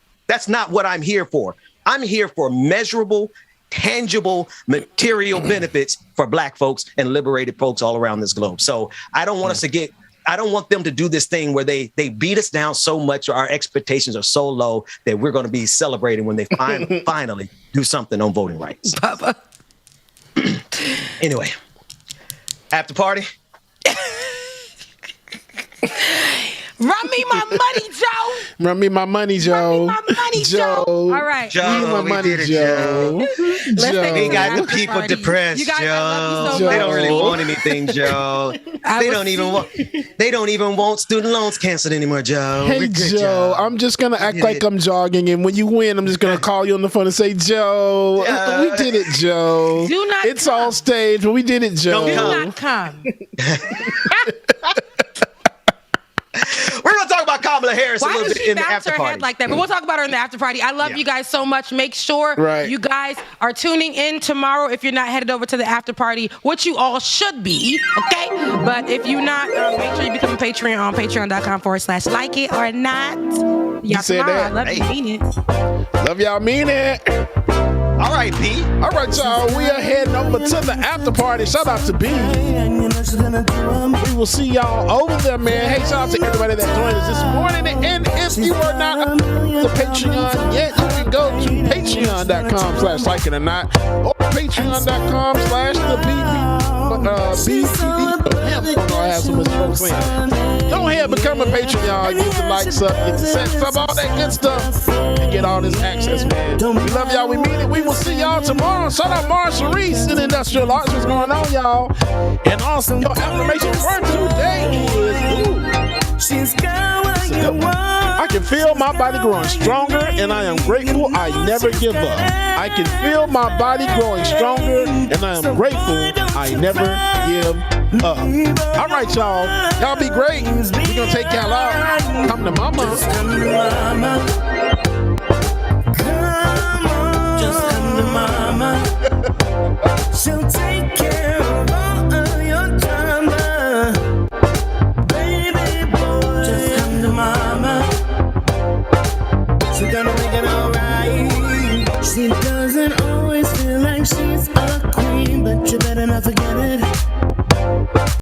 what I'm here for. I'm here for measurable, tangible, material benefits for Black folks and liberated folks all around this globe. So I don't want I don't want them to do this thing where they beat us down so much, or our expectations are so low that we're going to be celebrating when they finally do something on voting rights. Papa. Anyway, after party. Run me my money, Joe. Run me my money, Joe. Run me my money, Joe. All right. Joe, Run me my money, Joe. Joe. He got the people depressed, Joe. They don't really want anything, Joe. They don't even want student loans canceled anymore, Joe. Hey, Joe, I'm just going to act like I'm jogging, and when you win, I'm just going to call you on the phone and say, Joe, we did it, Joe. It's all staged, but we did it, Joe. Do not come. We're going to talk about Kamala Harris a little bit in the after party. Head like that? But we'll talk about her in the after party. I love you guys so much. Make sure you guys are tuning in tomorrow if you're not headed over to the after party, which you all should be, okay? But if you're not, make sure you become a Patreon on patreon.com/like it or not. Y'all said that? I love you, mean it. Love y'all, mean it. All right, B. All right, y'all. We are heading over to the after party. Shout out to B. We will see y'all over there, man. Hey, shout out to everybody that joined us this morning. And if you are not the Patreon yet, you can go to patreon.com/like it or not, or patreon.com/the I have so much trouble saying. Go ahead, become a Patreon. Get the likes up, get the sets up, all that good stuff, and get all this access, man. We love y'all. We mean it. We will see y'all tomorrow. Shout out Marsha Reese in Industrial Arts. What's going on, y'all? And also, your affirmation for today is I can feel my body growing stronger, and I am grateful I never give up. I can feel my body growing stronger, and I am grateful I never give up. All right, y'all. Y'all be great. We're going to take y'all out. Come to mama. Just come to mama. Just come to mama. She'll take care of all of your drama. Baby boy, just come to mama. She's gonna make it alright. She does. she's a queen, but you better not forget it.